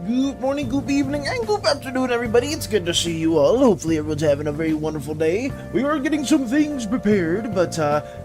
Good morning, good evening, and good afternoon, everybody. It's good to see you all. Hopefully everyone's having a very wonderful day. We are getting some things prepared, but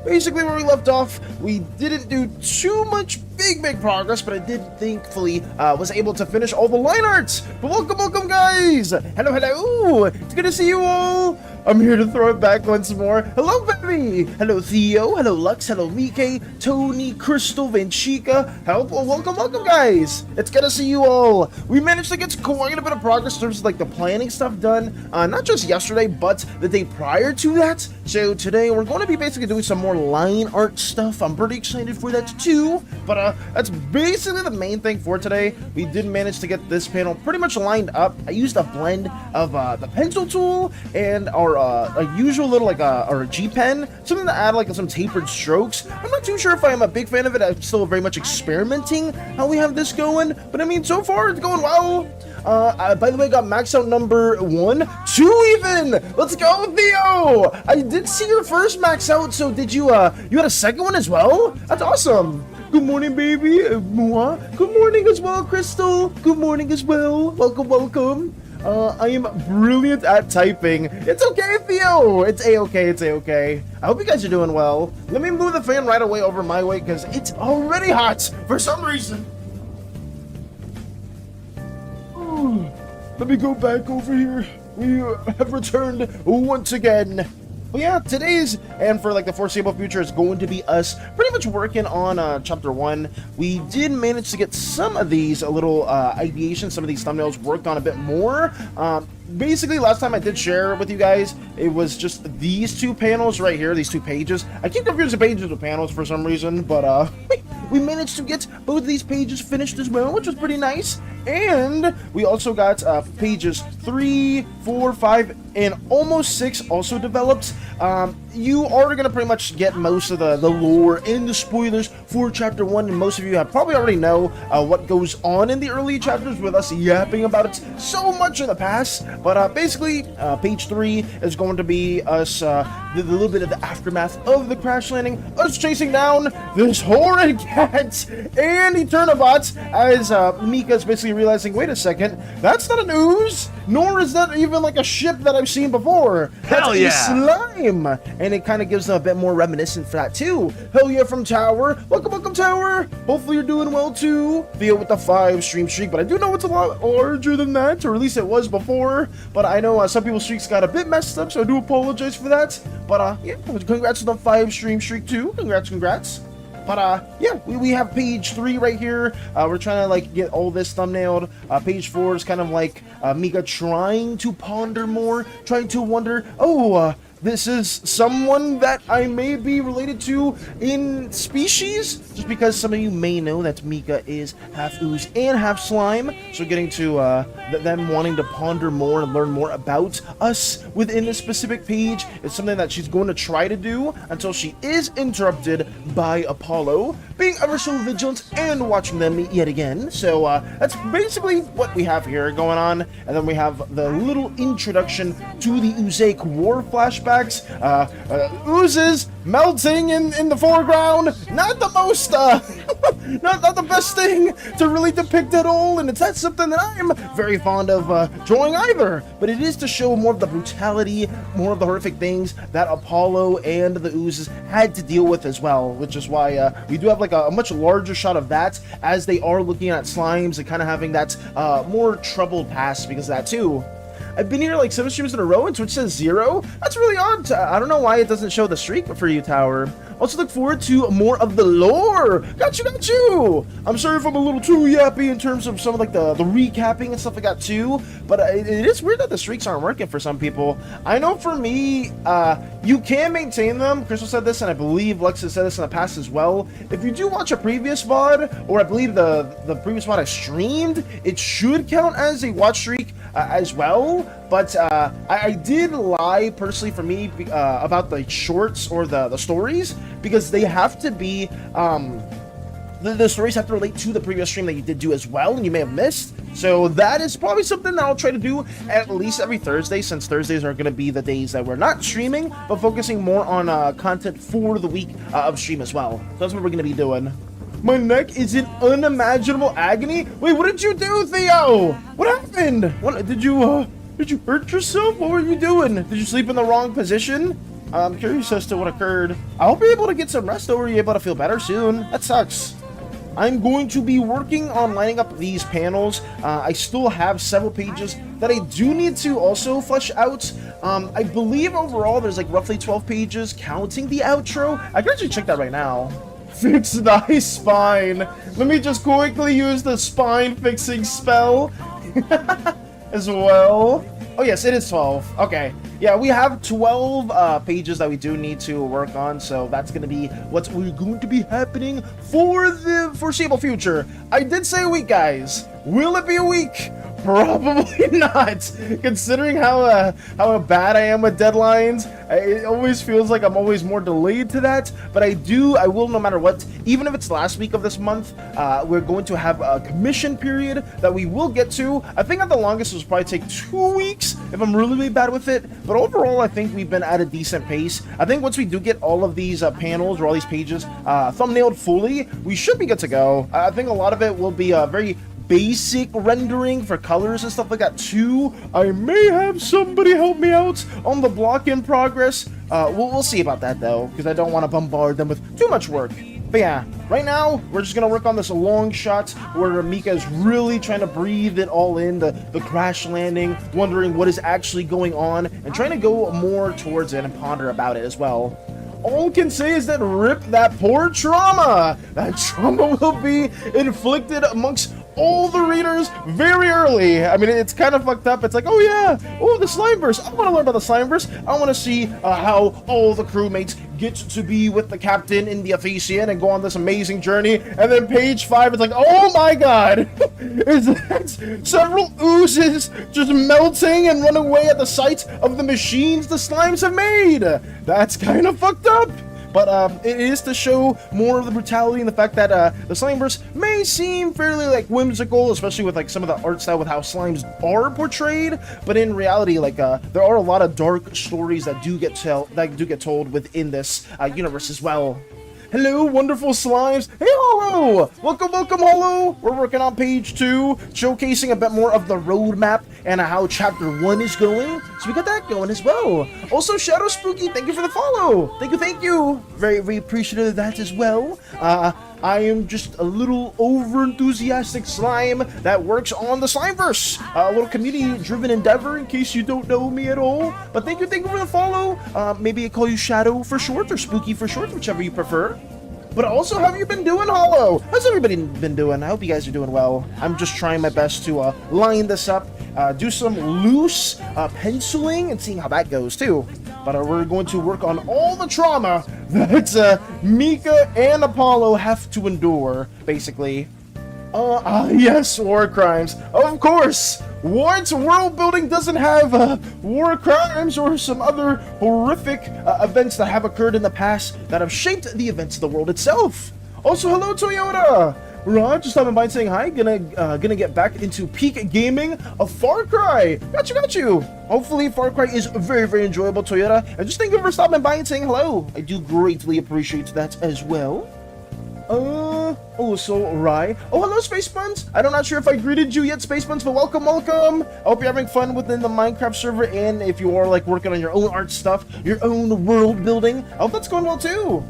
basically where we left off, we didn't do too much big progress, but I did thankfully was able to finish all the line arts. But welcome, guys. Hello. It's good to see you all. I'm here to throw it back once more. Hello, baby. Hello, Theo. Hello, Lux. Hello, Mike, Tony, Crystal, Vanchika. Welcome, guys. It's good to see you all. We managed to get quite a bit of progress in terms of like the planning stuff done, not just yesterday, but the day prior to that. So today we're going to be basically doing some more line art stuff. I'm pretty excited for that too. But that's basically the main thing for today. We did manage to get this panel pretty much lined up. I used a blend of the pencil tool and our usual little our G pen, something to add like some tapered strokes. I'm not too sure if I am a big fan of it. I'm still very much experimenting how we have this going, but I mean so far it's going well. By the way, I got max out number 1, 2 even. Let's go, Theo. I did see your first max out, so did you you had a second one as well? That's awesome. Good morning, baby. Good morning as well, Crystal. Good morning as well. Welcome. I am brilliant at typing. It's okay, Theo. It's a-okay. I hope you guys are doing well. Let me move the fan right away over my way because it's already hot for some reason. Let me go back over here. We have returned once again. But yeah, today's, and for like the foreseeable future, is going to be us pretty much working on chapter 1. We did manage to get some of these little ideations, some of these thumbnails worked on a bit more. Basically, last time I did share with you guys, it was just these two panels right here, these two pages. I keep confusing pages with panels for some reason, but we managed to get both of these pages finished as well, which was pretty nice. And we also got pages 3, 4, 5, and almost 6 also developed. You are going to pretty much get most of the lore and the spoilers for chapter 1, and most of you have probably already know what goes on in the early chapters with us yapping about it so much in the past. But basically, page 3 is going to be us, the little bit of the aftermath of the crash landing, us chasing down this horrid cat and Eternobot as Mika's basically quickly realizing, wait a second, that's not an ooze, nor is that even like a ship that I've seen before. That's a slime. And it kind of gives them a bit more reminiscent for that too. Hell yeah from Tower. Welcome, Tower. Hopefully you're doing well too. Theo with the 5 stream streak, but I do know it's a lot larger than that, or at least it was before. But I know some people's streaks got a bit messed up, so I do apologize for that. But yeah, congrats to the 5 stream streak too. Congrats. But yeah, we have page 3 right here. We're trying to like get all this thumbnailed. Page 4 is kind of like Mika trying to ponder more, trying to wonder, oh, this is someone that I may be related to in species, just because some of you may know that Mika is half ooze and half slime. So getting to them wanting to ponder more and learn more about us within this specific page is something that she's going to try to do until she is interrupted by Apollo being ever so vigilant and watching them yet again. So that's basically what we have here going on. And then we have the little introduction to the Uzaic war flashbacks. Oozes melting in the foreground. Not the most, not the best thing to really depict at all. And it's not something that I'm very fond of drawing either. But it is to show more of the brutality, more of the horrific things that Apollo and the oozes had to deal with as well. Which is why we do have like a much larger shot of that as they are looking at slimes and kind of having that more troubled past because of that too. I've been here like 7 streams in a row and Twitch says 0. That's really odd. I don't know why it doesn't show the streak for you, Tower. Also look forward to more of the lore. Got you. I'm sorry if I'm a little too yappy in terms of some of like the recapping and stuff like that too. But it is weird that the streaks aren't working for some people. I know for me, you can maintain them. Crystal said this, and I believe Lex has said this in the past as well. If you do watch a previous VOD, or I believe the previous VOD I streamed, it should count as a watch streak as well. But I did lie personally for me about the shorts or the stories, because they have to be the stories have to relate to the previous stream that you did do as well, and you may have missed. So that is probably something that I'll try to do at least every Thursday, since Thursdays are going to be the days that we're not streaming, but focusing more on content for the week of stream as well. So that's what we're going to be doing. My neck is in unimaginable agony. Wait, what did you do, Theo? What happened? Did you hurt yourself? What were you doing? Did you sleep in the wrong position? I'm curious as to what occurred. I hope you're able to get some rest, or you're able to feel better soon. That sucks. I'm going to be working on lining up these panels. I still have several pages that I do need to also flesh out. I believe overall there's like roughly 12 pages counting the outro. I can actually check that right now. Fix thy spine. Let me just quickly use the spine fixing spell as well. Oh yes, it is 12. Okay. Yeah, we have 12 pages that we do need to work on, so that's going to be what's going to be happening for the foreseeable future. I did say a week, guys. Will it be a week? Probably not. Considering how bad I am with deadlines, it always feels like I'm always more delayed to that. But I will, no matter what, even if it's last week of this month, we're going to have a commission period that we will get to. I think at the longest it will probably take 2 weeks if I'm really bad with it. But overall, I think we've been at a decent pace. I think once we do get all of these panels or all these pages thumbnailed fully, we should be good to go. I think a lot of it will be very basic rendering for colors and stuff like that too. I may have somebody help me out on the block in progress. We'll see about that though, because I don't want to bombard them with too much work. But yeah, right now we're just gonna work on this long shot where Mika is really trying to breathe it all in, the crash landing, wondering what is actually going on, and trying to go more towards it and ponder about it as well. All I can say is that rip that poor trauma. That trauma will be inflicted amongst all the readers very early. I mean, it's kind of fucked up. It's like, oh yeah, oh, the Slimeverse. I want to learn about the Slimeverse. I want to see how all the crewmates get to be with the captain in the Ephesian and go on this amazing journey. And then page 5, it's like, oh my god, is that several oozes just melting and running away at the sight of the machines the slimes have made. That's kind of fucked up. But it is to show more of the brutality and the fact that the Slimeverse may seem fairly like whimsical, especially with like some of the art style with how slimes are portrayed. But in reality, like there are a lot of dark stories that do get told within this universe as well. Hello, wonderful slimes. Hey, Hollow. Welcome, Hollow. We're working on page 2, showcasing a bit more of the roadmap and how chapter 1 is going. So we got that going as well. Also, Shadow Spooky, thank you for the follow. Thank you. Very, very appreciative of that as well. I am just a little over-enthusiastic slime that works on the Slimeverse, a little community-driven endeavor in case you don't know me at all. But thank you for the follow. Maybe I call you Shadow for short or Spooky for short, whichever you prefer. But also, how have you been doing, Hollow? How's everybody been doing? I hope you guys are doing well. I'm just trying my best to line this up, do some loose penciling and seeing how that goes too. But we're going to work on all the trauma that Mika and Apollo have to endure, basically. Yes, war crimes. Of course! Warrant's world building doesn't have war crimes or some other horrific events that have occurred in the past that have shaped the events of the world itself. Also, hello, Toyota! Rod, just stopping by and saying hi. Gonna get back into peak gaming of Far Cry. Got you. Hopefully, Far Cry is very, very enjoyable, Toyota. And just thank you for stopping by and saying hello. I do greatly appreciate that as well. Also, Rai. Oh, hello, Space Buns. I'm not sure if I greeted you yet, Space Buns, but welcome. I hope you're having fun within the Minecraft server, and if you are, like, working on your own art stuff, your own world building, I hope that's going well, too.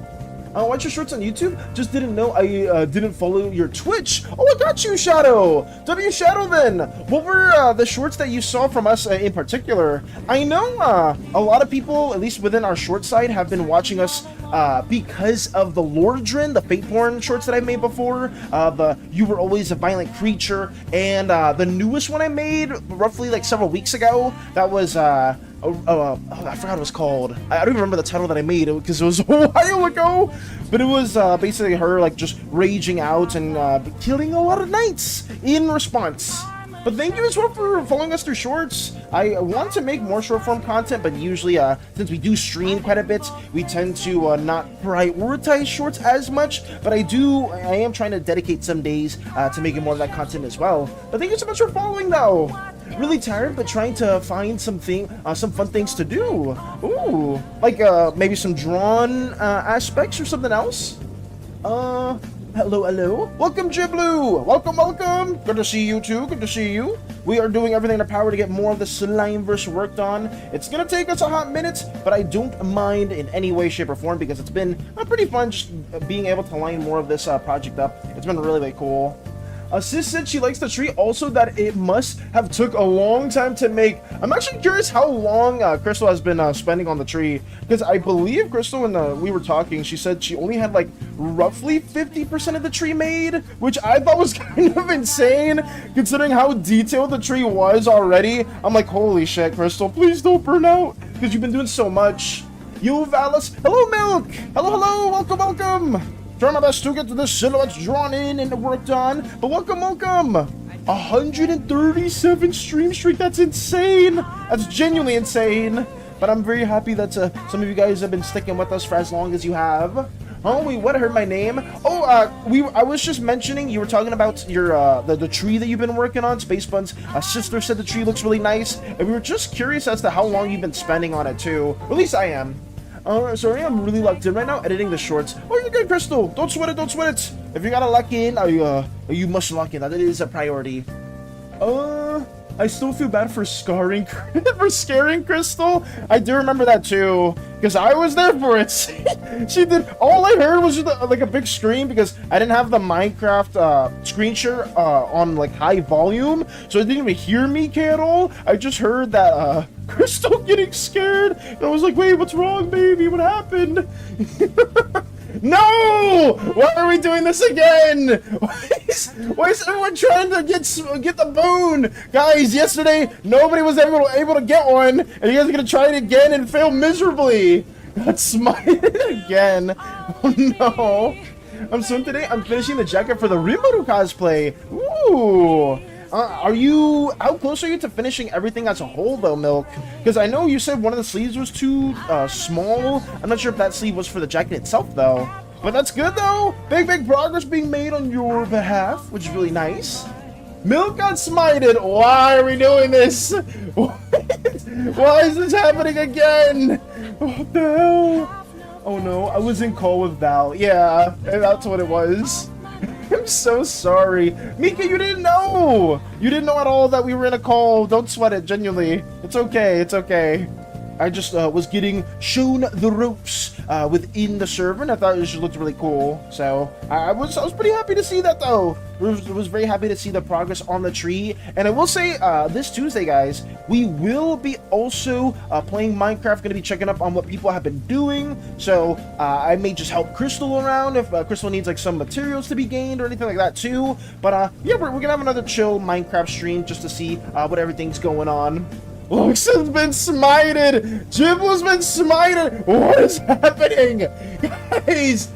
Watch your shorts on YouTube. Just didn't know I didn't follow your Twitch. Oh, I got you, Shadow. W Shadow, then. What were the shorts that you saw from us in particular? I know a lot of people, at least within our short side, have been watching us because of the Lordrin, the Fateborn shorts that I made before. The You Were Always a Violent Creature, and the newest one I made roughly like several weeks ago. That was I forgot what it was called. I don't even remember the title that I made because it was a while ago. But it was basically her like just raging out and killing a lot of knights in response. But thank you as well for following us through shorts. I want to make more short form content, but usually since we do stream quite a bit, we tend to not prioritize shorts as much. But I am trying to dedicate some days to making more of that content as well. But thank you so much for following though. Really tired, but trying to find some fun things to do. Ooh, like maybe some drawn aspects or something else. Hello. Welcome, Jiblu. Welcome. Good to see you too. Good to see you. We are doing everything in our power to get more of the Slimeverse worked on. It's gonna take us a hot minute, but I don't mind in any way, shape, or form because it's been pretty fun just being able to line more of this project up. It's been really, really cool. Sis said she likes the tree, also that it must have took a long time to make. I'm actually curious how long Crystal has been spending on the tree, because I believe Crystal, when we were talking, she said she only had like roughly 50% of the tree made, which I thought was kind of insane, considering how detailed the tree was already. I'm like, holy shit, Crystal, please don't burn out, because you've been doing so much. You, Valis. Hello, Milk. Hello. Welcome. Trying my best to get to the silhouettes drawn in and worked on, but welcome. 137 stream streak, that's insane. That's genuinely insane. But I'm very happy that some of you guys have been sticking with us for as long as you have. Oh, wait, what? I heard my name. Oh, I was just mentioning, you were talking about your the tree that you've been working on. Space Buns sister said the tree looks really nice, and we were just curious as to how long you've been spending on it too. Or at least I am. Sorry, I'm really locked in right now, editing the shorts. Oh, you're good, Crystal. Don't sweat it. If you gotta lock in, you must lock in. That is a priority. I still feel bad for scaring Crystal. I do remember that too, because I was there for it. She did. All I heard was just like a big scream because I didn't have the Minecraft screen share on like high volume, so I didn't even hear Mika at all. I just heard that Crystal getting scared, and I was like, "Wait, what's wrong, baby? What happened?" No! Why are we doing this again? Why is everyone trying to get the boon? Guys, yesterday nobody was able to get one, and you guys are gonna try it again and fail miserably. Got smited again. Oh no. Today I'm finishing the jacket for the Rimuru cosplay. Ooh. How close are you to finishing everything as a whole though, Milk? Because I know you said one of the sleeves was too small. I'm not sure if that sleeve was for the jacket itself though. But that's good though. Big progress being made on your behalf, which is really nice. Milk got smited. Why are we doing this? Why is this happening again? What the hell? Oh no, I was in call with Val. Yeah, that's what it was. I'm so sorry. Mika, you didn't know! You didn't know at all that we were in a call. Don't sweat it, genuinely. It's okay, it's okay. I just was getting shown the ropes within the server, and I thought it just looked really cool. So I was pretty happy to see that, though. I was very happy to see the progress on the tree. And I will say, this Tuesday, guys, we will be also playing Minecraft. Going to be checking up on what people have been doing. So I may just help Crystal around if Crystal needs like some materials to be gained or anything like that too. But yeah, we're gonna have another chill Minecraft stream just to see what everything's going on. Luxon's been smited! Jibbo's been smited! What is happening? Guys,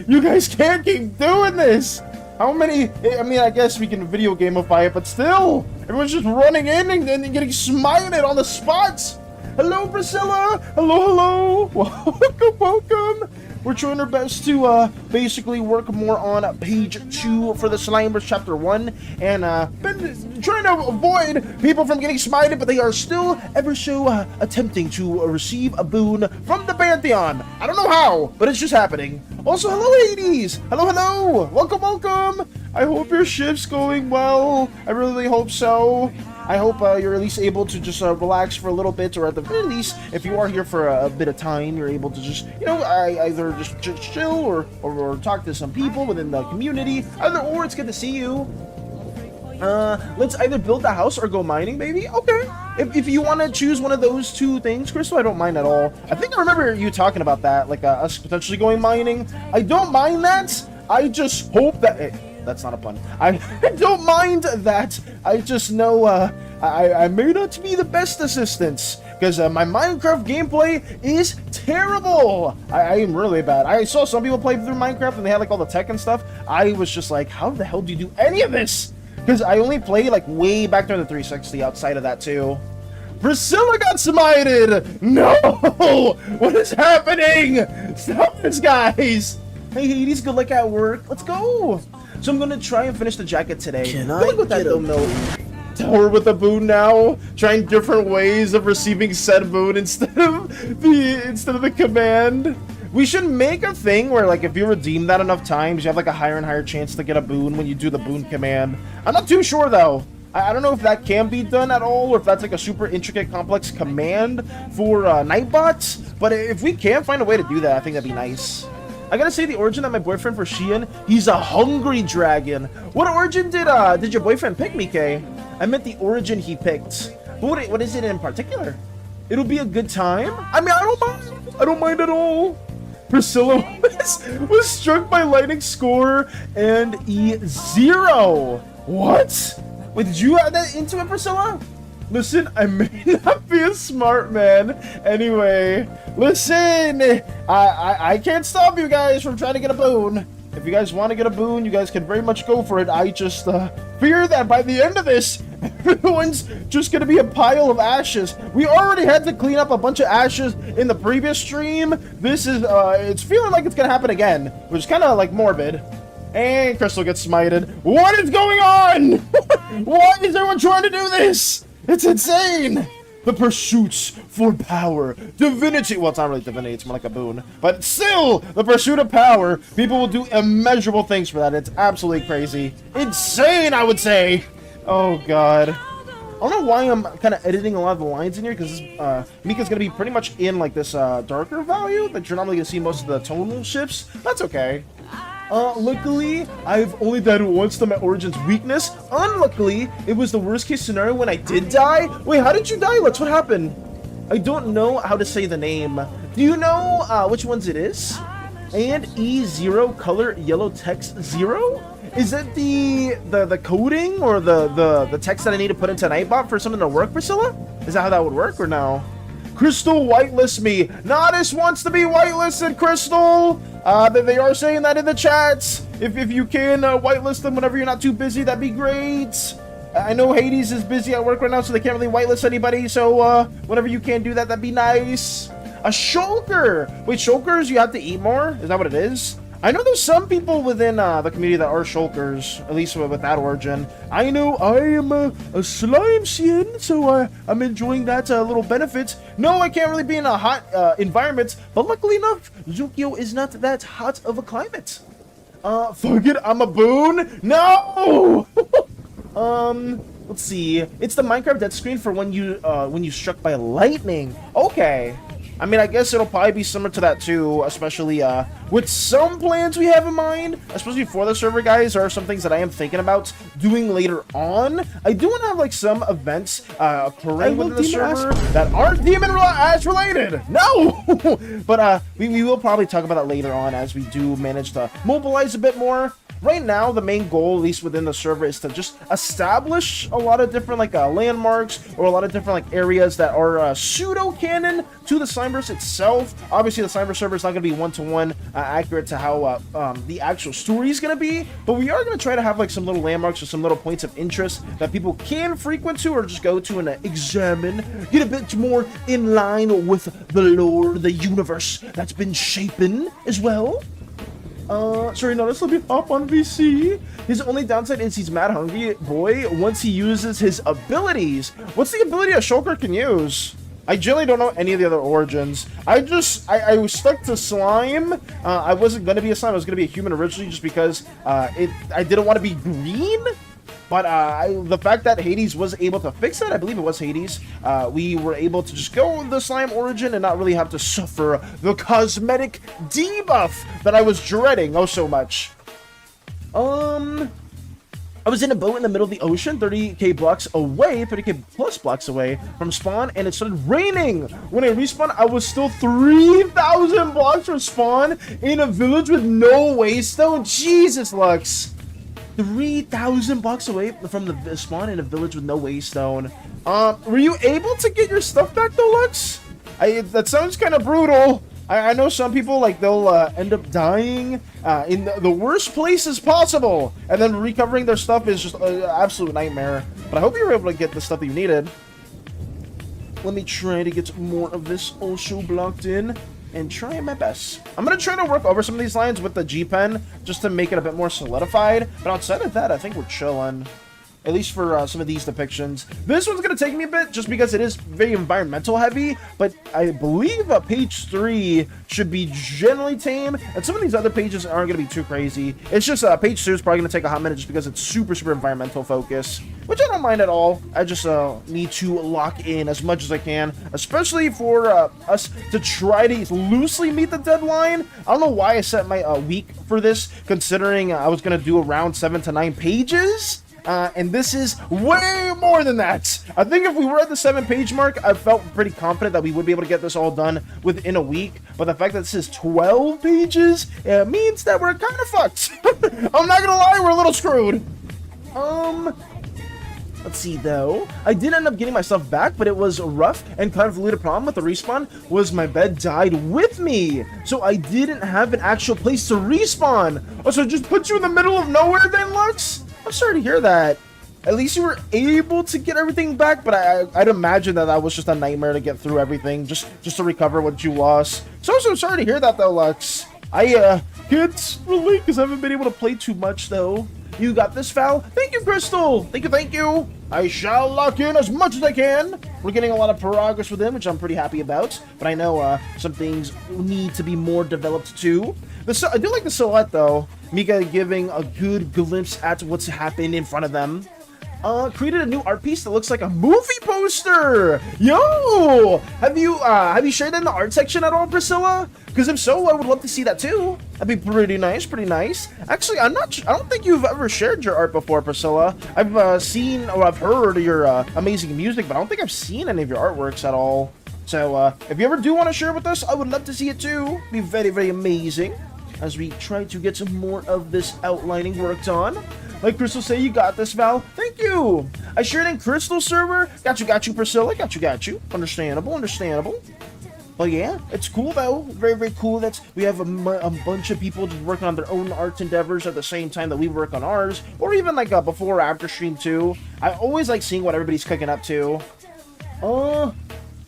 you guys can't keep doing this! How many, I mean, I guess we can video gamify it, but still! Everyone's just running in and getting smited on the spots! Hello, Priscilla! Hello, hello! Welcome, welcome! We're trying our best to basically work more on page 2 for the Slimeverse chapter 1, and been trying to avoid people from getting smited, but they are still ever so attempting to receive a boon from the Pantheon. I don't know how, but it's just happening. Also, hello, Hades! Hello, hello! Welcome, welcome! I hope your shift's going well. I really hope so. I hope you're at least able to just relax for a little bit, or at the very least, if you are here for a bit of time, you're able to just, you know, either just chill or talk to some people within the community. Or it's good to see you. Let's either build a house or go mining, maybe? Okay. If you want to choose one of those two things, Crystal, I don't mind at all. I think I remember you talking about that, like us potentially going mining. I don't mind that. I just hope that... That's not a pun. I don't mind that. I just know I may not be the best assistants, because my Minecraft gameplay is terrible. I am really bad. I saw some people play through Minecraft and they had like all the tech and stuff. I was just like, how the hell do you do any of this? Because I only play like way back during the 360 outside of that too. Priscilla got smited! No! What is happening? Stop this, guys! Hey, Hades, good luck at work. Let's go! So I'm gonna try and finish the jacket today. Can I look with that though, Milk. Tower with the boon now, trying different ways of receiving said boon instead of the command. We should make a thing where, like, if you redeem that enough times, you have like a higher and higher chance to get a boon when you do the boon command. I'm not too sure though. I don't know if that can be done at all, or if that's like a super intricate, complex command for Nightbots. But if we can find a way to do that, I think that'd be nice. I gotta say, the origin that my boyfriend for Sheehan, he's a hungry dragon. What origin did your boyfriend pick, Mike? I meant the origin he picked. What is it in particular? It'll be a good time. I mean, I don't mind. I don't mind at all. Priscilla was struck by lightning score and E0. What? Wait, did you add that into it, Priscilla? Listen, I may not be a smart man. Anyway, listen, I can't stop you guys from trying to get a boon. If you guys want to get a boon, you guys can very much go for it. I just fear that by the end of this, everyone's just going to be a pile of ashes. We already had to clean up a bunch of ashes in the previous stream. This is, it's feeling like it's going to happen again, which is kind of like morbid. And Crystal gets smited. What is going on? Why is everyone trying to do this? It's insane! The pursuits for power, divinity. Well, it's not really divinity, it's more like a boon. But still, the pursuit of power, people will do immeasurable things for that. It's absolutely crazy. Insane, I would say. Oh, God. I don't know why I'm kind of editing a lot of the lines in here, because Mika's going to be pretty much in, like, this darker value that you're normally going to see most of the tonal shifts. That's okay. Luckily, I've only died once to my origin's weakness. Unluckily, it was the worst case scenario when I did die. Wait, how did you die, Lex? What happened? I don't know how to say the name. Do you know which ones it is? And E0 color yellow text 0? Is that the coding or the text that I need to put into Nightbot for something to work, Priscilla? Is that how that would work or no? Crystal whitelist me. Nodis wants to be whitelisted, Crystal. They are saying that in the chats. If you can whitelist them whenever you're not too busy, that'd be great. I know Hades is busy at work right now, so they can't really whitelist anybody. So whenever you can do that, that'd be nice. A shulker. Wait, shulkers, you have to eat more? Is that what it is? I know there's some people within the community that are shulkers, at least with that origin. I know I am a Slimesian, so I'm enjoying that little benefit. No, I can't really be in a hot environment, but luckily enough, Zukio is not that hot of a climate. Fuck it, I'm a boon? No! Let's see. It's the Minecraft death screen for when you struck by lightning. Okay. I mean, I guess it'll probably be similar to that too, especially with some plans we have in mind, especially for the server, guys. There are some things that I am thinking about doing later on. I do want to have like some events occurring within the server that aren't Demon-Ass related. No, but we will probably talk about that later on as we do manage to mobilize a bit more. Right now, the main goal, at least within the server, is to just establish a lot of different like landmarks or a lot of different like areas that are pseudo-canon to the Slimeverse itself. Obviously, the Slimeverse server is not going to be one-to-one accurate to how the actual story is going to be, but we are going to try to have like some little landmarks or some little points of interest that people can frequent to or just go to and examine, get a bit more in line with the lore, the universe that's been shapen as well. Sorry, no, this will be up on VC. His only downside is he's mad hungry, boy, once he uses his abilities. What's the ability a shulker can use? I generally don't know any of the other origins. I was stuck to slime. I wasn't going to be a slime. I was going to be a human originally just because I didn't want to be green. But the fact that Hades was able to fix that, I believe it was Hades, we were able to just go with the slime origin and not really have to suffer the cosmetic debuff that I was dreading oh so much. I was in a boat in the middle of the ocean, 30k blocks away, 30k plus blocks away from spawn, and it started raining. When I respawned, I was still 3,000 blocks from spawn in a village with no waystone. Jesus, Lux. 3,000 blocks away from the spawn in a village with no waystone. Were you able to get your stuff back though, Lux? That sounds kind of brutal. I know some people, like, they'll end up dying in the worst places possible, and then recovering their stuff is just an absolute nightmare. But I hope you were able to get the stuff that you needed. Let me try to get more of this also blocked in. And trying my best. I'm going to try to work over some of these lines with the G-Pen just to make it a bit more solidified. But outside of that, I think we're chilling. At least for some of these depictions. This one's going to take me a bit just because it is very environmental heavy. But I believe page 3 should be generally tame. And some of these other pages aren't going to be too crazy. It's just page 2 is probably going to take a hot minute just because it's super environmental focus. Which I don't mind at all. I just need to lock in as much as I can. Especially for us to try to loosely meet the deadline. I don't know why I set my week for this. Considering I was going to do around 7 to 9 pages. And this is way more than that. I think if we were at the 7-page mark, I felt pretty confident that we would be able to get this all done within a week. But the fact that this is 12 pages means that we're kind of fucked. I'm not gonna lie, we're a little screwed. Let's see though. I did end up getting my stuff back, but it was rough and kind of a problem with the respawn was my bed died with me. So I didn't have an actual place to respawn. Oh, so it just put you in the middle of nowhere then, Lux? I'm sorry to hear that. At least you were able to get everything back, but I'd imagine that was just a nightmare to get through everything, just to recover what you lost. So sorry to hear that though, Lux. I can't relate because I haven't been able to play too much though. You got this, Val? Thank you, Crystal. Thank you. I shall lock in as much as I can. We're getting a lot of progress with him, which I'm pretty happy about. But I know some things need to be more developed too. I do like the silhouette though. Mika giving a good glimpse at what's happened in front of them. Created a new art piece that looks like a movie poster. Yo, have you shared that in the art section at all, Priscilla? Because if so, I would love to see that too. That'd be pretty nice. Actually, I don't think you've ever shared your art before, Priscilla. I've seen or I've heard your amazing music, but I don't think I've seen any of your artworks at all. So if you ever do want to share with us, I would love to see it too. It'd be very amazing as we try to get some more of this outlining worked on. Like Crystal say, you got this, Val. Thank you. I shared in Crystal server. Got you, Priscilla. Got you. Understandable. But yeah, it's cool though. Very cool that we have a bunch of people just working on their own art endeavors at the same time that we work on ours, or even like a before or after stream too. I always like seeing what everybody's cooking up to.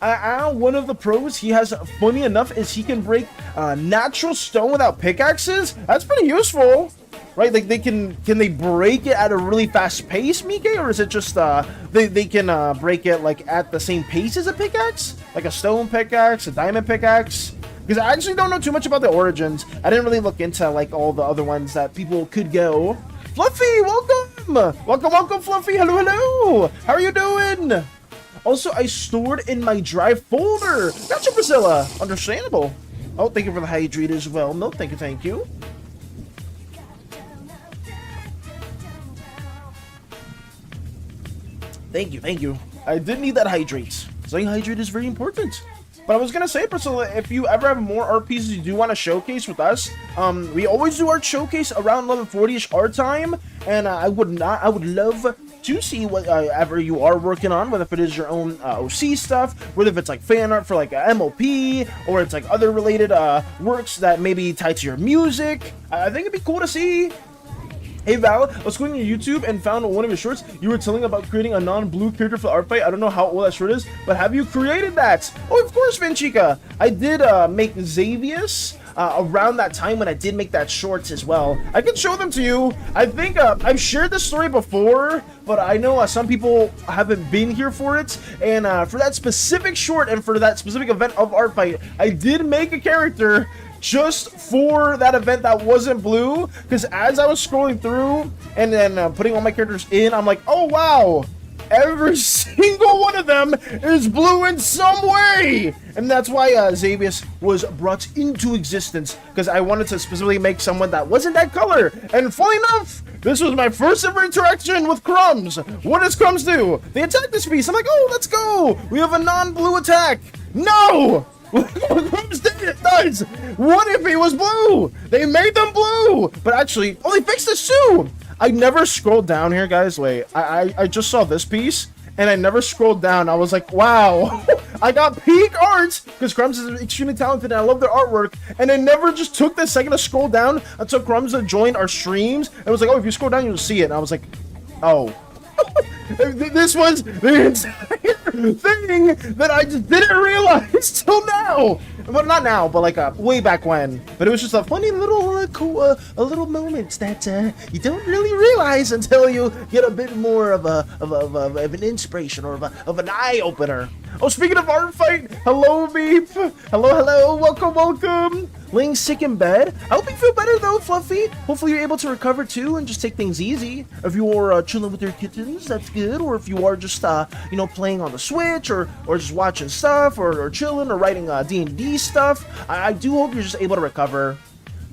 One of the pros he has, funny enough, is he can break natural stone without pickaxes. That's pretty useful, right? Like can they break it at a really fast pace, Mike, or is it just they can break it like at the same pace as a pickaxe, like a stone pickaxe, a diamond pickaxe? Because I actually don't know too much about the origins. I didn't really look into like all the other ones that people could go. Fluffy, welcome, Fluffy. Hello. How are you doing? Also, I stored in my drive folder. Gotcha, Priscilla. Understandable. Oh, thank you for the hydrate as well. No, thank you. Thank you. I did need that hydrate. Saying hydrate is very important. But I was gonna say, Priscilla, if you ever have more art pieces you do want to showcase with us, we always do art showcase around 11:40ish our time, and I would love to see whatever you are working on, whether if it is your own OC stuff, whether if it's like fan art for like a MOP, or it's like other related works that maybe tie to your music. I think it'd be cool to see. Hey Val, I was going on YouTube and found one of your shorts. You were telling about creating a non-blue character for the art fight. I don't know how old that short is, but have you created that? Oh, of course, Vinchica. I did make Xavius around that time when I did make that shorts as well. I can show them to you. I think I've shared this story before, but I know some people haven't been here for it. And for that specific short and for that specific event of art fight, I did make a character just for that event that wasn't blue, because as I was scrolling through and then putting all my characters in, I'm like, oh wow, every single one of them is blue in some way. And that's why Xavius was brought into existence, because I wanted to specifically make someone that wasn't that color. And funny enough, this was my first ever interaction with Crumbs. What does Crumbs do? They attack this piece. I'm like, oh, let's go. We have a non-blue attack. No! Crumbs did it, does. What if he was blue? They made them blue. But actually, oh, they fixed this too. I never scrolled down here, guys. Wait, I just saw this piece and I never scrolled down. I was like, wow, I got peak art, because Crumbs is extremely talented and I love their artwork. And I never just took the second to scroll down until Crumbs joined our streams. And it was like, oh, if you scroll down, you'll see it. And I was like, oh. This was the entire thing that I just didn't realize till now. Well, not now, but like way back when. But it was just a funny little cool, little moments that you don't really realize until you get a bit more of an inspiration or of an eye opener. Oh, speaking of art fight, hello, Beep. Hello, welcome. Laying sick in bed. I hope you feel better though, Fluffy. Hopefully you're able to recover too and just take things easy. If you are chilling with your kittens, that's good. Or if you are just you know, playing on the Switch or just watching stuff or chilling or writing D&D stuff, I do hope you're just able to recover.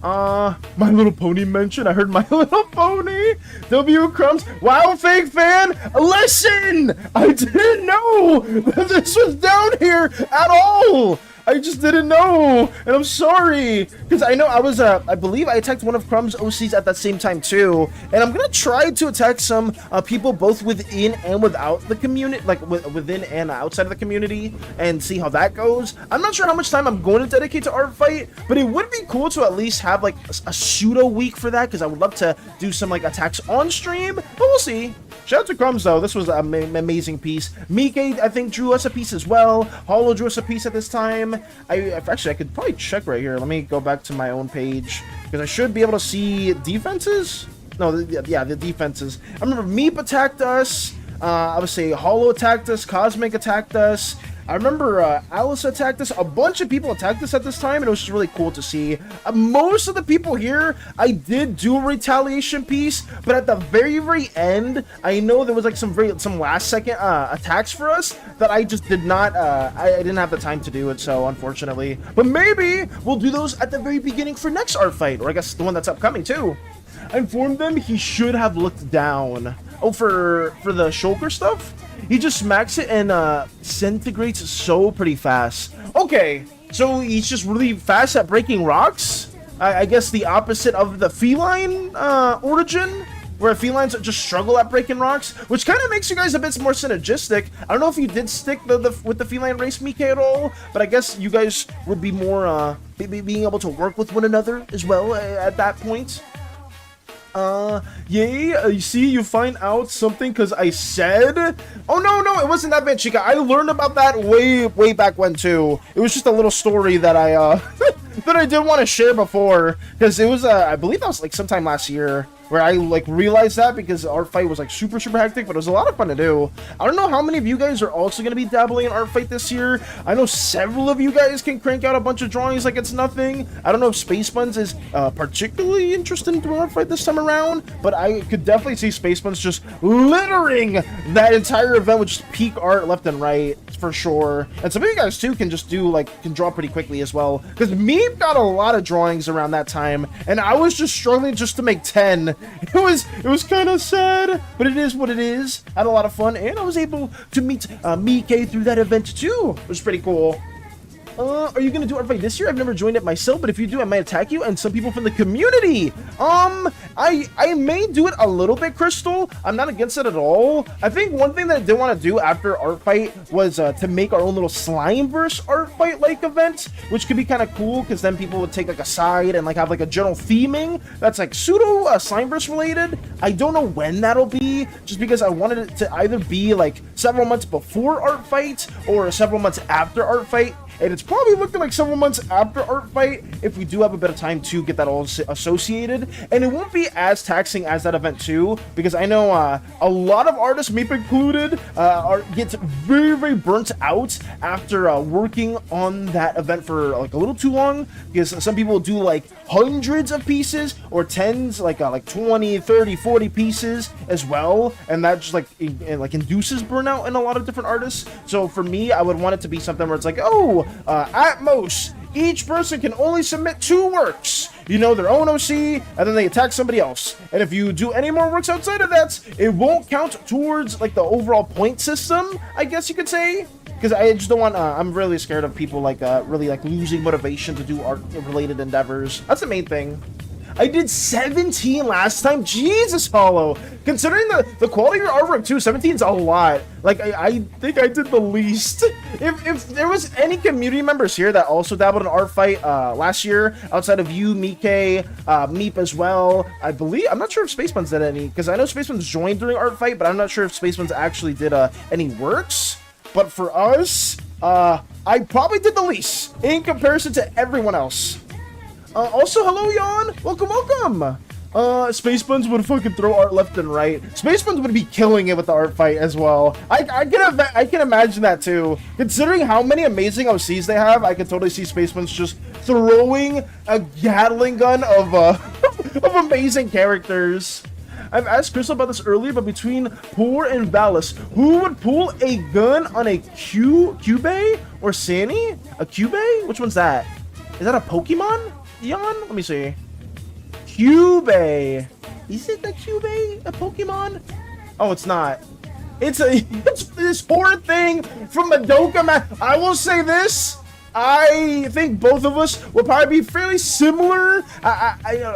My Little Pony mentioned. I heard My Little Pony. W Crumbs. Wow, fake fan. Listen, I didn't know that this was down here at all. I just didn't know, and I'm sorry, because I know I believe I attacked one of Crumb's OCs at that same time too, and I'm gonna try to attack some people both within and without the community, like within and outside of the community, and see how that goes. I'm not sure how much time I'm going to dedicate to art fight, but it would be cool to at least have like a pseudo week for that, because I would love to do some like attacks on stream, but we'll see. Shout out to Crumbs though, this was an amazing piece. Mike, I think, drew us a piece as well. Hollow drew us a piece at this time. Actually, I could probably check right here. Let me go back to my own page, because I should be able to see defenses. No, yeah, the defenses. I remember Meep attacked us. I would say Hollow attacked us. Cosmic attacked us. I remember Alice attacked us. A bunch of people attacked us at this time, and it was just really cool to see. Most of the people here, I did do a retaliation piece, but at the very end, I know there was like some last second attacks for us that I just did not. I didn't have the time to do it, so unfortunately. But maybe we'll do those at the very beginning for next art fight, or I guess the one that's upcoming too. I informed them he should have looked down. Oh, for the shulker stuff? He just smacks it and centigrates so pretty fast. Okay, so he's just really fast at breaking rocks? I guess the opposite of the feline origin, where felines just struggle at breaking rocks, which kind of makes you guys a bit more synergistic. I don't know if you did stick with the feline race, Mike, at all, but I guess you guys would be more being able to work with one another as well at that point. Yay, you see, you find out something because I said, oh, no, it wasn't that bad, Chica. I learned about that way back when, too. It was just a little story that I, that I did want to share before, because it was, I believe that was, like, sometime last year, where I, like, realized that, because our fight was, like, super hectic, but it was a lot of fun to do. I don't know how many of you guys are also going to be dabbling in art fight this year. I know several of you guys can crank out a bunch of drawings like it's nothing. I don't know if Space Buns is particularly interested in doing art fight this time around, but I could definitely see Space Buns just littering that entire event with just peak art left and right, for sure. And some of you guys, too, can just do, like, can draw pretty quickly as well, because me got a lot of drawings around that time, and I was just struggling just to make 10. It was kind of sad, but it is what it is. I had a lot of fun, and I was able to meet Mike through that event too. It was pretty cool. Are you gonna do art fight this year? I've never joined it myself, but if you do, I might attack you and some people from the community. I may do it a little bit, Crystal. I'm not against it at all. I think one thing that I did want to do after art fight was to make our own little Slimeverse art fight like event, which could be kind of cool because then people would take like a side and like have like a general theming that's like pseudo Slimeverse related. I don't know when that'll be, just because I wanted it to either be like several months before art fight or several months after art fight. And it's probably looking like several months after art fight if we do have a bit of time to get that all associated. And it won't be as taxing as that event too, because I know a lot of artists, me included, get very burnt out after working on that event for like a little too long, because some people do like hundreds of pieces or tens, like 20, 30, 40 pieces as well, and that just like induces burnout in a lot of different artists. So for me, I would want it to be something where it's like, oh, at most, each person can only submit 2 works, you know, their own OC, and then they attack somebody else. And if you do any more works outside of that, it won't count towards like the overall point system, I guess you could say. Because I just don't want, I'm really scared of people like really like losing motivation to do art related endeavors. That's the main thing. I did 17 last time. Jesus, Hollow. Considering the quality of your artwork too, 17 is a lot. Like, I think I did the least. If there was any community members here that also dabbled in art fight last year, outside of you, Mike, Meep as well, I believe, I'm not sure if Space Buns did any, because I know Space Buns joined during art fight, but I'm not sure if Space Buns actually did any works. But for us, I probably did the least in comparison to everyone else. Also, hello, Yon. Welcome. Space Buns would fucking throw art left and right. Space Buns would be killing it with the art fight as well. I can imagine that too. Considering how many amazing OCs they have, I could totally see Space Buns just throwing a Gatling gun of of amazing characters. I've asked Crystal about this earlier, but between Poor and Valis, who would pull a gun on a Cubey or SANI? A Cubey? Which one's that? Is that a Pokemon? Yon? Let me see. Cubey. Is it the Cubey? A Pokemon? Oh, it's not. It's this poor thing from Madoka Man. I will say this. I think both of us will probably be fairly similar,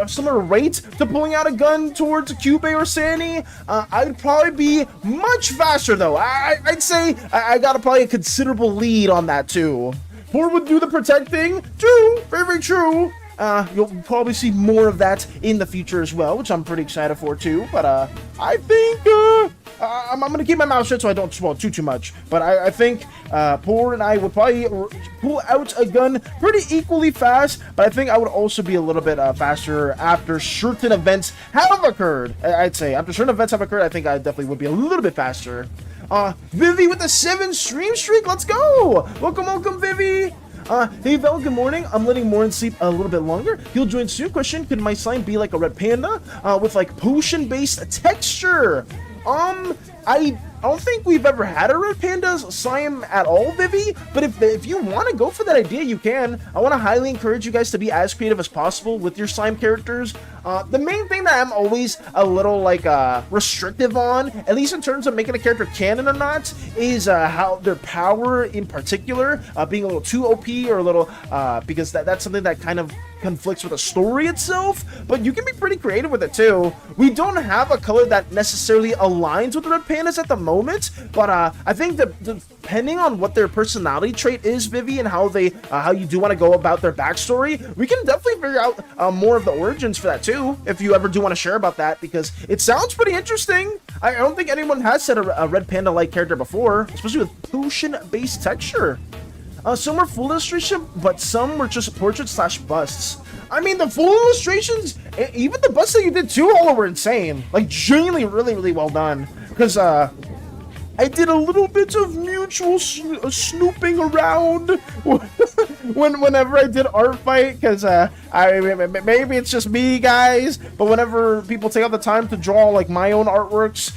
similar rate to pulling out a gun towards a Cubey or SANI. I'd probably be much faster though. I'd say I got probably a considerable lead on that too. Poor would do the protecting. True, very true. You'll probably see more of that in the future as well, which I'm pretty excited for too. But I think I'm gonna keep my mouth shut so I don't spoil too much. But I think Poor and I would probably pull out a gun pretty equally fast. But I think I would also be a little bit faster after certain events have occurred. I'd say after certain events have occurred, I think I definitely would be a little bit faster. Vivi with the 7 stream streak. Let's go. Welcome, Vivi. Hey Vel, good morning. I'm letting Morin sleep a little bit longer. He'll join soon. Question, could my slime be like a red panda with like potion-based texture? I don't think we've ever had a red panda slime at all, Vivi, but if you want to go for that idea, you can. I want to highly encourage you guys to be as creative as possible with your slime characters. The main thing that I'm always a little like restrictive on, at least in terms of making a character canon or not, is how their power in particular being a little too OP or a little because that's something that kind of conflicts with the story itself, but you can be pretty creative with it too. We don't have a color that necessarily aligns with the red pandas at the moment, but I think that depending on what their personality trait is, Vivi, and how you do want to go about their backstory, we can definitely figure out more of the origins for that too, if you ever do want to share about that, because it sounds pretty interesting. I don't think anyone has said a red panda-like character before, especially with potion-based texture. Some were full illustration, but some were just portraits / busts. I mean, the full illustrations, even the busts that you did too, all were insane. Like, genuinely really well done. Because, I did a little bit of mutual snooping around whenever I did art fight, because maybe it's just me, guys, but whenever people take out the time to draw like my own artworks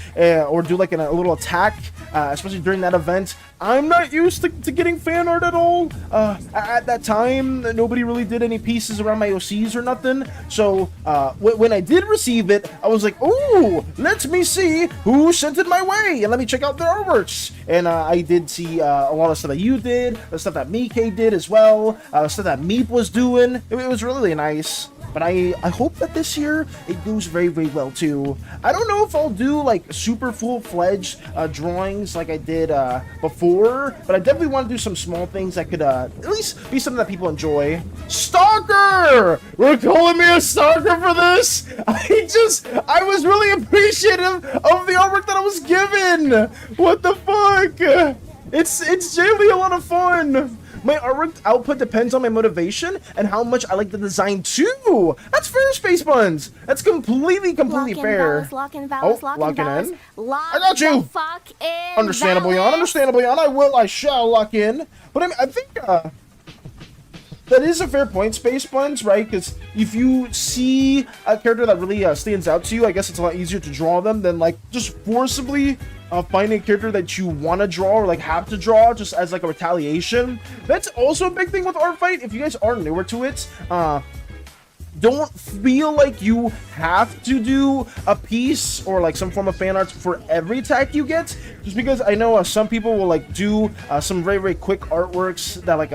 or do like a little attack, especially during that event, I'm not used to getting fan art at all. At that time, nobody really did any pieces around my OCs or nothing. So when I did receive it, I was like, ooh, let me see who sent it my way, and let me check out their artworks. And I did see a lot of stuff that you did, the stuff that Mike did as well, stuff that Meep was doing. It was really nice. But I hope that this year it goes very well too. I don't know if I'll do like super full-fledged drawings like I did before, but I definitely want to do some small things that could at least be something that people enjoy. Stalker! We're calling me a stalker for this? I was really appreciative of the artwork that I was given. What the fuck? It's generally a lot of fun. My artwork output depends on my motivation and how much I like the design too. That's fair, Space Buns. That's completely fair. Lock in, Valis, lock in. I got you. Fuck in, Understandable, Jan. Understandable, Jan. I shall lock in. But I think that is a fair point, Space Buns, right? Because if you see a character that really stands out to you, I guess it's a lot easier to draw them than like just forcibly finding a character that you want to draw or like have to draw just as like a retaliation. That's also a big thing with art fight. If you guys are newer to it, don't feel like you have to do a piece or like some form of fan art for every attack you get, just because I know some people will like do some very quick artworks that like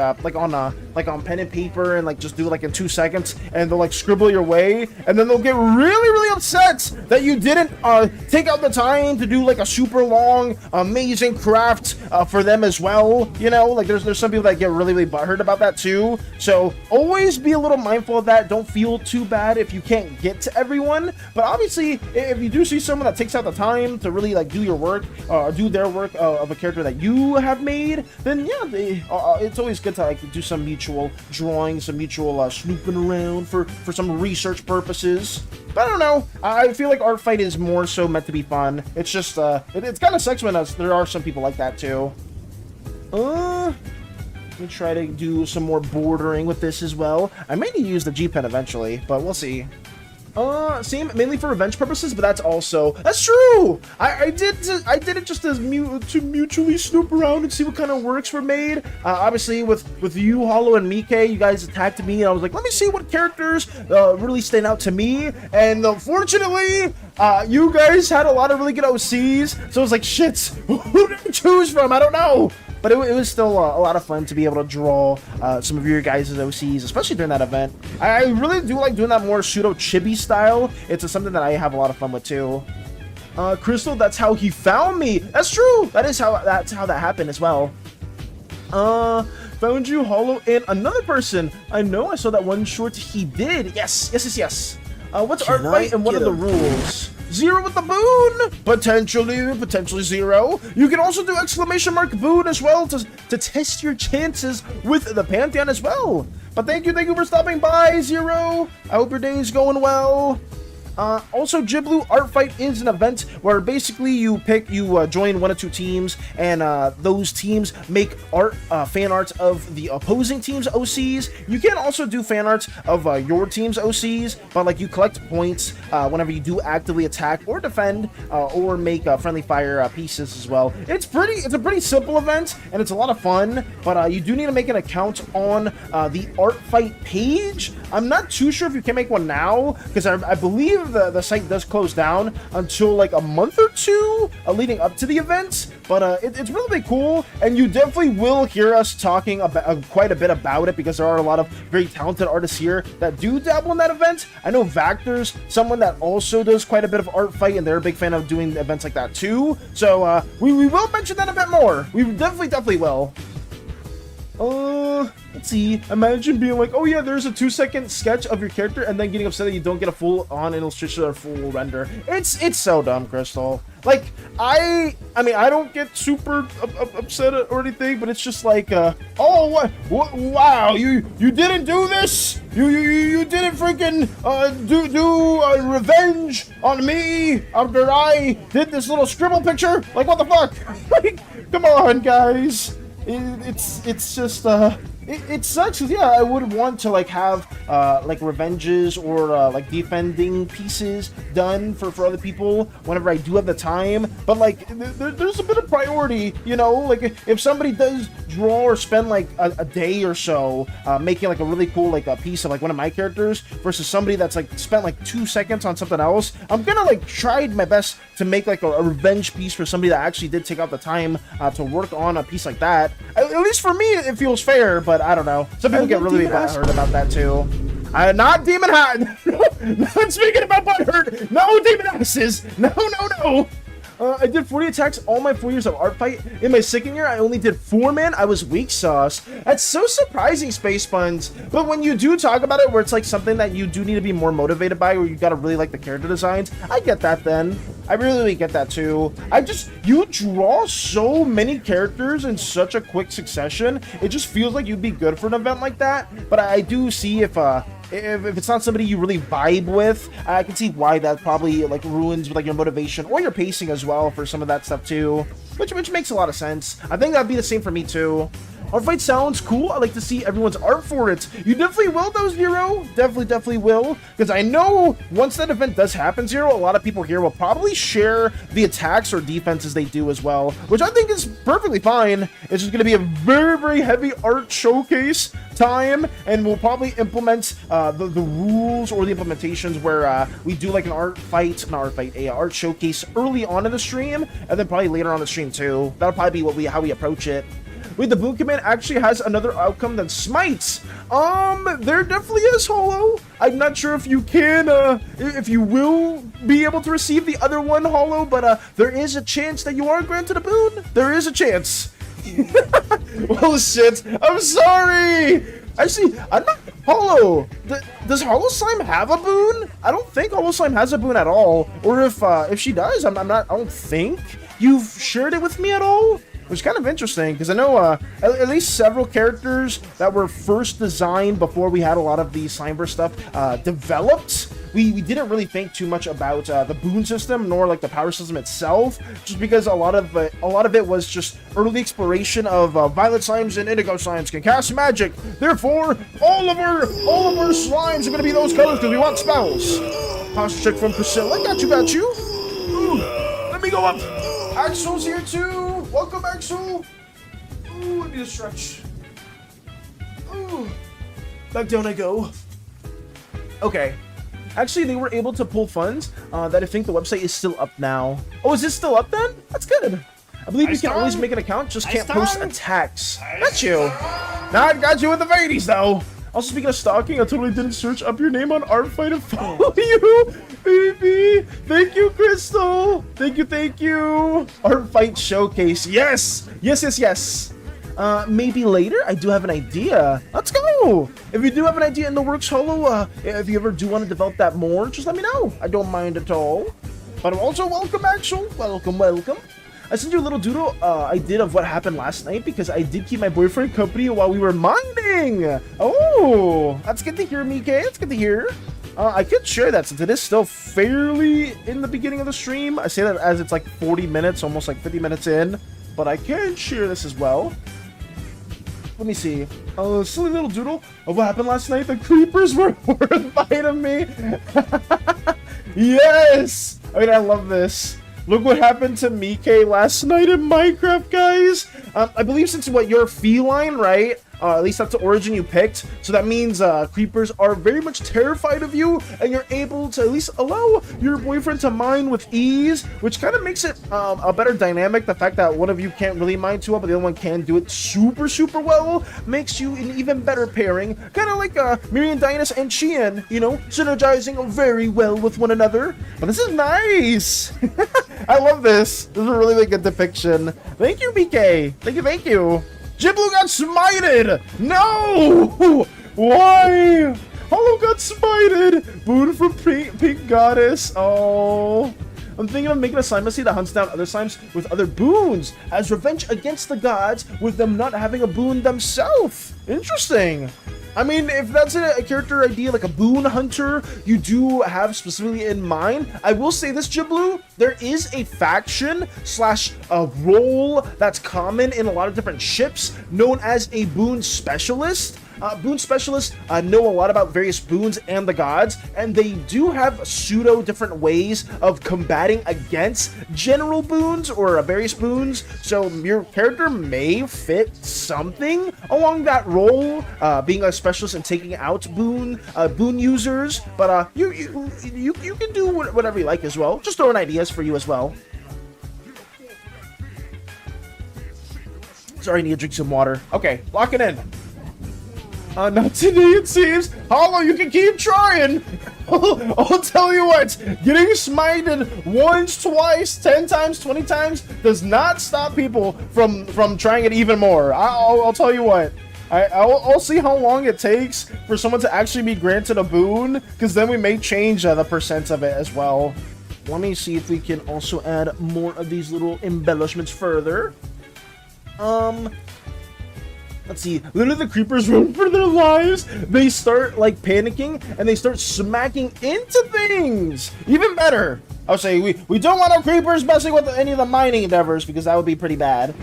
on pen and paper and like just do it like in 2 seconds, and they'll like scribble your way, and then they'll get really upset that you didn't take out the time to do like a super long amazing craft for them as well. You know, like there's some people that get really butthurt about that too. So always be a little mindful of that. Don't feel too bad if you can't get to everyone, but obviously if you do see someone that takes out the time to really like do your work or do their work of a character that you have made, then yeah, it's always good to like do some mutual drawing, some mutual snooping around for some research purposes. But I don't know, I feel like art fight is more so meant to be fun. It's just it's kind of sucks when there are some people like that too. Let me try to do some more bordering with this as well. I may need to use the G pen eventually, but we'll see. Same mainly for revenge purposes, but that's true. I did it just as to mutually snoop around and see what kind of works were made. Obviously with you, Hollow, and Mike, you guys attacked me, and I was like, let me see what characters really stand out to me. And fortunately, you guys had a lot of really good OCs, so I was like, shit, who do I choose from? I don't know. But it was still a lot of fun to be able to draw some of your guys' OCs, especially during that event. I really do like doing that more pseudo chibi style. It's something that I have a lot of fun with too. Crystal, that's how he found me. That's true. That's how that happened as well. Found you, Hollow, and another person. I know I saw that one short he did. Yes. What's art fight and what are the rules? 0 with the boon, potentially 0. You can also do exclamation mark boon as well to test your chances with the Pantheon as well. But thank you for stopping by, 0. I hope your day is going well. Also, Jiblu Art Fight is an event where basically you join 1 or 2 teams, and those teams make fan art of the opposing team's OCs. You can also do fan art of your team's OCs, but like you collect points whenever you do actively attack or defend or make friendly fire pieces as well. It's a pretty simple event, and it's a lot of fun, but you do need to make an account on the Art Fight page. I'm not too sure if you can make one now, because I believe believe the site does close down until like a month or two leading up to the event, but it's really cool, and you definitely will hear us talking about quite a bit about it because there are a lot of very talented artists here that do dabble in that event. I know Vactor's someone that also does quite a bit of art fight, and they're a big fan of doing events like that too. So we will mention that a bit more. We definitely will. Let's see. Imagine being like, oh yeah, there's a 2-second sketch of your character, and then getting upset that you don't get a full-on illustration or full render. It's so dumb, Crystal. Like, I mean, I don't get super upset or anything, but it's just like, oh, what, wow, you didn't do this? You didn't freaking, do revenge on me after I did this little scribble picture? Like, what the fuck? Like, come on, guys. It's just it sucks, 'cause yeah, I would want to like have like revenges or like defending pieces done for other people whenever I do have the time, but like there's a bit of priority, you know, like if somebody does draw or spend like a day or so making like a really cool like a piece of like one of my characters versus somebody that's like spent like 2 seconds on something else, I'm gonna like try my best to make like a revenge piece for somebody that actually did take out the time to work on a piece like that. At least for me, it feels fair, but I don't know. Some people get really butthurt about that too. Not Demon Hat. Not speaking about butthurt. No Demon Asses. No. I did 40 attacks all my 4 years of art fight. In my second year, I only did 4 man. I was weak sauce. That's so surprising, Space Buns. But when you do talk about it, where it's like something that you do need to be more motivated by, or you gotta really like the character designs, I get that then. I really get that too. You draw so many characters in such a quick succession. It just feels like you'd be good for an event like that. But I do see if it's not somebody you really vibe with, I can see why that probably like ruins like your motivation or your pacing as well for some of that stuff too, which makes a lot of sense. I think that'd be the same for me too. Art fight sounds cool. I like to see everyone's art for it. You definitely will though, Zero. Definitely will. Because I know once that event does happen, Zero, a lot of people here will probably share the attacks or defenses they do as well, which I think is perfectly fine. It's just going to be a very heavy art showcase time, and we'll probably implement the rules or the implementations where we do like an art showcase early on in the stream, and then probably later on the stream too. That'll probably be how we approach it. Wait, the boon command actually has another outcome than smites. There definitely is, Hollow. I'm not sure if you can, if you will be able to receive the other one, Hollow, but there is a chance that you are granted a boon. There is a chance. Well, shit. I'm sorry. Actually, I'm not. Hollow, does Hollow Slime have a boon? I don't think Hollow Slime has a boon at all. Or if she does, I don't think you've shared it with me at all. Which is kind of interesting, because I know at least several characters that were first designed before we had a lot of the Slimeverse stuff developed. We didn't really think too much about the boon system, nor like the power system itself, just because a lot of it was just early exploration of violet slimes and indigo slimes can cast magic. Therefore, all of our slimes are going to be those colors because we want spells. Posture check from Priscilla. Got you. Ooh, let me go up. Axel's here too. Welcome, Axel. Ooh, I need a stretch. Ooh. Back down I go. Okay. Actually, they were able to pull funds that I think the website is still up now. Oh, is it still up then? That's good. I believe you can always make an account, just can't post attacks. That's you. Now I got you with the Vadies, though. Also, speaking of stalking, I totally didn't search up your name on Art Fight and follow you, baby. Thank you, Crystal. Thank you. Art Fight Showcase. Yes. Maybe later. I do have an idea. Let's go. If you do have an idea in the works, Hollow, if you ever do want to develop that more, just let me know. I don't mind at all. But also, welcome, Axel. Welcome. I sent you a little doodle I did of what happened last night because I did keep my boyfriend company while we were mining. Oh, that's good to hear, Mike. That's good to hear. I could share that since it is still fairly in the beginning of the stream. I say that as it's like 40 minutes, almost like 50 minutes in. But I can share this as well. Let me see. A silly little doodle of what happened last night. The creepers were horrified of me. Yes! I mean, I love this. Look what happened to Mike last night in Minecraft, guys. I believe since you're feline, right? At least that's the origin you picked. So that means creepers are very much terrified of you, and you're able to at least allow your boyfriend to mine with ease, which kind of makes it a better dynamic. The fact that one of you can't really mine too well, but the other one can do it super, super well, makes you an even better pairing. Kind of like Miriam Dynas and Chien, you know, synergizing very well with one another. But this is nice. I love this. This is a really, really good depiction. Thank you, BK. Thank you, thank you. Jiblu got smited! No! Why? Hollow got smited! Boon from Pink Goddess. Oh. I'm thinking of making a Slimeverse that hunts down other slimes with other boons as revenge against the gods with them not having a boon themselves. Interesting. I mean, if that's a character idea, like a boon hunter, you do have specifically in mind. I will say this, Jiblu, there is a faction slash a role that's common in a lot of different ships known as a boon specialist. Boon specialists know a lot about various boons and the gods, and they do have pseudo different ways of combating against general boons or various boons. So your character may fit something along that role, being a specialist and taking out boon users. But you can do whatever you like as well. Just throwing ideas for you as well. Sorry, I need to drink some water. Okay, lock it in. Not today, it seems. Hollow, you can keep trying. I'll tell you what, getting smited once, twice, 10 times, 20 times does not stop people from trying it even more. I'll tell you what. I'll see how long it takes for someone to actually be granted a boon, because then we may change the percent of it as well. Let me see if we can also add more of these little embellishments further. Let's see, literally the creepers run for their lives. They start like panicking and they start smacking into things. Even better. I'll say we don't want our creepers messing with any of the mining endeavors because that would be pretty bad.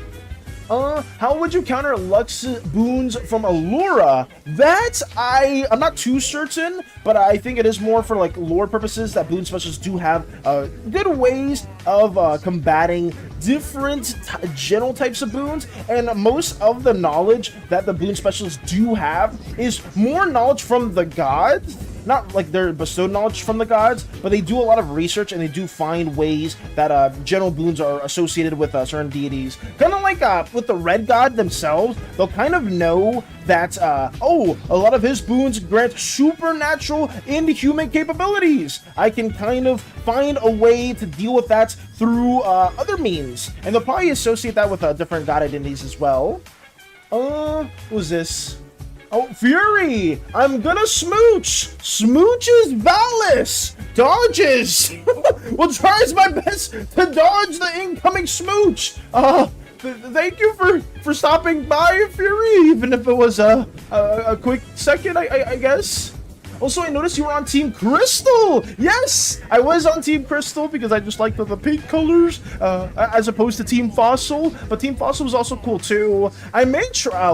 How would you counter Lux boons from Allura? That I'm not too certain, but I think it is more for like lore purposes that boon specialists do have good ways of combating different general types of boons, and most of the knowledge that the boon specialists do have is more knowledge from the gods. Not like they're bestowed knowledge from the gods, but they do a lot of research and they do find ways that general boons are associated with certain deities. Kind of like with the red god themselves, they'll kind of know that, oh, a lot of his boons grant supernatural inhuman capabilities. I can kind of find a way to deal with that through other means. And they'll probably associate that with different god identities as well. What was this? Oh, Fury! I'm gonna smooch! Smooches Valis! Dodges! Will try as my best to dodge the incoming smooch! Thank you for stopping by, Fury, even if it was a quick second, I guess. Also, I noticed you were on Team Crystal! Yes! I was on Team Crystal because I just liked the pink colors as opposed to Team Fossil, but Team Fossil was also cool too. I may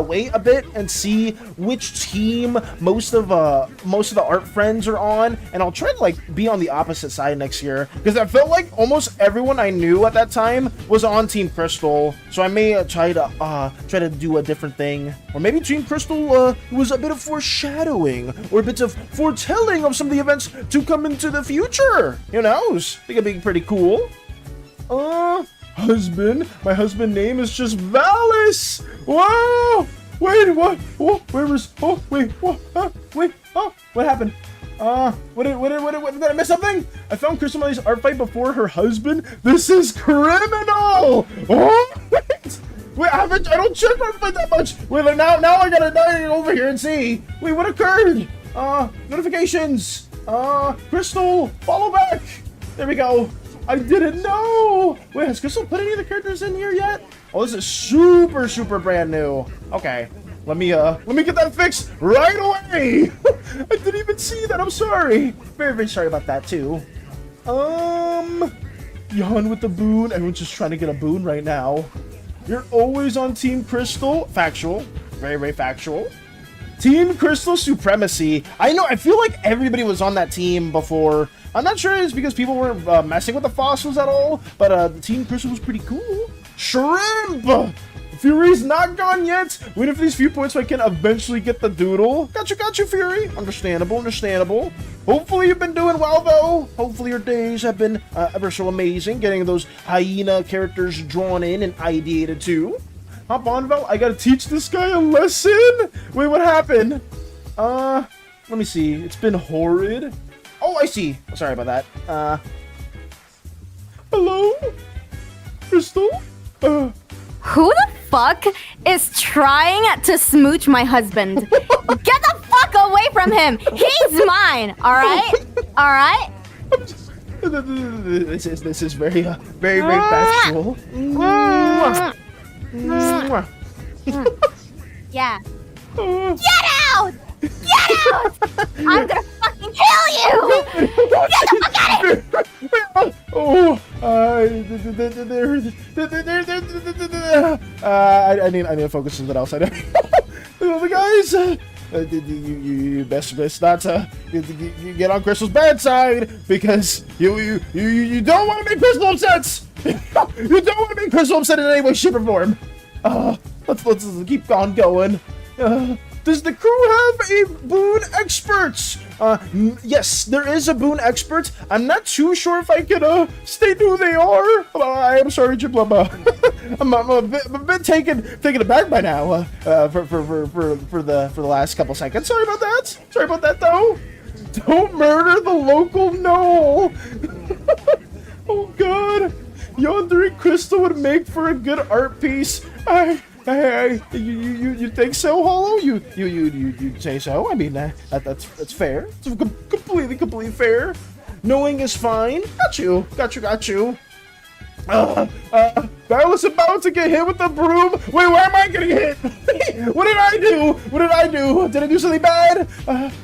wait a bit and see which team most of the art friends are on, and I'll try to like be on the opposite side next year because I felt like almost everyone I knew at that time was on Team Crystal, so I may try to do a different thing. Or maybe Team Crystal was a bit of foreshadowing or a bit of foretelling of some of the events to come into the future. Who knows? I think it'd be pretty cool. Husband. My husband name is just Valis. Whoa! Wait, what? Oh, where was? Oh, wait, what? Wait, oh, what happened? What did I miss something? I found Crystal Melly's art fight before her husband. This is criminal. Oh, wait, I don't check art fight that much. Wait, now I gotta get over here and see. Wait, what occurred? Notifications. Crystal, follow back. There we go. I didn't know. Wait, has Crystal put any of the characters in here yet? Oh, this is super brand new. Okay, let me get that fixed right away. I didn't even see that. I'm sorry. Very sorry about that too. Yawn with the boon. Everyone's just trying to get a boon right now. You're always on Team Crystal. Factual. Very factual. Team Crystal Supremacy. I know, I feel like everybody was on that team before. I'm not sure it's because people were messing with the fossils at all, but Team Crystal was pretty cool. Shrimp! Fury's not gone yet. Wait for these few points so I can eventually get the doodle. Got you, Fury. Understandable. Hopefully you've been doing well, though. Hopefully your days have been ever so amazing. Getting those hyena characters drawn in and ideated, too. Hop on, Vel. I gotta teach this guy a lesson. Wait, what happened? Let me see. It's been horrid. Oh, I see. Sorry about that. Hello? Crystal? Who the fuck is trying to smooch my husband? Get the fuck away from him! He's mine! Alright? Alright? This is very factual. Yeah. Get out! Get out! I'm gonna fucking kill you! Get the fuck out of here! Oh, I need to focus on something else. I know. The guys, you best not to you get on Crystal's bad side because you don't want to make Crystal upset. You don't want to make Crystal upset in any way, shape, or form. Let's keep on going. Does the crew have a boon expert? Yes, there is a boon expert. I'm not too sure if I can state who they are. I am sorry, Jibla. I'm a bit taken aback by now. For the last couple seconds. Sorry about that. Though. Don't murder the local Noel. Oh God, Yonder and Crystal would make for a good art piece. Hey, you think so, Hollow? You say so? I mean, that's fair. It's completely fair. Knowing is fine. Got you. Battle's about to get hit with the broom. Wait, where am I getting hit? What did I do? Did I do something bad?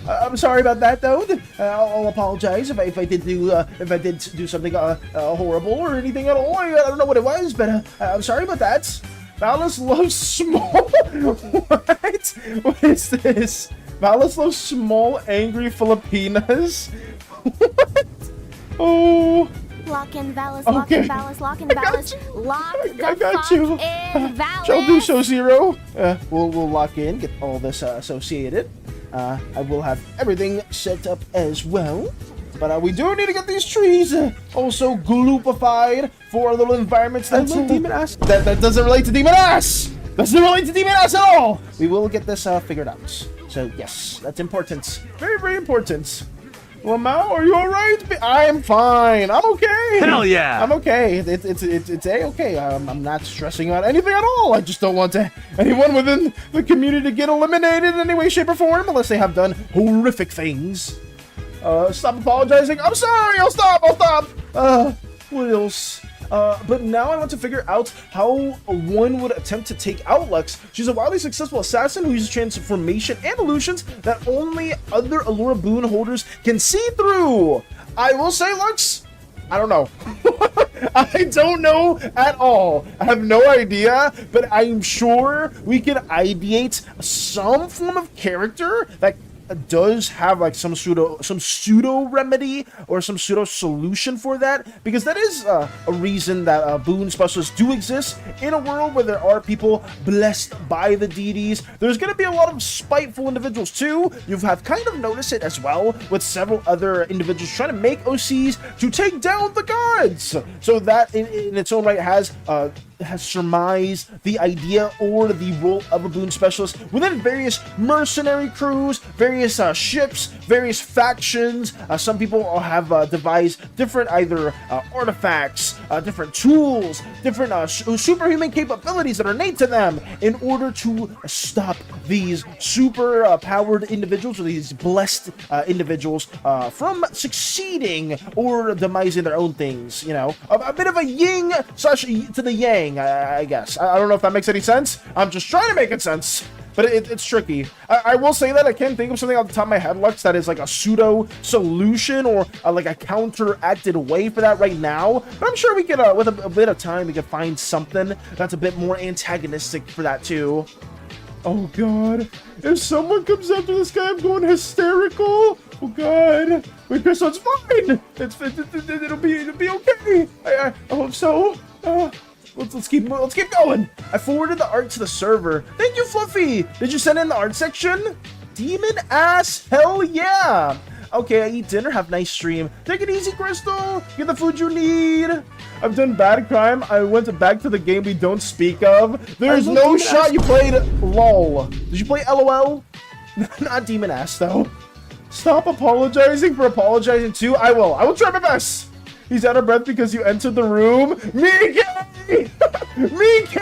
I'm sorry about that, though. I'll apologize if I did do something horrible or anything at all. I don't know what it was, but I'm sorry about that. Valis loves small. What? What is this? Valis loves small, angry Filipinas. What? Oh. Lock in Valis, Okay. lock in Valis, lock in Valis, lock I the got fuck you. in Valis. Shall do so, Zero. We'll lock in, get all this associated. I will have everything set up as well. But we do need to get these trees also gloopified for our little environments. That's Demon Ass. That doesn't relate to Demon Ass. Doesn't relate to Demon Ass at all. We will get this figured out. So yes, that's important. Very important. Lamau, are you all right? I'm fine. I'm okay. Hell yeah. I'm okay. It's a-okay. I'm not stressing about anything at all. I just don't want anyone within the community to get eliminated in any way, shape, or form unless they have done horrific things. Stop apologizing. I'm sorry. I'll stop. What else? But now I want to figure out how one would attempt to take out Lux. She's a wildly successful assassin who uses transformation and illusions that only other Allura boon holders can see through. I will say, Lux, I don't know. I don't know at all. I have no idea, but I'm sure we can ideate some form of character that does have like some pseudo remedy or some pseudo solution for that, because that is a reason that boon specialists do exist in a world where there are people blessed by the deities. There's going to be a lot of spiteful individuals too. You have kind of noticed it as well with several other individuals trying to make OCs to take down the gods. So that in its own right has surmised the idea or the role of a boon specialist within various mercenary crews, various ships, various factions. Some people have devised different either artifacts, different tools, different superhuman capabilities that are innate to them in order to stop these super powered individuals or these blessed individuals from succeeding or demising their own things. You know, a bit of a yin slash to the yang, I guess. I don't know if that makes any sense. I'm just trying to make it sense. But it's tricky. I will say that I can't think of something off the top of my head, Lux, that is like a pseudo solution or like a counteracted way for that right now. But I'm sure we could, with a bit of time, we could find something that's a bit more antagonistic for that too. Oh God! If someone comes after this guy, I'm going hysterical. Oh God! Wait, Crystal, it's fine. It'll be okay. I hope so. let's keep going. I forwarded the art to the server. Thank you, Fluffy. Did you send in the art section? Demon ass, hell yeah. Okay, I eat dinner, have nice stream. Take it easy, Crystal. Get the food you need. I've done bad crime. I went back to the game we don't speak of. There's no shot you played LOL. Did you play LOL? Not demon ass though. Stop apologizing for apologizing too. I will try my best. He's out of breath because you entered the room. Miki! Miki!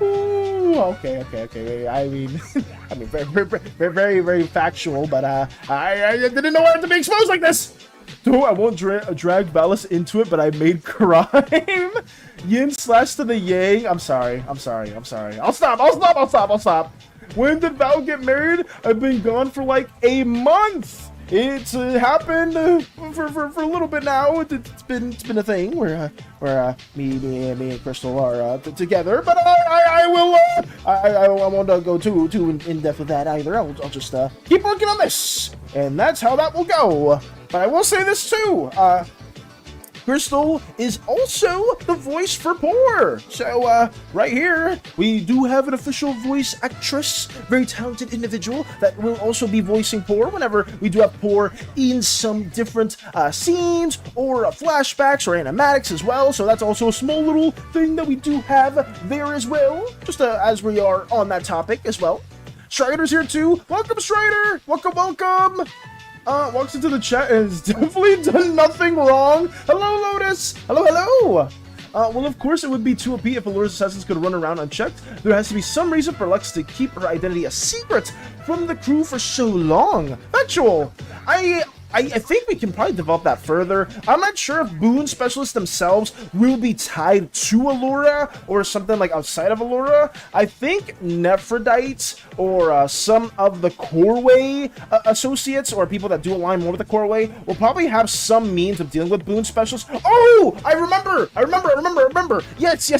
Ooh, okay. I mean, very factual, but I didn't know I had to be exposed like this. No, I won't drag Valis into it, but I made crime. Yin slash to the yang. I'm sorry. I'll stop. When did Val get married? I've been gone for like a month. It's happened for a little bit now. It's been a thing where me and Crystal are together. But I won't go too in depth with that either. I'll just keep working on this, and that's how that will go. But I will say this too. Crystal is also the voice for Poor. So, right here, we do have an official voice actress, very talented individual that will also be voicing Poor whenever we do have Poor in some different scenes or flashbacks or animatics as well. So that's also a small little thing that we do have there as well, just as we are on that topic as well. Strider's here too. Welcome, Strider. Welcome. Walks into the chat and has definitely done nothing wrong. Hello, Lotus. Hello. Well, of course, it would be too OP if Allure's assassins could run around unchecked. There has to be some reason for Lux to keep her identity a secret from the crew for so long. Factual. I think we can probably develop that further. I'm not sure if boon specialists themselves will be tied to Allura or something like outside of Allura. I think Nephrodites or some of the Coreway associates or people that do align more with the Coreway will probably have some means of dealing with boon specialists. Oh, I remember. Yes.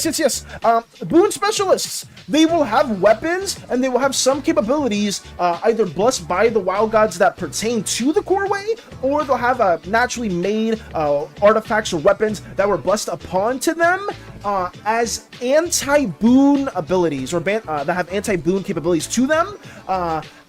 Boon specialists. They will have weapons and they will have some capabilities either blessed by the wild gods that pertain to the Coreway, or they'll have naturally made artifacts or weapons that were blessed upon to them as anti-boon abilities, or that have anti-boon capabilities to them.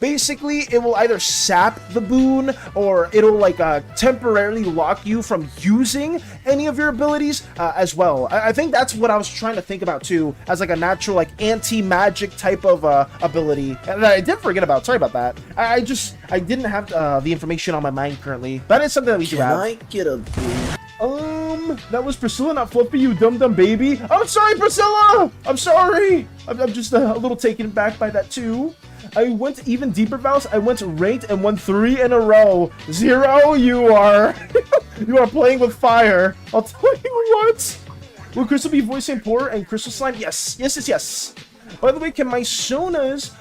Basically, it will either sap the boon, or it'll like temporarily lock you from using any of your abilities as well. I think that's what I was trying to think about too, as like a natural like anti-magic type of ability. And I did forget about. Sorry about that. I didn't have the information on my mind currently. That is something that we do have. Can I get a boon? That was Priscilla, not Fluffy, you dumb baby. I'm sorry, Priscilla! I'm sorry! I'm just a little taken back by that too. I went even deeper, Valis. I went ranked and won 3 in a row. 0, you are. You are playing with fire. I'll tell you what. Will Crystal be voicing Poor and Crystal Slime? Yes. By the way, can my Sona's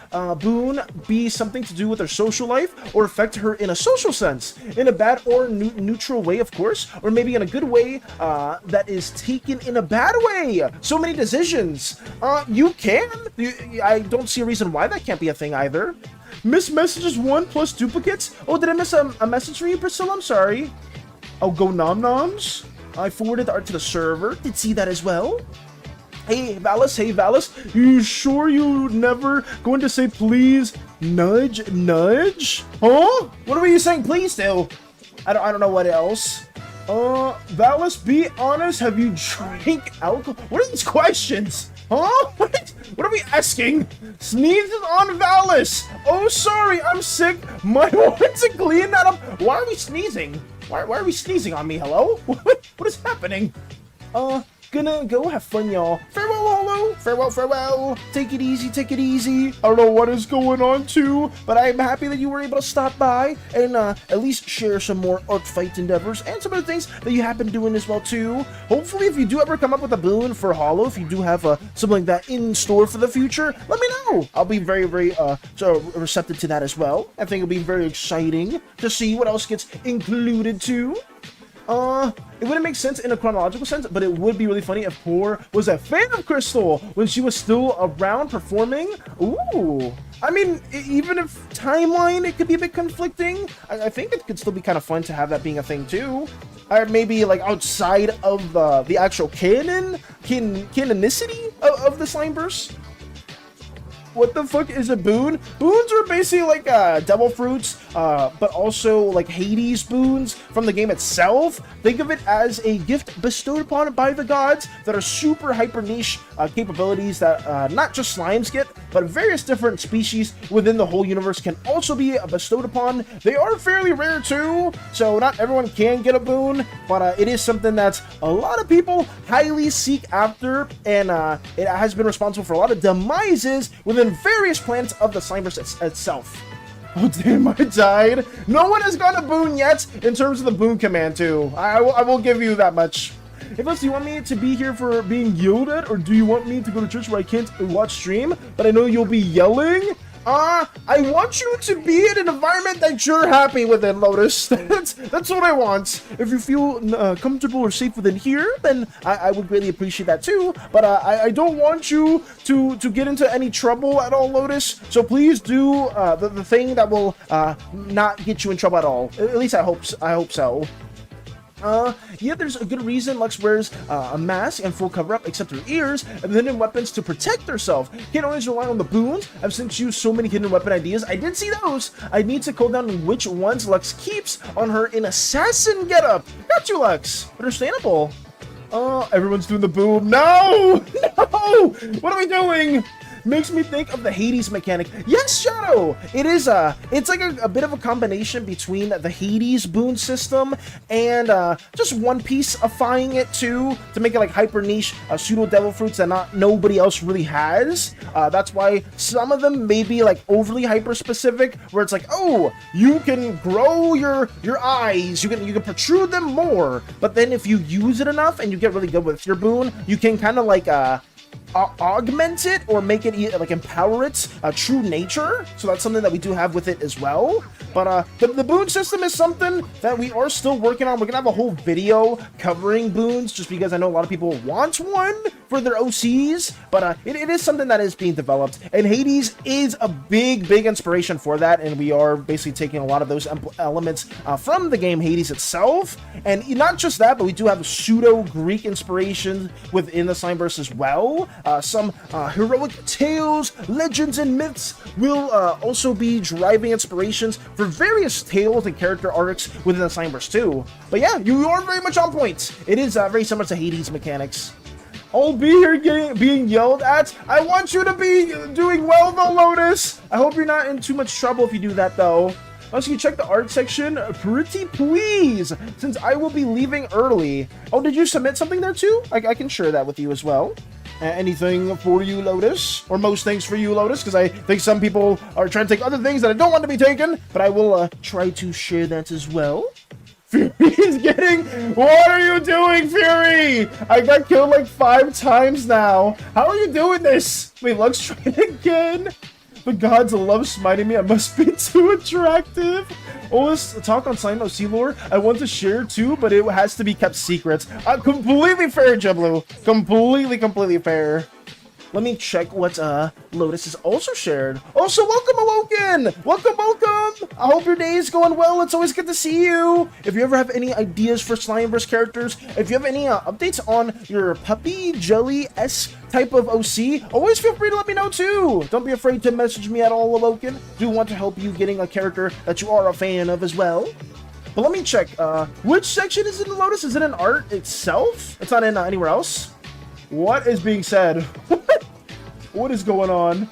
boon be something to do with her social life or affect her in a social sense? In a bad or neutral way, of course, or maybe in a good way that is taken in a bad way? So many decisions. You can. I don't see a reason why that can't be a thing either. Miss messages 1 plus duplicates? Oh, did I miss a message from you, Priscilla? I'm sorry. Oh, go nom noms. I forwarded the art to the server. Did see that as well. Hey Valis, you sure you never going to say please nudge? Huh? What are you saying please to? I don't know what else. Valis, be honest, have you drank alcohol? What are these questions? Huh? What are we asking? Sneezes on Valis. Oh, sorry, I'm sick. My words to clean that up. Why are we sneezing? Why are we sneezing on me? Hello? What is happening? Gonna go have fun, y'all. Farewell, Holo. Farewell. Take it easy. I don't know what is going on too, but I'm happy that you were able to stop by and at least share some more art fight endeavors and some other things that you have been doing as well too. Hopefully, if you do ever come up with a boon for Holo, if you do have something like that in store for the future, let me know. I'll be very receptive to that as well. I think it'll be very exciting to see what else gets included too. It wouldn't make sense in a chronological sense, but it would be really funny if Poor was a fan of Crystal when she was still around performing. Ooh. I mean, even if timeline, it could be a bit conflicting. I think it could still be kind of fun to have that being a thing too. or maybe like outside of the actual canonicity of the Slimeverse. What the fuck is a boon? Boons are basically like devil fruits, but also like Hades boons from the game itself. Think of it as a gift bestowed upon by the gods that are super hyper niche capabilities that not just slimes get, but various different species within the whole universe can also be bestowed upon. They are fairly rare too, so not everyone can get a boon, but it is something that a lot of people highly seek after, and it has been responsible for a lot of demises within various planets of the Slimeverse itself. Oh damn, I died. No one has got a boon yet in terms of the boon command too. I will give you that much. Hey, do you want me to be here for being yelled at, or do you want me to go to church where I can't watch stream, but I know you'll be yelling? I want you to be in an environment that you're happy within, Lotus. That's what I want. If you feel comfortable or safe within here, then I would greatly appreciate that too. But I don't want you to get into any trouble at all, Lotus. So please do the thing that will not get you in trouble at all. At least I hope so. Yeah, there's a good reason Lux wears a mask and full cover-up except her ears, and hidden weapons to protect herself. Can't always rely on the boons. I've sent you so many hidden weapon ideas. I did see those. I need to call down which ones Lux keeps on her in assassin getup. Got you, Lux. Understandable. Everyone's doing the boom. No! No! What are we doing? Makes me think of the Hades mechanic. Yes, Shadow! It is it's like a bit of a combination between the Hades boon system and just One Piece-ifying it too, to make it like hyper niche pseudo devil fruits that nobody else really has. That's why some of them may be like overly hyper specific, where it's like, oh, you can grow your eyes, you can protrude them more. But then if you use it enough and you get really good with your boon, you can kind of like augment it or make it like empower its true nature. So that's something that we do have with it as well. But the boon system is something that we are still working on. We're gonna have a whole video covering boons, just because I know a lot of people want one for their OCs, but it is something that is being developed, and Hades is a big inspiration for that, and we are basically taking a lot of those elements from the game Hades itself. And not just that, but we do have pseudo Greek inspiration within the Slimeverse as well. Some heroic tales, legends, and myths will also be driving inspirations for various tales and character arcs within the Slimeverse too. But yeah, you are very much on point. It is very similar to Hades mechanics. I'll be here being yelled at. I want you to be doing well though, Lotus. I hope you're not in too much trouble if you do that though. Also, you check the art section, pretty please, since I will be leaving early. Oh, did you submit something there too? I can share that with you as well. Anything for you, Lotus? Or most things for you, Lotus? Because I think some people are trying to take other things that I don't want to be taken, but I will try to share that as well. Fury is getting... What are you doing, Fury? I got killed like 5 times now. How are you doing this? Wait, Lux trying again? The gods love smiting me. I must be too attractive. All this talk on Slime OC lore I want to share too, but it has to be kept secret. Completely fair, Jiblu. Completely fair. Let me check what Lotus has also shared. Also, welcome, Workin! Welcome! I hope your day is going well. It's always good to see you. If you ever have any ideas for Slimeverse characters, if you have any updates on your puppy jelly-esque type of OC, always feel free to let me know too. Don't be afraid to message me at all, Workin. Do want to help you getting a character that you are a fan of as well. But let me check. Which section is it in Lotus? Is it in art itself? It's not in anywhere else. What is being said? What is going on?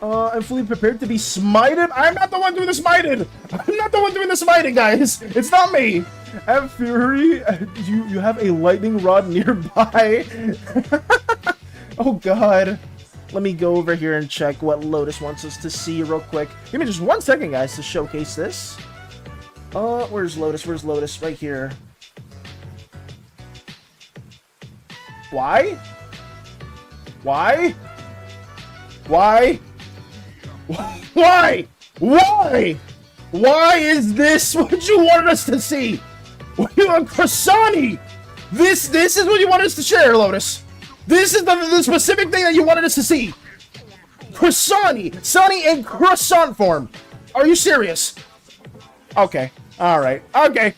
I'm fully prepared to be smited. I'm not the one doing the smited. I'm not the one doing the smiting, guys. It's not me. Have Fury, you have a lightning rod nearby. Oh God. Let me go over here and check what Lotus wants us to see real quick. Give me just 1 second, guys, to showcase this. Where's Lotus? Where's Lotus? Right here. Why? Why? Why? Why? Why? Why is this what you wanted us to see? What you want, SANI? This is what you wanted us to share, Lotus. This is the specific thing that you wanted us to see. SANI in croissant form. Are you serious? Okay. All right. Okay.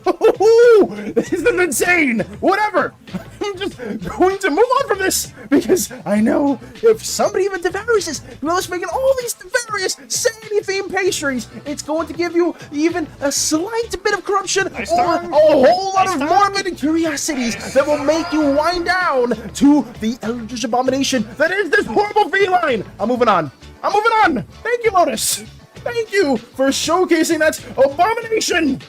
This is insane. Whatever. I'm just going to move on from this because I know if somebody even devours this, whoever's making all these various SANI themed pastries, it's going to give you even a slight bit of corruption or a whole lot of morbid curiosities that will make you wind down to the eldritch abomination that is this horrible feline. I'm moving on. Thank you, Lotus. Thank you for showcasing that abomination.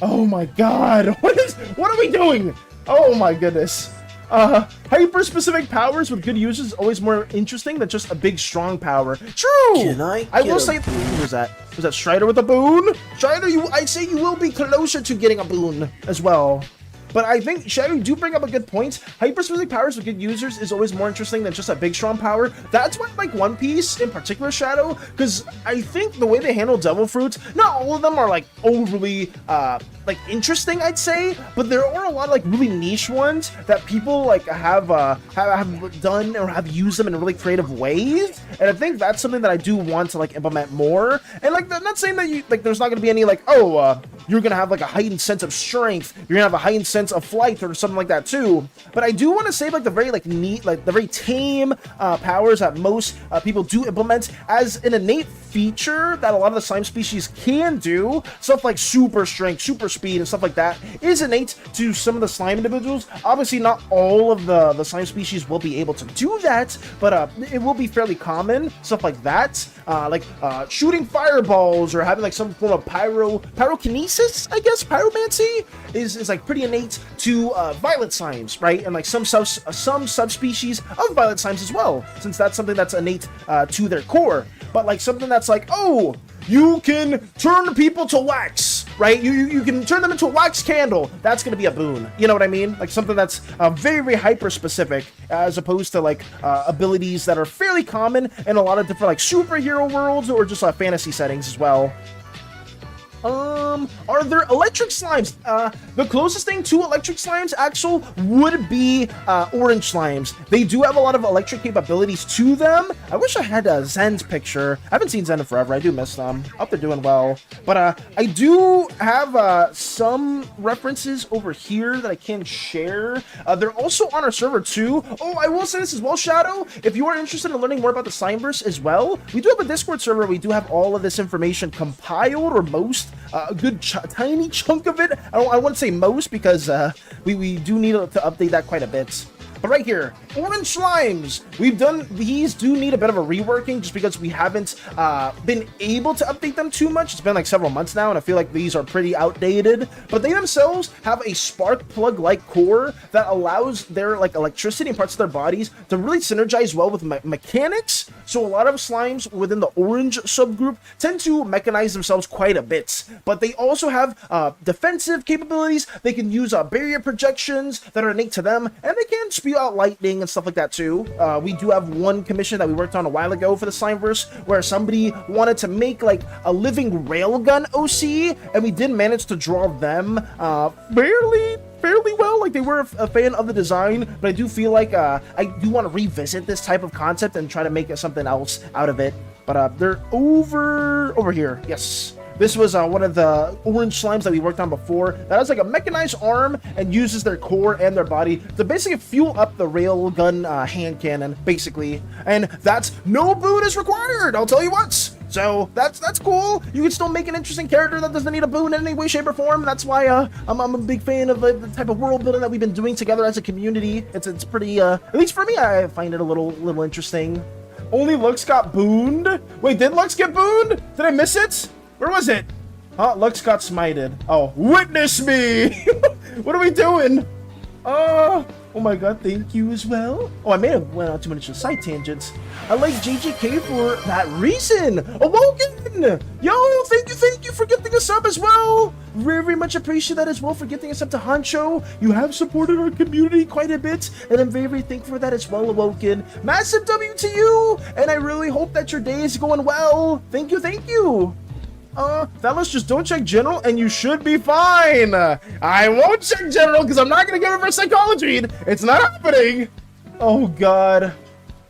Oh my god, what are we doing? Oh my goodness. Hyper-specific powers with good users is always more interesting than just a big, strong power. True! I will say, who was that? Was that Strider with a boon? Strider, I'd say you will be closer to getting a boon as well. But I think, Shadow, you do bring up a good point. Hyper-specific powers with good users is always more interesting than just a big, strong power. That's why I like One Piece in particular, Shadow, because I think the way they handle Devil Fruits, not all of them are, like, overly, like, interesting, I'd say, but there are a lot of, like, really niche ones that people, like, have done or have used them in really creative ways, and I think that's something that I do want to, like, implement more. And, like, I'm not saying that you, like, there's not gonna be any, like, you're gonna have, like, a heightened sense of strength, you're gonna have a heightened sense of flight or something like that too, but I do want to save like the very like neat, like the very tame powers that most people do implement as an innate feature that a lot of the slime species can do. Stuff like super strength, super speed, and stuff like that is innate to some of the slime individuals. Obviously, not all of the slime species will be able to do that, but it will be fairly common. Stuff like that, like shooting fireballs or having like some form of pyrokinesis, I guess, pyromancy is like pretty innate to violet slimes, right? And like some subspecies of violet slimes as well, since that's something that's innate to their core. But like something that's like, oh, you can turn people to wax, right? You can turn them into a wax candle. That's going to be a boon. You know what I mean? Like something that's very, very hyper specific as opposed to like abilities that are fairly common in a lot of different like superhero worlds or just fantasy settings as well. Are there electric slimes? The closest thing to electric slimes actual would be orange slimes. They do have a lot of electric capabilities to them. I wish I had Zen's picture. I haven't seen Zen in forever. I do miss them. I hope they're doing well. But I do have some references over here that I can share. They're also on our server too. Oh, I will say this as well, Shadow. If you are interested in learning more about the Slimeverse as well, we do have a Discord server. We do have all of this information compiled, or most. A good tiny chunk of it. I wouldn't say most because we do need to update that quite a bit. But right here, orange slimes. These do need a bit of a reworking just because we haven't been able to update them too much. It's been like several months now and I feel like these are pretty outdated. But they themselves have a spark plug-like core that allows their like electricity in parts of their bodies to really synergize well with mechanics. So a lot of slimes within the orange subgroup tend to mechanize themselves quite a bit. But they also have defensive capabilities. They can use barrier projections that are innate to them, and they can spew out lightning and stuff like that too. We do have one commission that we worked on a while ago for the Slimeverse where somebody wanted to make like a living railgun OC, and we did manage to draw them fairly well. Like they were a fan of the design, but I do feel like I do want to revisit this type of concept and try to make something else out of it. But they're over here. Yes. This was one of the orange slimes that we worked on before that has like a mechanized arm and uses their core and their body to basically fuel up the railgun hand cannon, basically. And that's no boon is required, I'll tell you what. So that's cool. You can still make an interesting character that doesn't need a boon in any way, shape, or form. That's why I'm a big fan of the type of world building that we've been doing together as a community. It's pretty, at least for me, I find it a little interesting. Only Lux got booned? Wait, did Lux get booned? Did I miss it? Where was it? Lux got smited. Oh, witness me! What are we doing? Oh my god, thank you as well. Oh, I may have went on too many side tangents. I like JJK for that reason. Workin! Yo, thank you for gifting us up as well. Very, very much appreciate that as well for gifting us up to Hancho. You have supported our community quite a bit, and I'm very, very thankful for that as well, Workin. Massive W to you, and I really hope that your day is going well. Thank you. Fellas, just don't check general and you should be fine. I won't check general because I'm not going to get reverse psychology. It's not happening. Oh, God.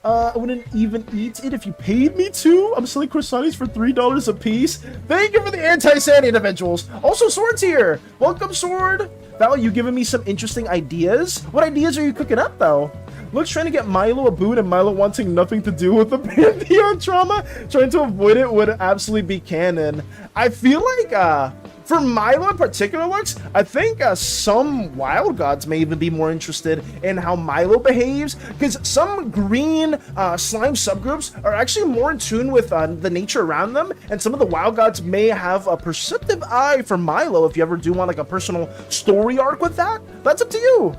I wouldn't even eat it if you paid me to. I'm selling croissants for $3 a piece. Thank you for the anti-SANI individuals. Also, Sword's here. Welcome, Sword. Val, you giving me some interesting ideas? What ideas are you cooking up, though? Looks trying to get Milo a boon and Milo wanting nothing to do with the Pantheon trauma. Trying to avoid it would absolutely be canon. I feel like, for Milo in particular, Lux, I think some wild gods may even be more interested in how Milo behaves, because some green slime subgroups are actually more in tune with the nature around them, and some of the wild gods may have a perceptive eye for Milo if you ever do want like a personal story arc with that. That's up to you.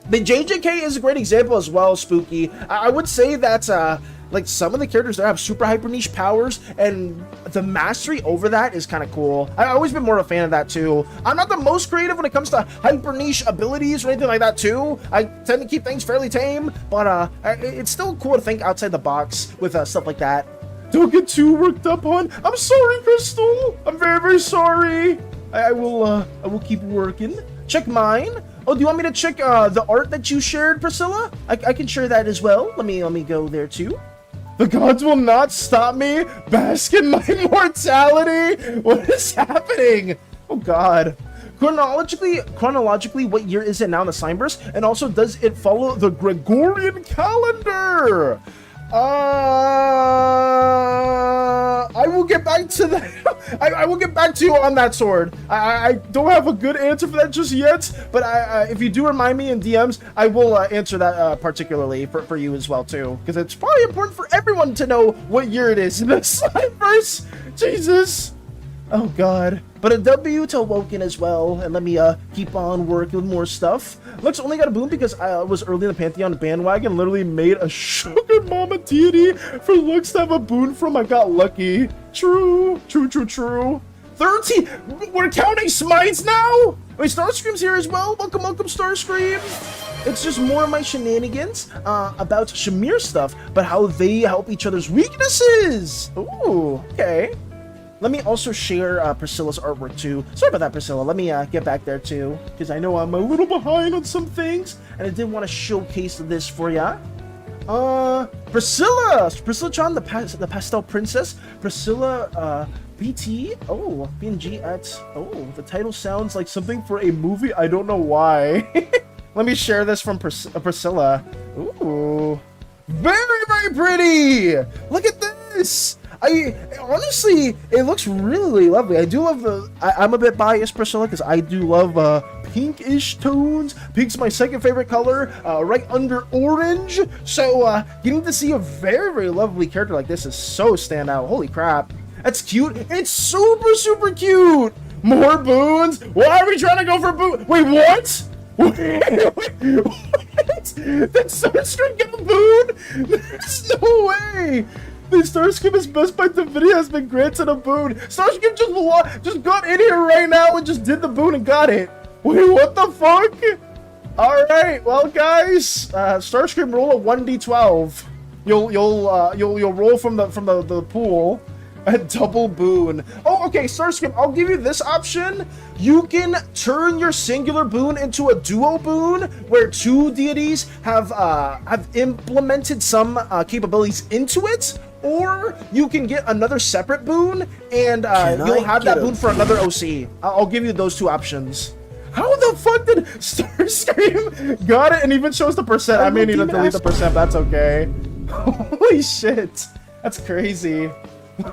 The JJK is a great example as well, Spooky. I would say that like some of the characters there have super hyper niche powers, and the mastery over that is kind of cool. I've always been more of a fan of that too. I'm not the most creative when it comes to hyper niche abilities or anything like that too. I tend to keep things fairly tame, but it's still cool to think outside the box with stuff like that. Don't get too worked up, hon. I'm sorry, Crystal. I'm very, very sorry. I will keep working. Check mine. Oh, do you want me to check the art that you shared, Priscilla? I can share that as well. Let me go there too. The gods will not stop me. Bask in my mortality. What is happening? Oh God. Chronologically, what year is it now in the Slimeverse? And also, does it follow the Gregorian calendar? I will get back to that. I will get back to you on that, Sword. I don't have a good answer for that just yet, but if you do remind me in DMs, I will answer that particularly for you as well too, because it's probably important for everyone to know what year it is in the Slimeverse. Jesus. Oh God. But a W to Workin as well, and let me keep on working with more stuff. Lux only got a boon because I was early in the Pantheon bandwagon, literally made a sugar mama deity for Lux to have a boon from. I got lucky. True. 13! We're counting smites now? Wait, Starscream's here as well. Welcome, Starscream. It's just more of my shenanigans about Shamir stuff, but how they help each other's weaknesses. Ooh, okay. Let me also share Priscilla's artwork too. Sorry about that, Priscilla. Let me get back there too, because I know I'm a little behind on some things, and I did want to showcase this for ya. Priscilla Chan, the pastel princess. Priscilla, BT. Oh, BNG at. Oh, the title sounds like something for a movie. I don't know why. Let me share this from Priscilla. Ooh, very, very pretty. Look at this. Honestly, it looks really lovely. I do love I'm a bit biased, Priscilla, because I do love pinkish tones. Pink's my second favorite color, right under orange. So getting to see a very, very lovely character like this is so standout. Holy crap, that's cute. It's super, super cute. More boons. Why are we trying to go for boon? Wait, what? What? Did Starstream get a boon? There's no way. The Starscream is best by Nvidia has been granted a boon. Starscream just got in here right now and just did the boon and got it. Wait, what the fuck? All right, well guys, Starscream roll a 1d12. You'll roll from the pool. A double boon. Oh, okay, Starscream, I'll give you this option. You can turn your singular boon into a duo boon, where two deities have implemented some capabilities into it, or you can get another separate boon, and you'll have that boon for another OC. I'll give you those two options. How the fuck did Starscream got it and even shows the percent? I may need to delete the percent, that's okay. Holy shit, that's crazy.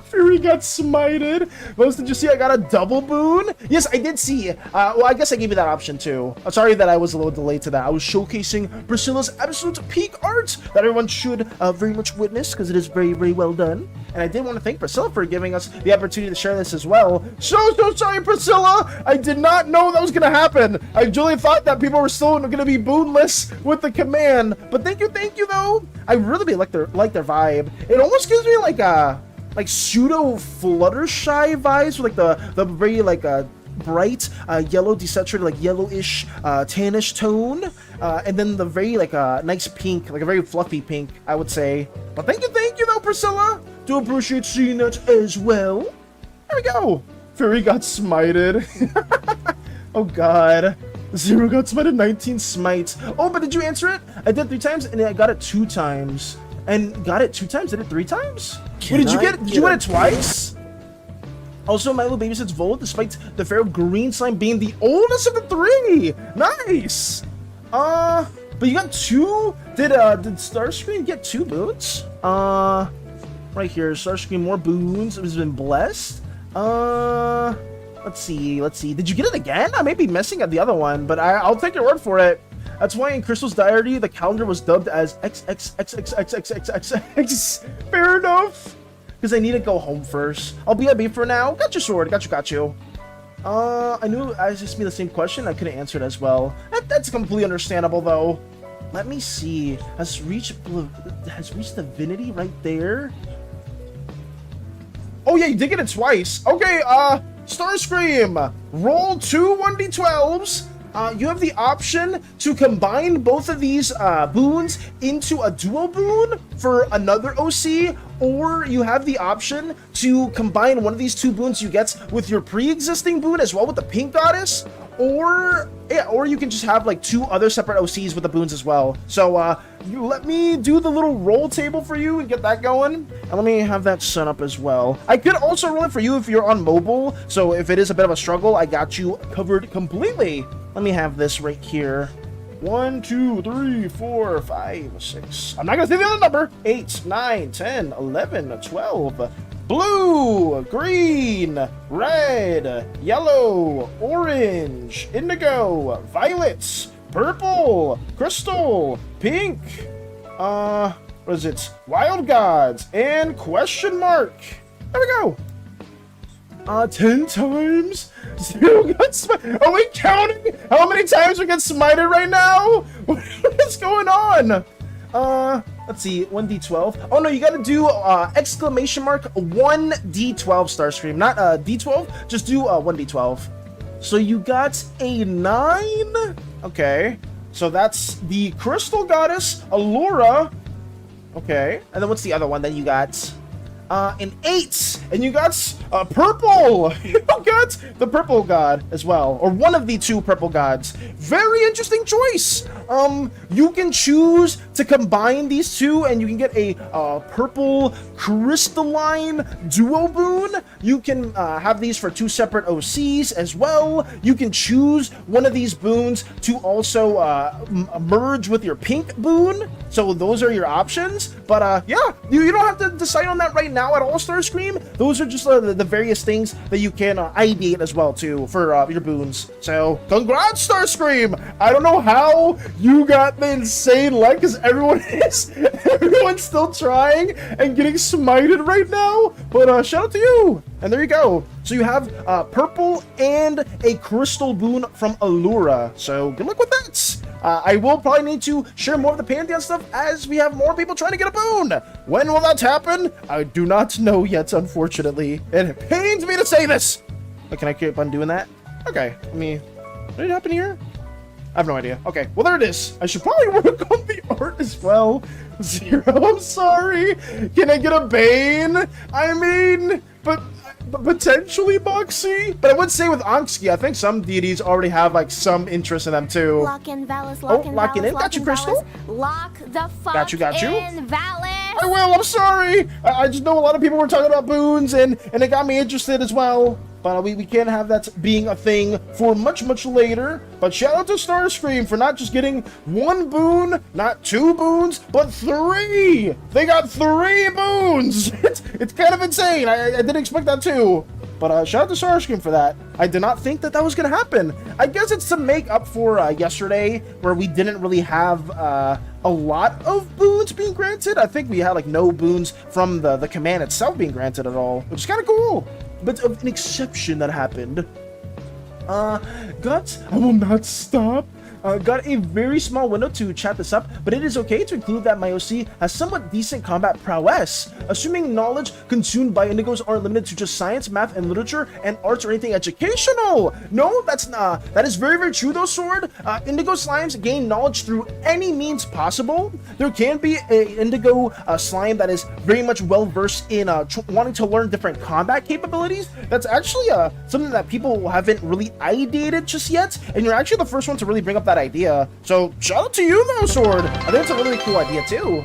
Fury got smited. Most, did you see I got a double boon? Yes, I did see. Well, I guess I gave you that option too. I'm sorry that I was a little delayed to that. I was showcasing Priscilla's absolute peak art that everyone should very much witness, because it is very, very well done. And I did want to thank Priscilla for giving us the opportunity to share this as well. So sorry, Priscilla. I did not know that was going to happen. I really thought that people were still going to be boonless with the command. But thank you though. I really like their vibe. It almost gives me like pseudo Fluttershy vibes, with like the very bright yellow desaturated, like yellowish tannish tone, and then the very nice pink, like a very fluffy pink, I would say. But thank you though, Priscilla. Do appreciate seeing that as well. There we go. Fury got smited. Oh god. Zero got smited, 19 smites. Oh, but did you answer it? I did 3 times and I got it 2 times. and got it 2 times. Did it 3 times? Can Wait, did you I get it? Did get you get a it twice? Also, Milo babysits Volt despite the feral green slime being the oldest of the 3. Nice. But you got 2. Did Starscream get 2 boons? Right here, Starscream more boons. It has been blessed. Let's see. Did you get it again? I may be messing at the other one, but I'll take your word for it. That's why in Crystal's diary, the calendar was dubbed as XXXXXXXXX. Fair enough. Because I need to go home first. I'll be at B for now. Got your sword. Got you. I knew I was just me the same question. I couldn't answer it as well. That's completely understandable, though. Let me see. Has reached divinity right there? Oh yeah, you did get it twice. Okay, Starscream, roll 2 1d12s. You have the option to combine both of these boons into a dual boon for another OC, or you have the option to combine one of these 2 boons you get with your pre-existing boon as well with the pink goddess, or you can just have like 2 other separate OCs with the boons as well. So you let me do the little roll table for you and get that going, and let me have that set up as well. I could also roll it for you if you're on mobile, so if it is a bit of a struggle, I got you covered completely. Let me have this right here. 1, 2, 3, 4, 5, 6. I'm not gonna say the other number. 8, 9, 10, 11, 12. Blue, green, red, yellow, orange, indigo, violet, purple, crystal, pink. What is it? Wild gods and question mark. There we go. 10 times? 0 got smited. Are we counting how many times we get smited right now? What is going on? Let's see, 1d12. Oh no, you gotta do exclamation mark 1d12 Starscream, not d12. Just do 1d12. So you got a 9. Okay, so that's the Crystal Goddess Allura. Okay, and then what's the other one that you got? An 8, and you got purple. You got the purple god as well, or one of the 2 purple gods. Very interesting choice. You can choose to combine these 2, and you can get a purple crystalline duo boon. You can have these for 2 separate OCs as well. You can choose one of these boons to also merge with your pink boon. So those are your options. But yeah, you don't have to decide on that right now at all, Starscream. Those are just the various things that you can ideate as well too for your boons. So congrats, Starscream. I don't know how you got the insane luck, because everyone's still trying and getting smited right now, but shout out to you. And there you go. So you have purple and a crystal boon from Allura. So good luck with that. I will probably need to share more of the Pantheon stuff as we have more people trying to get a boon. When will that happen? I do not know yet, unfortunately. It pains me to say this. But can I keep on doing that? Okay, let me... What did happen here? I have no idea. Okay, well there it is. I should probably work on the art as well. 0, I'm sorry. Can I get a Bane? I mean, but potentially Boxy? But I would say with Anxki, I think some deities already have like some interest in them too. Lock in Valis, lock in locking Valis, in. Got you, Crystal. Lock the fuck Got you. in Valis. I will, I'm sorry. I just know a lot of people were talking about boons and it got me interested as well. But we can't have that being a thing for much later. But shout out to Starscream for not just getting 1 boon, not 2 boons, but 3! They got 3 boons! It's kind of insane. I didn't expect that too. But shout out to Starscream for that. I did not think that was going to happen. I guess it's to make up for yesterday, where we didn't really have a lot of boons being granted. I think we had like no boons from the command itself being granted at all, which is kind of cool. But of an exception that happened. Guts, I will not stop. Got a very small window to chat this up, but it is okay to include that my OC has somewhat decent combat prowess. Assuming knowledge consumed by indigos aren't limited to just science, math, and literature, and arts or anything educational. No, that is very true though, Sword. Indigo slimes gain knowledge through any means possible. There can be an indigo slime that is very much well versed in wanting to learn different combat capabilities. That's actually something that people haven't really ideated just yet, and you're actually the first one to really bring up that idea. So shout out to you though, Sword. I think it's a really cool idea too.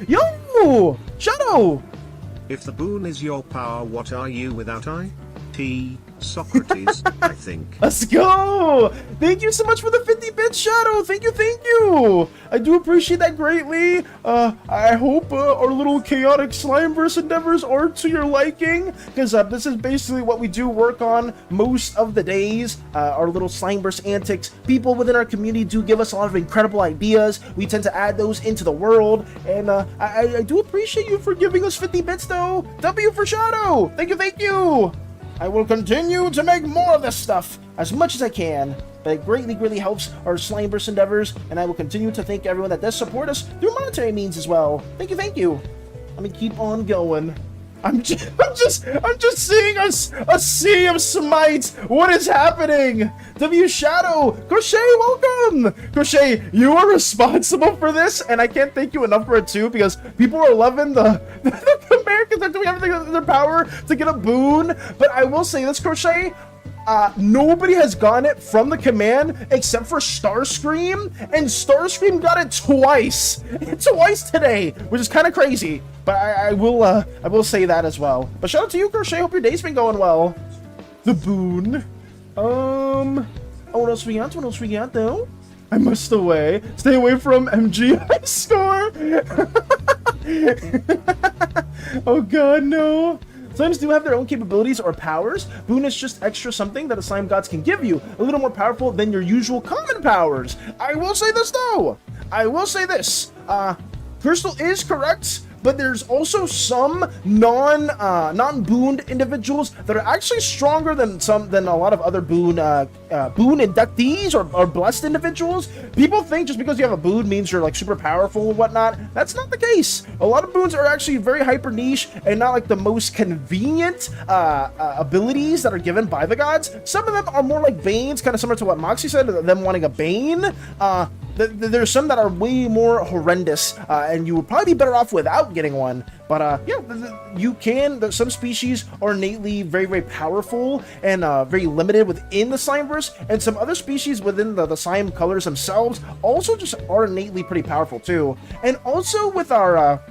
Yo, Ooh, Shadow. If the boon is your power, what are you without I? T. Socrates, I think. Let's go! Thank you so much for the 50 bits, Shadow. Thank you, thank you. I do appreciate that greatly. I hope our little chaotic Slimeverse endeavors are to your liking, because this is basically what we do work on most of the days. Our little Slimeverse antics. People within our community do give us a lot of incredible ideas. We tend to add those into the world, and I do appreciate you for giving us 50 bits, though. W for Shadow. Thank you, thank you. I will continue to make more of this stuff as much as I can, but it greatly helps our Slimeverse endeavors, and I will continue to thank everyone that does support us through monetary means as well. Thank you, thank you. Let me keep on going. I'm just seeing a sea of smites. What is happening? W Shadow, Crochet, welcome. Crochet, you are responsible for this, and I can't thank you enough for it too, because people are loving the Americans are doing everything in their power to get a boon. But I will say this, Crochet. Nobody has gotten it from the command except for Starscream, and Starscream got it twice today, which is kind of crazy. But I will say that as well. But shout out to you, Crochet. Hope your day's been going well. The boon. Oh, what else we got? What else we got though? I must stay away from MGI score. Oh God, no. Slimes do have their own capabilities or powers. Boon is just extra something that the slime gods can give you, a little more powerful than your usual common powers. I will say this though. Crystal is correct, but there's also some non-booned individuals that are actually stronger than a lot of other boon inductees or blessed individuals. People think just because you have a boon means you're like super powerful and whatnot. That's not the case. A lot of boons are actually very hyper niche and not like the most convenient abilities that are given by the gods. Some of them are more like banes, kind of similar to what Moxie said, them wanting a bane. There's some that are way more horrendous, and you would probably be better off without getting one. But yeah, you can. Some species are innately very powerful and very limited within the Slimeverse, and some other species within the slime colors themselves also just are innately pretty powerful too. And also with our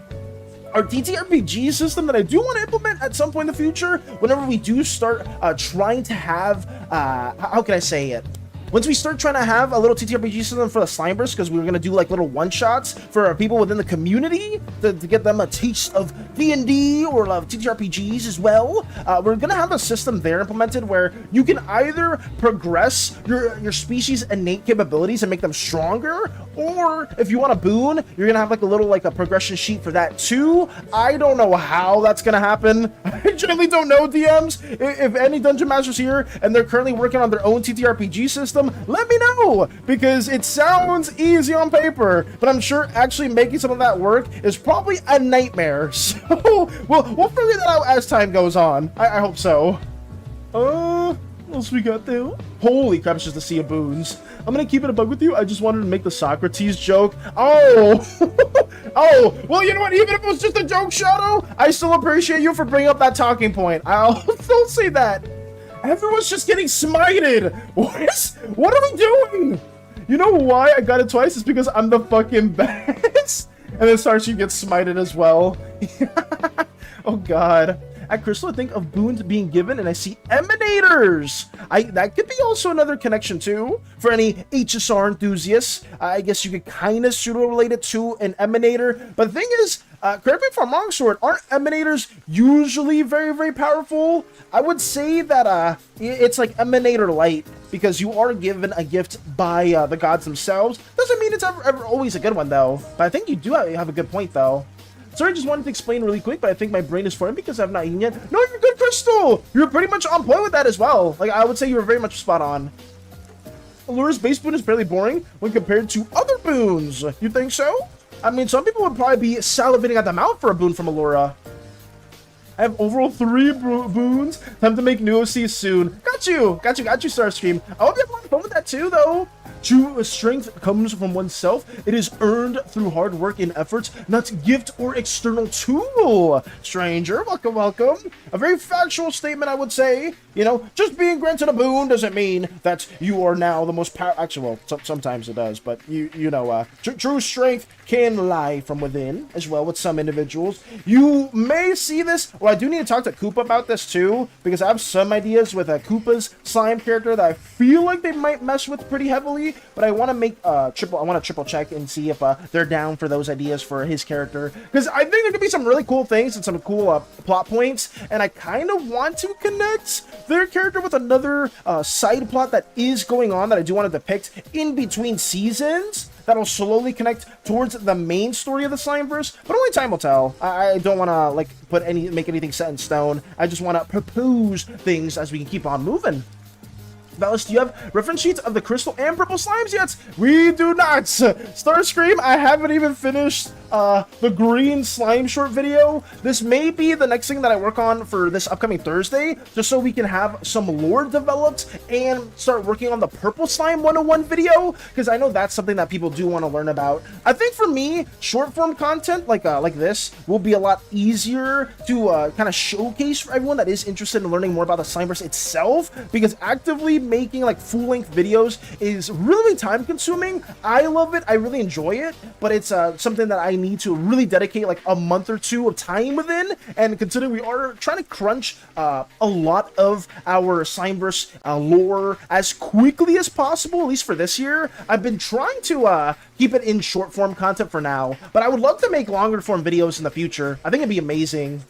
TTRPG system that I do want to implement at some point in the future, whenever we do start trying to have, how can I say it? Once we start trying to have a little TTRPG system for the Slimeverse, because we were going to do like little one-shots for people within the community to get them a taste of D&D or TTRPGs as well, we're going to have a system there implemented where you can either progress your species' innate capabilities and make them stronger, or if you want a boon, you're going to have like a little a progression sheet for that too. I don't know how that's going to happen. I generally don't know, DMs. If any Dungeon Masters here and they're currently working on their own TTRPG system, let me know, because it sounds easy on paper, but I'm sure actually making some of that work is probably a nightmare. So we'll figure that out as time goes on. I hope so. What else we got there? Holy crap, it's just a sea of boons. I'm gonna keep it a bug with you. I just wanted to make the Socrates joke. Oh, well, you know what? Even if it was just a joke, Shadow, I still appreciate you for bringing up that talking point. I'll still say that. Everyone's just getting smited. What are we doing? You know why I got it twice? It's because I'm the fucking best. And then Starscream gets smited as well. Oh God. At Crystal, I think of boons being given, and I see emanators. That could be also another connection too for any HSR enthusiasts. I guess you could kind of pseudo relate it to an emanator. But the thing is, correct me if I'm wrong, Sword, aren't emanators usually very powerful? I would say that it's like emanator light, because you are given a gift by the gods themselves. Doesn't mean it's ever always a good one though. But I think you do have a good point though. Sorry, just wanted to explain really quick, but I think my brain is forming because I've not eaten yet. No, you're good, Crystal! You're pretty much on point with that as well. Like, I would say you were very much spot on. Allura's base boon is fairly boring when compared to other boons. You think so? I mean, some people would probably be salivating at the mouth for a boon from Allura. I have overall 3 boons. Time to make new OCs soon. Got you, Starscream. I hope you have a lot of fun with that too, though. True strength comes from oneself. It is earned through hard work and efforts, not gift or external tool. Stranger, welcome. A very factual statement, I would say. You know, just being granted a boon doesn't mean that you are now the most powerful. Actually, well, sometimes it does, but you know, true strength can lie from within as well with some individuals. You may see this. Well, I do need to talk to Koopa about this too, because I have some ideas with Koopa's slime character that I feel like they might mess with pretty heavily, but I want to make I want to triple check and see if they're down for those ideas for his character, because I think there could be some really cool things and some cool plot points, and I kind of want to connect their character with another side plot that is going on that I do want to depict in between seasons that'll slowly connect towards the main story of the Slimeverse, but only time will tell. I don't want to like make anything set in stone. I just want to propose things as we can keep on moving. Valis, do you have reference sheets of the crystal and purple slimes yet? We do not! Starscream, I haven't even finished the green slime short video. This may be the next thing that I work on for this upcoming Thursday, just so we can have some lore developed and start working on the purple slime 101 video, because I know that's something that people do want to learn about. I think for me, short form content like this will be a lot easier to kind of showcase for everyone that is interested in learning more about the Slimeverse itself, because actively making like full-length videos is really time consuming. I love it, I really enjoy it, but it's something that I need to really dedicate like a month or two of time within, and considering we are trying to crunch a lot of our Slimeverse lore as quickly as possible, at least for this year, I've been trying to keep it in short form content for now, but I would love to make longer form videos in the future. I think it'd be amazing.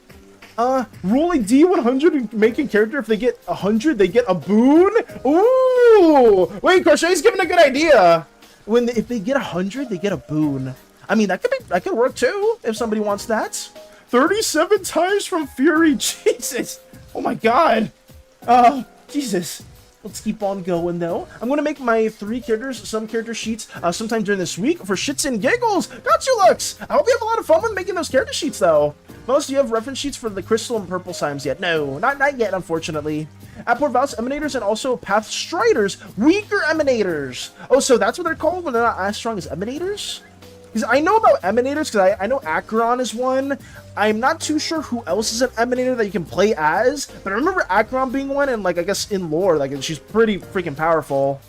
Rolling D100 and making character, if they get 100, they get a boon? Ooh! Wait, Crochet's giving a good idea! If they get 100, they get a boon. I mean, that could work too, if somebody wants that. 37 times from Fury, Jesus! Oh my god! Jesus. Let's keep on going, though. I'm going to make my 3 characters, some character sheets, sometime during this week for shits and giggles. Got you, Lux! I hope you have a lot of fun with making those character sheets, though. Most, do you have reference sheets for the crystal and purple slimes yet? No, not yet, unfortunately. Apport Val's emanators and also Path Striders, weaker emanators. Oh, so that's what they're called when they're not as strong as emanators? Because I know about emanators, because I know Acheron is one. I'm not too sure who else is an emanator that you can play as, but I remember Acheron being one, and like I guess in lore, like she's pretty freaking powerful.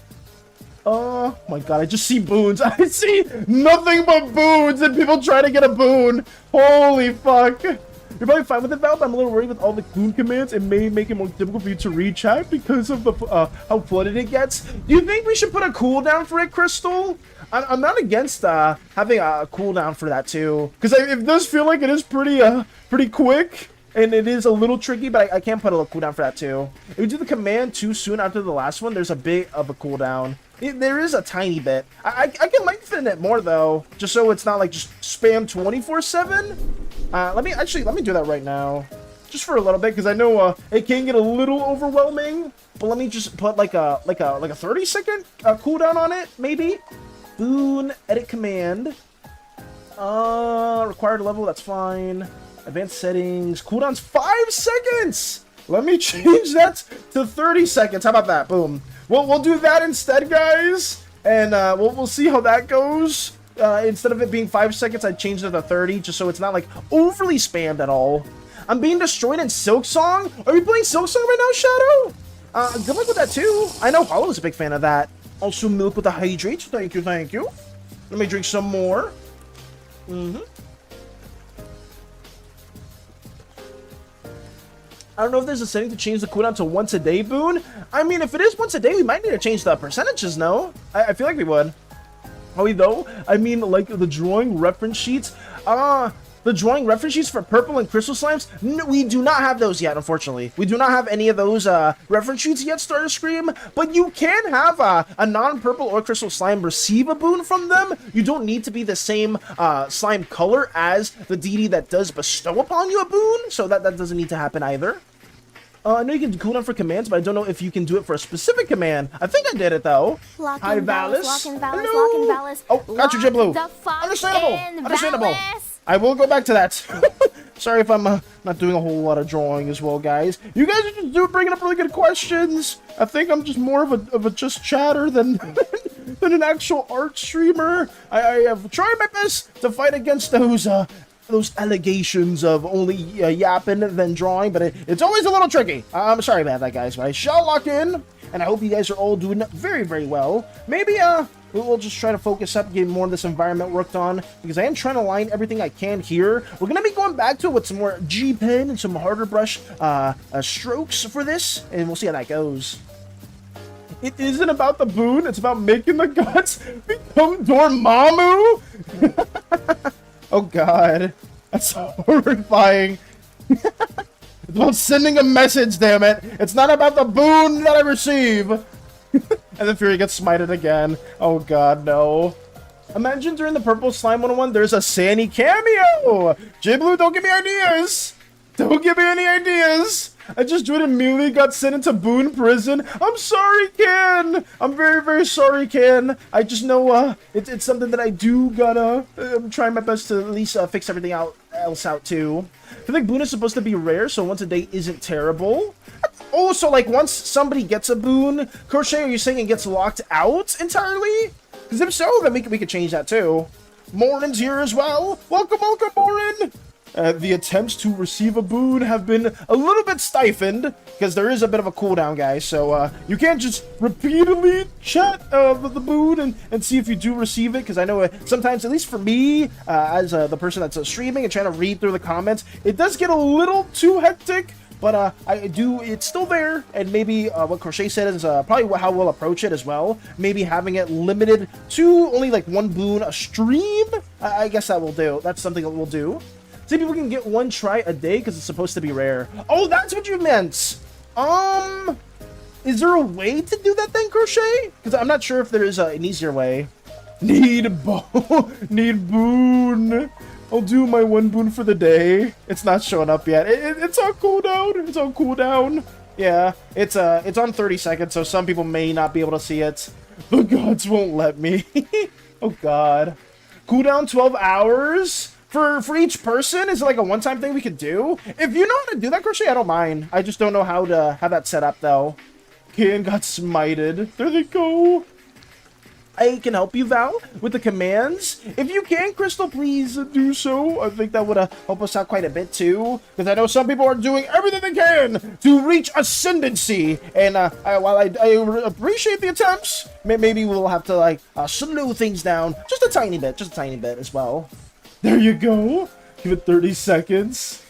Oh my god, I just see boons. I see nothing but boons and people trying to get a boon. Holy fuck. You're probably fine with it, Val, but I'm a little worried with all the boon commands. It may make it more difficult for you to read chat because of the how flooded it gets. Do you think we should put a cooldown for it, Crystal? I'm not against having a cooldown for that too, because it does feel like it is pretty quick. And it is a little tricky, but I can't put a cooldown for that too. If we do the command too soon after the last one, there's a bit of a cooldown. There is a tiny bit. I can lengthen it more though, just so it's not like just spam 24/7. Let me do that right now, just for a little bit, because I know it can get a little overwhelming. But let me just put like a 30-second cooldown on it, maybe. Boon edit command. Required level, that's fine. Advanced settings, cooldowns 5 seconds. Let me change that to 30 seconds. How about that? Boom. We'll do that instead, guys, and we'll see how that goes. Instead of it being 5 seconds, I changed it to 30, just so it's not like overly spammed at all. I'm being destroyed in Silksong. Are you playing Silksong right now, Shadow? Good luck with that too. I know Hollow's a big fan of that. Also, milk with the hydrates. Thank you, thank you. Let me drink some more. I don't know if there's a setting to change the cooldown to once a day boon. I mean, if it is once a day, we might need to change the percentages, no? I feel like we would. Are we though? I mean, like the drawing reference sheets. The drawing reference sheets for purple and crystal slimes, no, we do not have those yet, unfortunately. We do not have any of those reference sheets yet, Starscream, but you can have a non-purple or crystal slime receive a boon from them. You don't need to be the same slime color as the deity that does bestow upon you a boon, so that doesn't need to happen either. I know you can cooldown for commands, but I don't know if you can do it for a specific command. I think I did it, though. Hi, Valis. Hello. Oh, got you, JetBlue. Understandable. I will go back to that. Sorry if I'm not doing a whole lot of drawing as well, guys. You guys are just bringing up really good questions. I think I'm just more of a just chatter than than an actual art streamer. I have tried my best to fight against those those allegations of only yapping than drawing, but it's always a little tricky. I'm sorry about that, guys, but I shall lock in, and I hope you guys are all doing very, very well. Maybe we'll just try to focus up, get more of this environment worked on, because I am trying to line everything I can here. We're going to be going back to it with some more G-pen and some harder brush strokes for this, and we'll see how that goes. It isn't about the boon, it's about making the gods become Dormammu! Oh god, that's horrifying. It's about sending a message, damn it. It's not about the boon that I receive. And then Fury gets smited again. Oh god, no. Imagine during the Purple Slime 101, there's a SANI cameo! J-Blue, don't give me ideas! Don't give me any ideas! I just joined and immediately got sent into Boone prison. I'm sorry, Ken! I'm very, very sorry, Ken. I just know, it's something that I do gotta... I'm trying my best to at least fix everything else out, too. I feel like Boone is supposed to be rare, so once a day isn't terrible. Oh, so, like, once somebody gets a Boone, Crochet, are you saying it gets locked out entirely? Because if so, then we could change that, too. Morin's here as well. Welcome, welcome, Morin! The attempts to receive a boon have been a little bit stifled, because there is a bit of a cooldown, guys, so you can't just repeatedly chat the boon and see if you do receive it, because I know sometimes, at least for me, as the person that's streaming and trying to read through the comments, it does get a little too hectic, but it's still there, and maybe what Crochet said is probably how we'll approach it as well. Maybe having it limited to only like one boon a stream, I guess that will do. That's something that we'll do. See, people can get one try a day because it's supposed to be rare. Oh, that's what you meant. Is there a way to do that then, Crochet? Because I'm not sure if there is an easier way. Need boon. I'll do my one boon for the day. It's not showing up yet. It's on cooldown. It's on cooldown. Yeah, it's on 30 seconds, so some people may not be able to see it. The gods won't let me. Oh god. Cooldown 12 hours? For each person? Is it like a one-time thing we could do? If you know how to do that, Crochet, I don't mind. I just don't know how to have that set up, though. Ken got smited. There they go. I can help you, Val, with the commands. If you can, Crystal, please do so. I think that would help us out quite a bit, too. Because I know some people are doing everything they can to reach ascendancy. And while I appreciate the attempts, maybe we'll have to, like, slow things down just a tiny bit as well. There you go. Give it 30 seconds.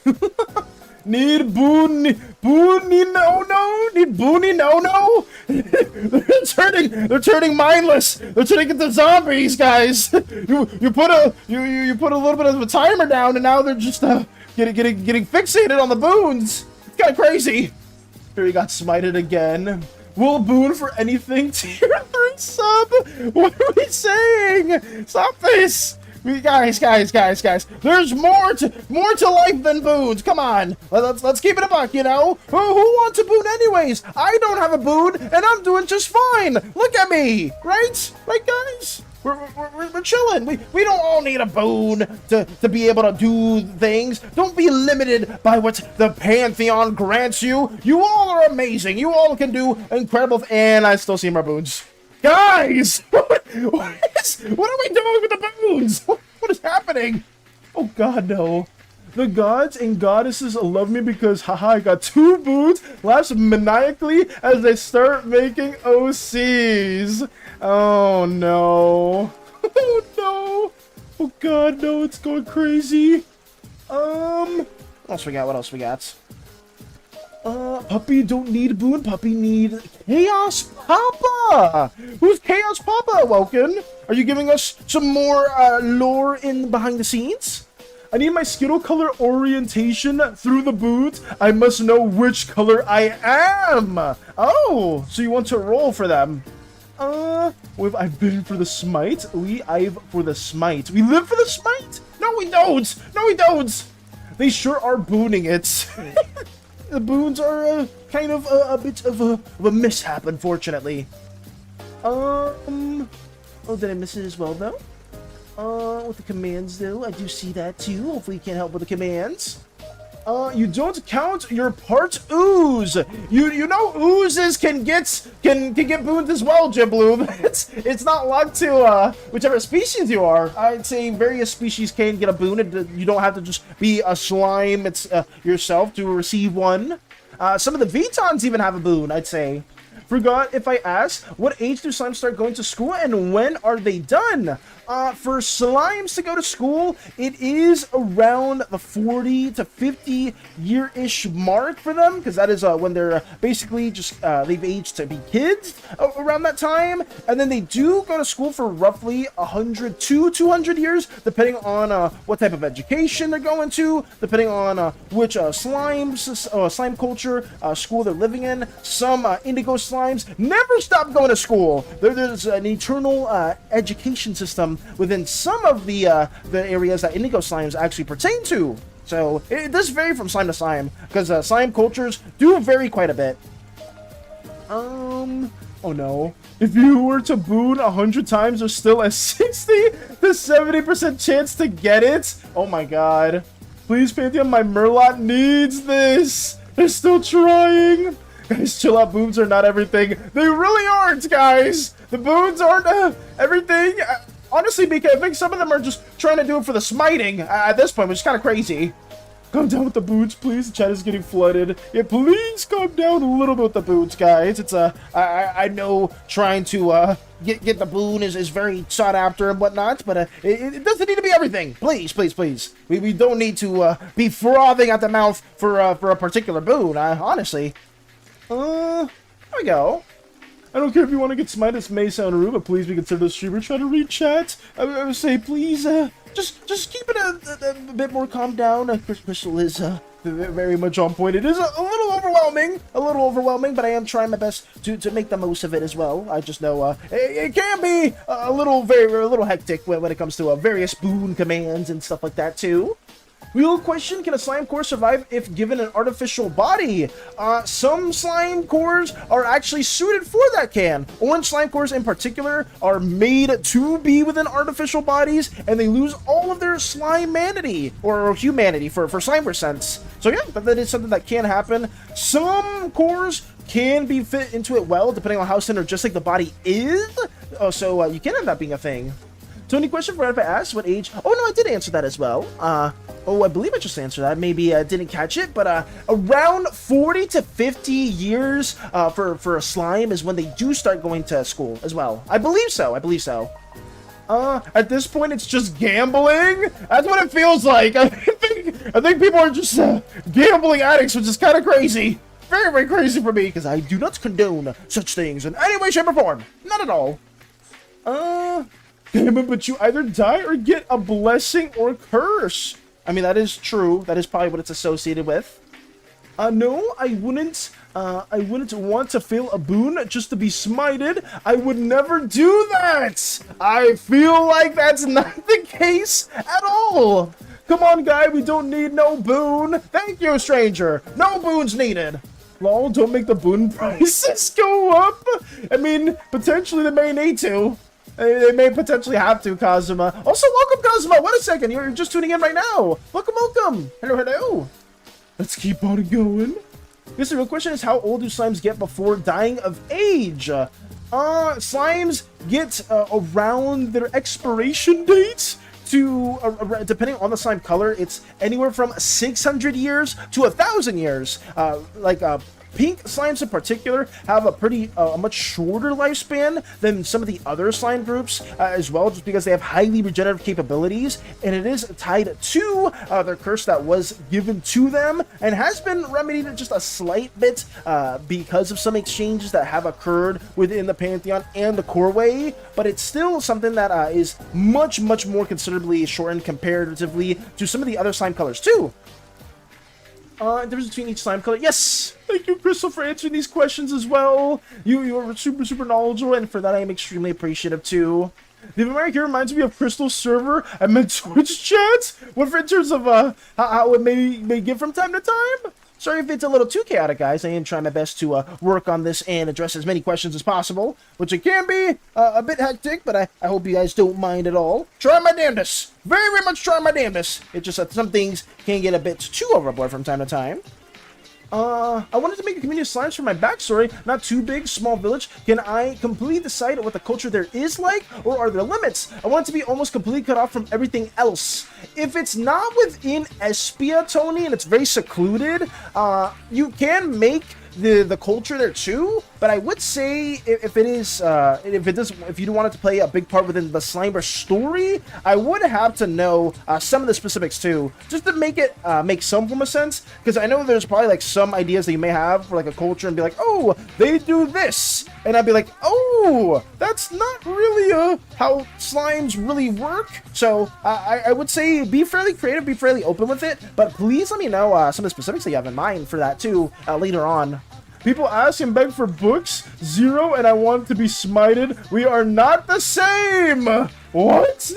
Need boonie no. Need boonie no. They're turning mindless. They're turning into zombies, guys. You put a little bit of a timer down, and now they're just getting fixated on the boons. It's kind of crazy. Here he got smited again. Will boon for anything. Tier 3 sub. What are we saying? Stop this. Guys, there's more to life than boons. Come on, let's keep it a buck, you know. Who wants a boon anyways? I don't have a boon, and I'm doing just fine. Look at me, right, guys? We're chilling. We don't all need a boon to be able to do things. Don't be limited by what the Pantheon grants you. You all are amazing. You all can do incredible. And I still see more boons. Guys, what are we doing with the boons? What is happening? Oh god, no. The gods and goddesses love me because, haha, I got 2 boons. Laughs maniacally as they start making OCs. Oh no. Oh no. Oh god, no, it's going crazy. What else we got? Puppy don't need boon, puppy need Chaos Papa! Who's Chaos Papa, Workin? Are you giving us some more lore in behind the scenes? I need my Skittle color orientation through the boot. I must know which color I am! Oh, so you want to roll for them. I've been for the smite. I've for the smite. We live for the smite? No, we don't! No, we don't! They sure are booning it. The boons are kind of a bit of a mishap, unfortunately. Oh, did I miss it as well, though? With the commands, though, I do see that, too. Hopefully you can help with the commands. You don't count your part ooze. You know oozes can get boons as well, Jibloom. It's not locked to whichever species you are. I'd say various species can get a boon. You don't have to just be a slime yourself to receive one. Some of the Vitons even have a boon, I'd say. Forgot if I asked, what age do slimes start going to school and when are they done? For slimes to go to school, it is around the 40 to 50 year-ish mark for them, because that is when they're basically just, they've aged to be kids around that time, and then they do go to school for roughly 100 to 200 years, depending on what type of education they're going to, depending on which slime culture school they're living in. Some indigo slimes never stop going to school. There's an eternal education system within some of the areas that indigo slimes actually pertain to. So it does vary from slime to slime, because slime cultures do vary quite a bit. Oh no. If you were to boon 100 times, there's still a 60 to 70% chance to get it. Oh my god. Please, Pantheon, my Murloc needs this. They're still trying. Guys, chill out. Boons are not everything. They really aren't, guys. The boons aren't everything. Honestly, BK, I think some of them are just trying to do it for the smiting at this point, which is kind of crazy. Calm down with the boons, please. The chat is getting flooded. Yeah, please calm down a little bit with the boons, guys. It's I know trying to get the boon is very sought after and whatnot, but it doesn't need to be everything. Please, please, please. We don't need to be frothing at the mouth for a particular boon. Honestly. There we go. I don't care if you want to get smited. This may sound rude, but please be considered a streamer. Try to read chat. I would say, please, just keep it a bit more calmed down. Crystal is very much on point. It is a little overwhelming, but I am trying my best to make the most of it as well. I just know it can be a little hectic when it comes to various boon commands and stuff like that too. Real question, can a slime core survive if given an artificial body? Some slime cores are actually suited for that can. Orange slime cores in particular are made to be within artificial bodies, and they lose all of their slimeanity, or humanity for Slimeverse sense. So yeah, that is something that can happen. Some cores can be fit into it well, depending on how synergistic the body is. So you can end up being a thing. Tony, question for if I asked what age? Oh no, I did answer that as well. I believe I just answered that. Maybe I didn't catch it, but around 40 to 50 years for a slime is when they do start going to school as well. I believe so. At this point, it's just gambling. That's what it feels like. I think people are just gambling addicts, which is kind of crazy. Very, very crazy for me, because I do not condone such things in any way, shape, or form. Not at all. Damn it, but you either die or get a blessing or curse. I mean, that is true. That is probably what it's associated with. No, I wouldn't want to fail a boon just to be smited. I would never do that. I feel like that's not the case at all. Come on, guy, we don't need no boon. Thank you, stranger. No boons needed. Lol, don't make the boon prices go up. I mean, potentially they may need to. They may potentially have to, Kazuma. Also, welcome, Kazuma. Wait a second. You're just tuning in right now. Welcome, welcome. Hello, hello. Let's keep on going. This real question is, how old do slimes get before dying of age? Slimes get around their expiration dates to, depending on the slime color, it's anywhere from 600 years to 1,000 years. Pink slimes in particular have a much shorter lifespan than some of the other slime groups as well, just because they have highly regenerative capabilities, and it is tied to their curse that was given to them and has been remedied just a slight bit because of some exchanges that have occurred within the Pantheon and the Coreway, but it's still something that is much more considerably shortened comparatively to some of the other slime colors too. Difference between each slime color. Yes! Thank you, Crystal, for answering these questions as well. You are super knowledgeable, and for that I am extremely appreciative too. The American here reminds me of Crystal's server. I meant Twitch chat. What in terms of how it may give from time to time? Sorry if it's a little too chaotic, guys. I am trying my best to work on this and address as many questions as possible, which it can be a bit hectic, but I hope you guys don't mind at all. Try my damnedest. Very, very much try my damnedest. It's just that some things can get a bit too overboard from time to time. I wanted to make a community of slimes for my backstory. Not too big, small village. Can I completely decide what the culture there is like, or are there limits? I want it to be almost completely cut off from everything else. If it's not within Espia, Tony, and it's very secluded, you can make the culture there too, but I would say if you do want it to play a big part within the Slimeverse story, I would have to know some of the specifics too, just to make it make some form of sense, because I know there's probably like some ideas that you may have for like a culture and be like, oh, they do this, and I'd be like, oh, that's not really how slimes really work. So I would say be fairly creative, be fairly open with it, but please let me know some of the specifics that you have in mind for that too later on. People ask and beg for books. 0 and I want to be smited. We are not the same. What?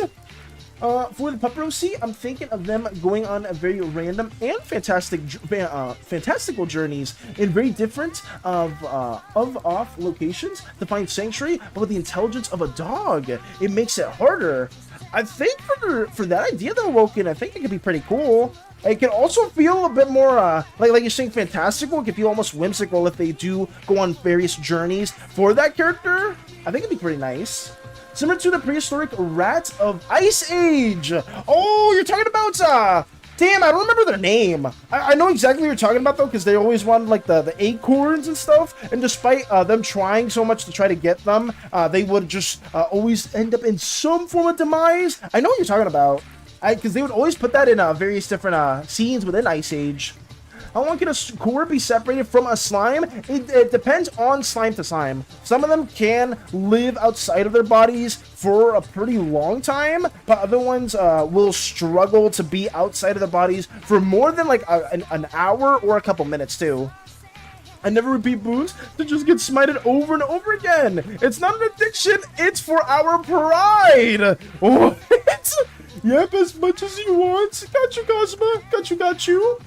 For the Pupperosi, I'm thinking of them going on a very random and fantastical journeys in very different off locations to find sanctuary, but with the intelligence of a dog, it makes it harder. I think for that idea though, Workin, I think it could be pretty cool. It can also feel a bit more, like you're saying, fantastical. It can feel almost whimsical if they do go on various journeys for that character. I think it'd be pretty nice. Similar to the prehistoric rats of Ice Age. Oh, you're talking about, damn, I don't remember their name. I know exactly what you're talking about, though, because they always wanted, like, the acorns and stuff. And despite them trying so much to try to get them, they would just always end up in some form of demise. I know what you're talking about. Because they would always put that in various different scenes within Ice Age. How long can a core be separated from a slime? It depends on slime to slime. Some of them can live outside of their bodies for a pretty long time, but other ones will struggle to be outside of their bodies for more than like an hour or a couple minutes too. I never repeat boons to just get smited over and over again. It's not an addiction, it's for our pride. What? Yep, as much as you want. Got you, Cosma. Got you.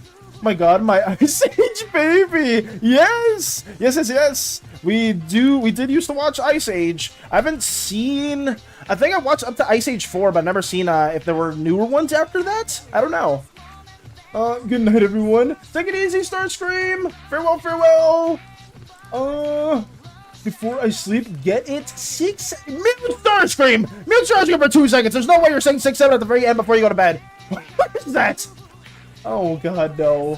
My god, my Ice Age baby. Yes. We did used to watch Ice Age. I haven't seen, I think I watched up to Ice Age 4, but never seen if there were newer ones after that. I don't know. Good night, everyone. Take it easy, Starscream. Farewell. Before I sleep, get it? 6 mute Starscream! Mute Starscream for 2 seconds. There's no way you're saying 6, 7 at the very end before you go to bed. What is that? Oh god, no.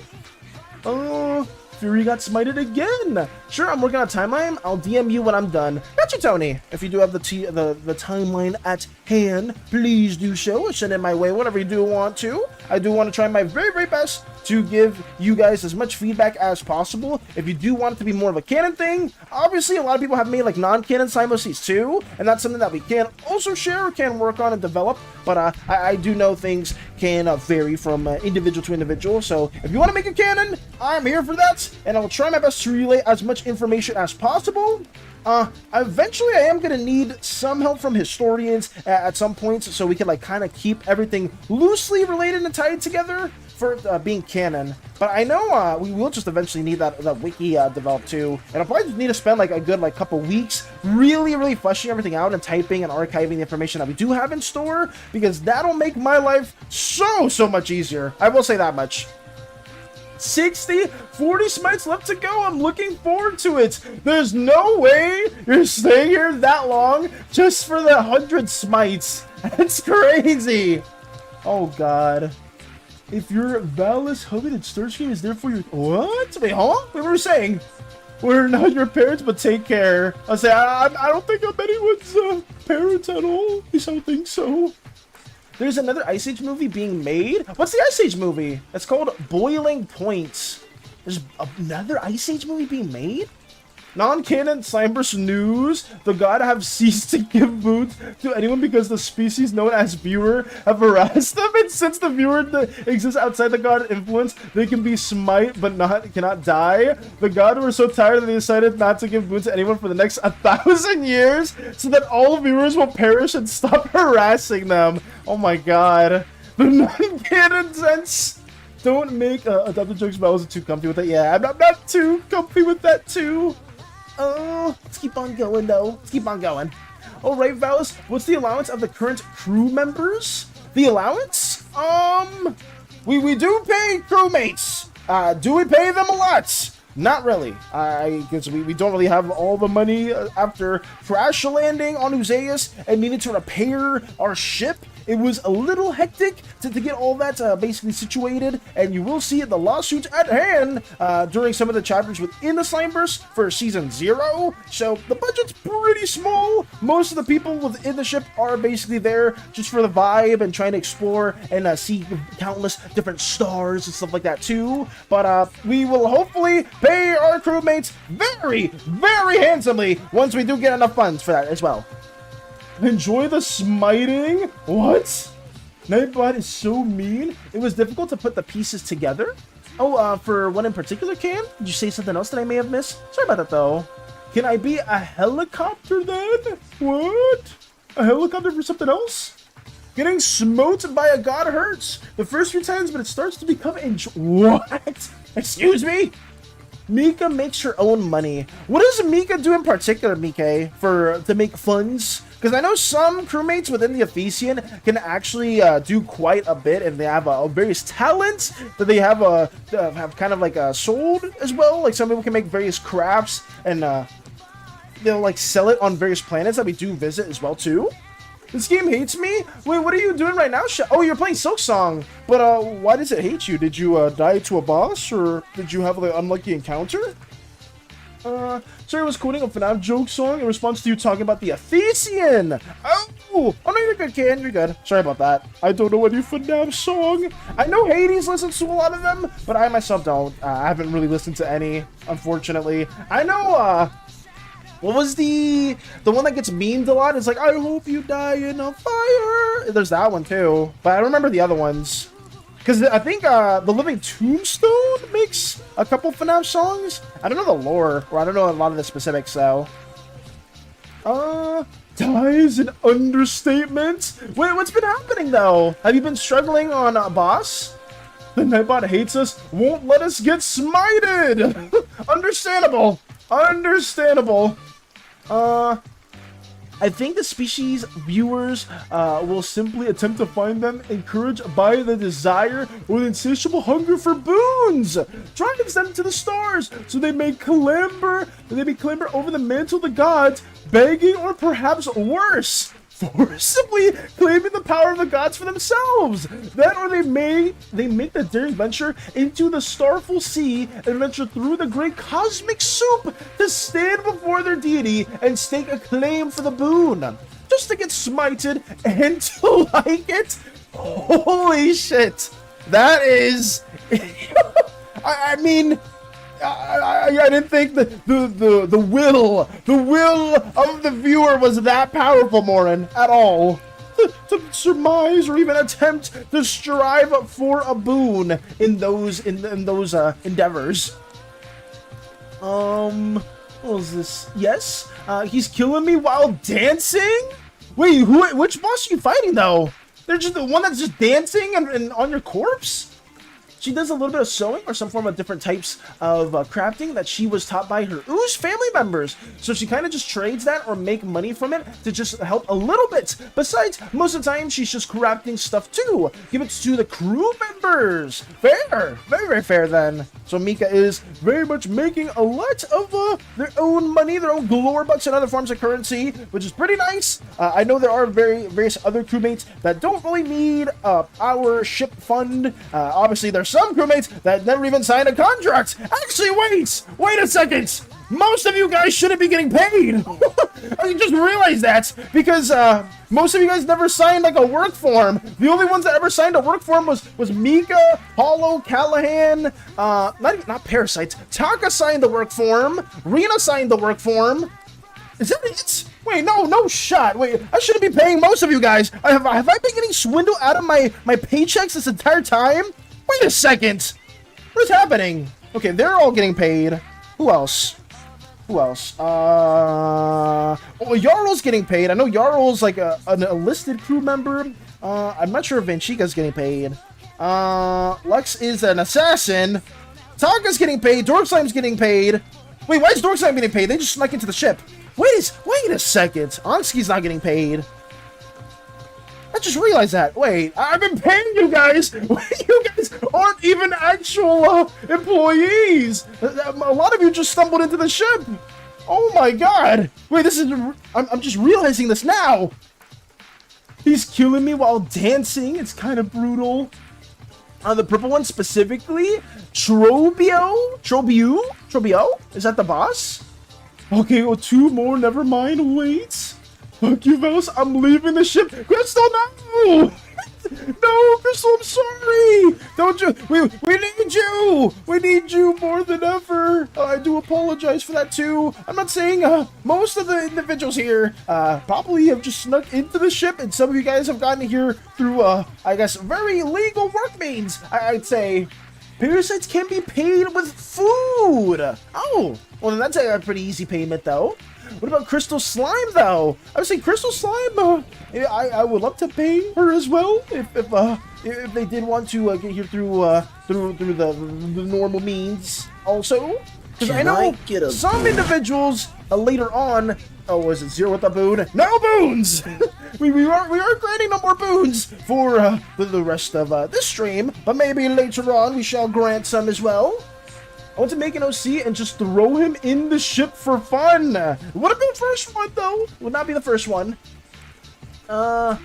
Fury got smited again. Sure, I'm working on a timeline. I'll DM you when I'm done. Gotcha, Tony. If you do have the timeline at hand, please do so. Send it my way whenever you do want to. I do want to try my very, very best to give you guys as much feedback as possible. If you do want it to be more of a canon thing, obviously a lot of people have made like non-canon Slimeverse too, and that's something that we can also share, can work on and develop, but I do know things can vary from individual to individual, so if you want to make a canon, I'm here for that, and I will try my best to relay as much information as possible. Eventually I am going to need some help from historians at some points, so we can like kind of keep everything loosely related and tied together for being canon. But I know we will just eventually need that wiki developed too, and I'll probably just need to spend like a good like couple weeks really fleshing everything out and typing and archiving the information that we do have in store, because that'll make my life so much easier. I will say that much. 40 smites left to go. I'm looking forward to it. There's no way you're staying here that long just for the 100 smites. That's crazy. Oh god. If your Valis Hobbit Starscream is there for your... What? Wait, huh? What were you saying? We're not your parents, but take care. I say, I don't think I'm anyone's parents at all. At least I don't think so. There's another Ice Age movie being made. What's the Ice Age movie? It's called Boiling Point. There's another Ice Age movie being made? Non-canon Slimeverse news. The god have ceased to give boons to anyone because the species known as viewer have harassed them, and since the viewer exists outside the god influence, they can be smite but cannot die. The god were so tired that they decided not to give boons to anyone for the next 1,000 years, so that all viewers will perish and stop harassing them. Oh my god. The non-canon sense. Don't make adopted jokes, but I wasn't too comfy with it. Yeah, I'm not too comfy with that too. Let's keep on going though. Let's keep on going. All right, Valis, what's the allowance of the current crew members? The allowance? We do pay crewmates. Do we pay them a lot? Not really. Because we don't really have all the money after crash landing on Uzeus and needed to repair our ship. It was a little hectic to get all that basically situated, and you will see the lawsuit at hand during some of the chapters within the Slimeverse for Season 0. So the budget's pretty small. Most of the people within the ship are basically there just for the vibe and trying to explore and see countless different stars and stuff like that too. But we will hopefully pay our crewmates very, very handsomely once we do get enough funds for that as well. Enjoy the smiting? What? Nightbot is so mean. It was difficult to put the pieces together. Oh, for one in particular, Cam? Did you say something else that I may have missed? Sorry about that, though. Can I be a helicopter, then? What? A helicopter for something else? Getting smote by a god hurts. The first few times, but it starts to become What? Excuse me? Mika makes her own money. What does Mika do in particular, Mika, to make funds? Because I know some crewmates within the Ephesian can actually do quite a bit, and they have various talents that they have kind of like sold as well. Like some people can make various crafts, and they'll like sell it on various planets that we do visit as well too. This game hates me? Wait, what are you doing right now? Oh, you're playing Silk Song. But why does it hate you? Did you die to a boss, or did you have like an unlucky encounter? Sorry, I was quoting a FNAF joke song in response to you talking about the Ephesian. Oh no, you're good, Ken. You're good. Sorry about that. I don't know any FNAF song. I know Hades listens to a lot of them, but I myself don't. I haven't really listened to any, unfortunately. I know, what was the one that gets memed a lot? It's like, I hope you die in a fire. There's that one too, but I remember the other ones. Because I think the Living Tombstone makes a couple FNAF songs. I don't know the lore, or I don't know a lot of the specifics, though. Die is an understatement. Wait, what's been happening, though? Have you been struggling on a boss? The Nightbot hates us, won't let us get smited. Understandable. Understandable. I think the species viewers will simply attempt to find them encouraged by the desire or the insatiable hunger for boons. Drives them to the stars so they may clamber over the mantle of the gods, begging or perhaps worse, forcibly claiming the power of the gods for themselves. That or they make the daring venture into the starful sea and venture through the great cosmic soup to stand before their deity and stake a claim for the boon. Just to get smited and to like it. Holy shit. That is... I mean... I didn't think the will of the viewer was that powerful, Morin, at all. To surmise or even attempt to strive for a boon in those endeavors. What was this? Yes, he's killing me while dancing. Wait, which boss are you fighting though? They're just the one that's just dancing and on your corpse. She does a little bit of sewing or some form of different types of crafting that she was taught by her Ooze family members. So she kind of just trades that or make money from it to just help a little bit. Besides, most of the time, she's just crafting stuff too. Give it to the crew members. Fair. Very, very fair then. So Mika is very much making a lot of their own money, their own glory bucks and other forms of currency, which is pretty nice. I know there are various other crewmates that don't really need our ship fund. Obviously, there's some crewmates that never even signed a contract. Actually, wait a second. Most of you guys shouldn't be getting paid. I just realized that because most of you guys never signed like a work form. The only ones that ever signed a work form was Mika, Hollow, Callahan, not Parasites. Taka signed the work form. Rena signed the work form. Is that it? Wait, no shot. Wait, I shouldn't be paying most of you guys. Have I been getting swindled out of my paychecks this entire time? Wait a second. What is happening? Okay, they're all getting paid. Who else? Oh, Jarl's getting paid. I know Jarl's like a listed crew member. I'm not sure if Vanchika's getting paid. Lux is an assassin. Taka's getting paid. Dork Slime's getting paid. Wait, why is Dork Slime getting paid? They just snuck into the ship. Wait a second. Onski's not getting paid. I just realized that. Wait, I've been paying you guys. You guys aren't even actual employees. A lot of you just stumbled into the ship. Oh my god. Wait, this is... I'm just realizing this now. He's killing me while dancing. It's kind of brutal. The purple one specifically, Trobio? Is that the boss? Okay, well, 2 more, never mind, wait. Fuck you, Vels, I'm leaving the ship. Crystal, no! No, Crystal, I'm sorry! Don't you, we need you! We need you more than ever! I do apologize for that too. I'm not saying, most of the individuals here, probably have just snuck into the ship, and some of you guys have gotten here through, I guess, very legal work means, I'd say. Parasites can be paid with food! Oh, well then that's a pretty easy payment though. What about Crystal Slime, though? I would say Crystal Slime, I would love to pay her as well, if they did want to get here through the normal means. Also, because I know some individuals later on. Oh, was it Zero with the boon? No boons! we are granting no more boons for the rest of this stream, but maybe later on we shall grant some as well. I want to make an OC and just throw him in the ship for fun. Would have been the first one, though. Would not be the first one. What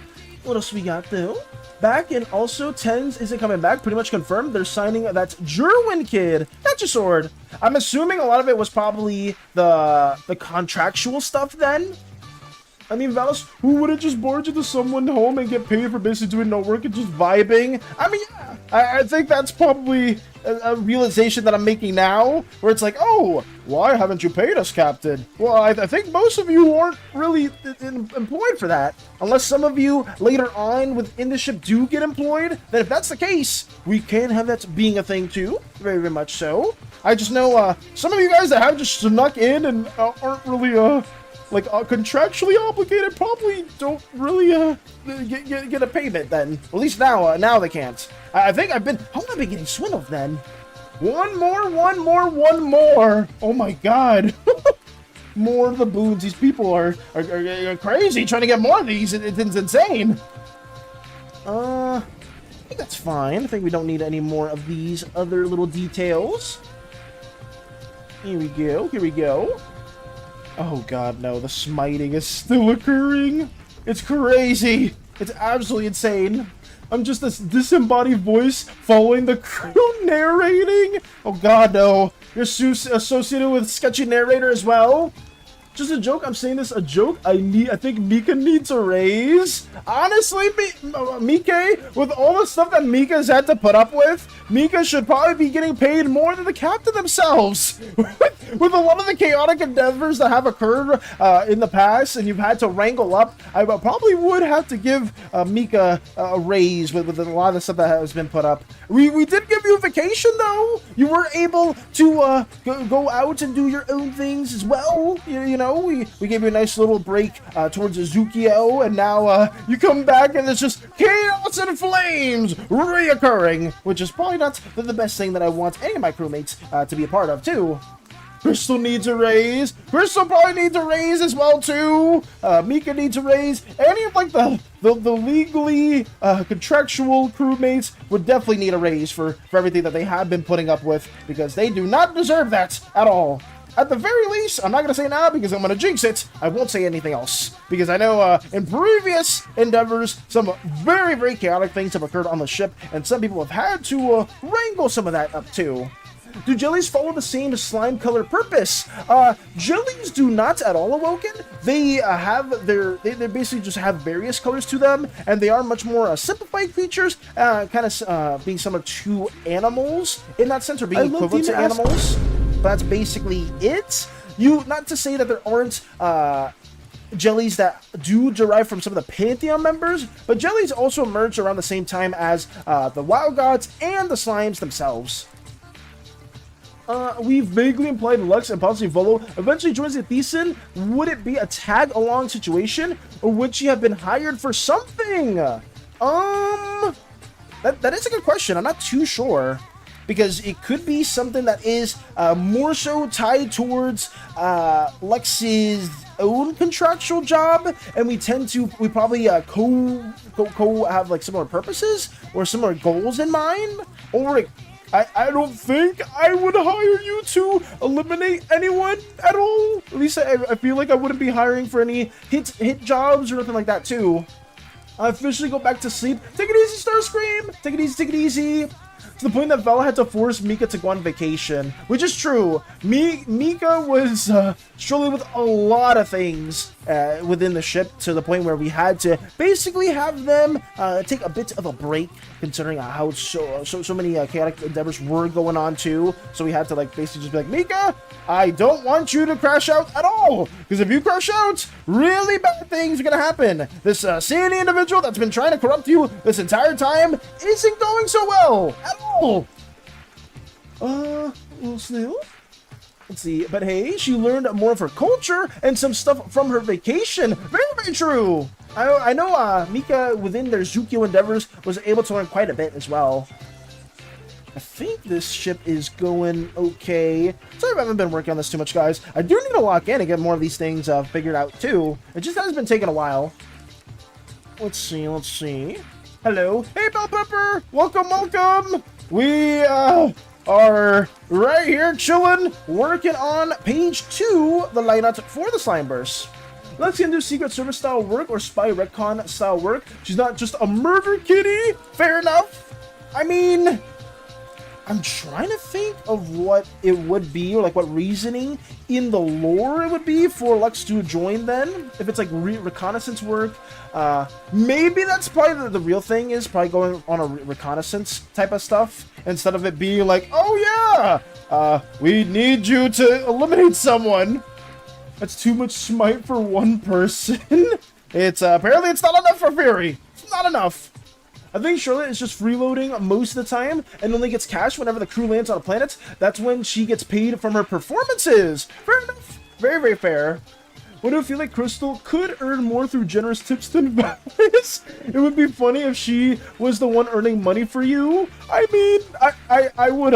else we got, though? Back, and also Tens isn't coming back. Pretty much confirmed. They're signing that Jerwin kid. That's your sword. I'm assuming a lot of it was probably the contractual stuff then. I mean, Valis, who would have just bored you to someone home and get paid for basically doing no work and just vibing? I mean, yeah, I think that's probably a realization that I'm making now, where it's like, oh, why haven't you paid us, Captain? Well, I think most of you aren't really employed for that. Unless some of you later on within the ship do get employed, then if that's the case, we can have that being a thing too. Very, very much so. I just know some of you guys that have just snuck in and aren't really, like, contractually obligated, probably don't really get a payment then. At least now they can't. I think I've been getting swindled then. One more. Oh my god. More of the boons. These people are crazy trying to get more of these. It's insane. I think that's fine. I think we don't need any more of these other little details. Here we go. Oh god, no, the smiting is still occurring. It's crazy. It's absolutely insane. I'm just this disembodied voice following the crew narrating. Oh god, no. You're associated with sketchy narrator as well? Just a joke. I'm saying this a joke. I think Mika needs a raise. Honestly, Mika, with all the stuff that Mika's had to put up with, Mika should probably be getting paid more than the captain themselves. With a lot of the chaotic endeavors that have occurred in the past, and you've had to wrangle up, I probably would have to give Mika a raise with a lot of the stuff that has been put up. We did give you a vacation, though. You were able to go out and do your own things as well. You know, we gave you a nice little break towards Azukio, and now you come back and it's just chaos and flames reoccurring, which is probably not the best thing that I want any of my crewmates to be a part of, too. Crystal needs a raise. Crystal probably needs a raise as well too. Mika needs a raise. Any of like the legally contractual crewmates would definitely need a raise for everything that they have been putting up with, because they do not deserve that at all. At the very least, I'm not going to say now because I'm going to jinx it. I won't say anything else because I know in previous endeavors, some very, very chaotic things have occurred on the ship, and some people have had to wrangle some of that up too. Do jellies follow the same slime color purpose? Jellies do not at all, Awoken. They they basically just have various colors to them, and they are much more simplified creatures, kind of being similar to animals in that sense, or being equivalent to animals. But that's basically it. Not to say that there aren't jellies that do derive from some of the Pantheon members, but jellies also emerged around the same time as the Wild Gods and the Slimes themselves. We vaguely implied Lux and possibly Volo eventually joins the Thesan. Would it be a tag-along situation, or would she have been hired for something? that is a good question. I'm not too sure. Because it could be something that is more so tied towards Lex's own contractual job, and we probably co have like similar purposes or similar goals in mind. Or I don't think I would hire you to eliminate anyone at all. At least I feel like I wouldn't be hiring for any hit jobs or nothing like that too. I officially go back to sleep. Take it easy, Starscream. Take it easy. Take it easy. To the point that Vela had to force Mika to go on vacation, which is true. Mika was struggling with a lot of things within the ship, to the point where we had to basically have them take a bit of a break, considering how so many chaotic endeavors were going on too. So we had to like basically just be like, Mika, I don't want you to crash out at all, because if you crash out, really bad things are gonna happen. This SANI individual that's been trying to corrupt you this entire time isn't going so well at all. Little snail. Let's see, but hey, she learned more of her culture and some stuff from her vacation. Very, very true. I know Mika, within their Zukio endeavors, was able to learn quite a bit as well. I think this ship is going okay. Sorry if I haven't been working on this too much, guys. I do need to lock in and get more of these things figured out too. It just has been taking a while. Let's see. Hello. Hey, Bell Pepper. Welcome. We are right here chilling, working on page 2, the lineup for the Slimeverse. Let's get into Secret Service style work or Spy Retcon style work. She's not just a murder kitty. Fair enough. I mean, I'm trying to think of what it would be, or like what reasoning in the lore it would be for Lux to join then. If it's like reconnaissance work, maybe that's probably the real thing, is probably going on a reconnaissance type of stuff, instead of it being like, oh yeah, we need you to eliminate someone. That's too much smite for one person. It's apparently it's not enough for Fury. It's not enough. I think Charlotte is just freeloading most of the time and only gets cash whenever the crew lands on a planet. That's when she gets paid from her performances. Fair enough. Very, very fair. What do you feel like Crystal could earn more through generous tips than Valis? It would be funny if she was the one earning money for you. I mean, I would,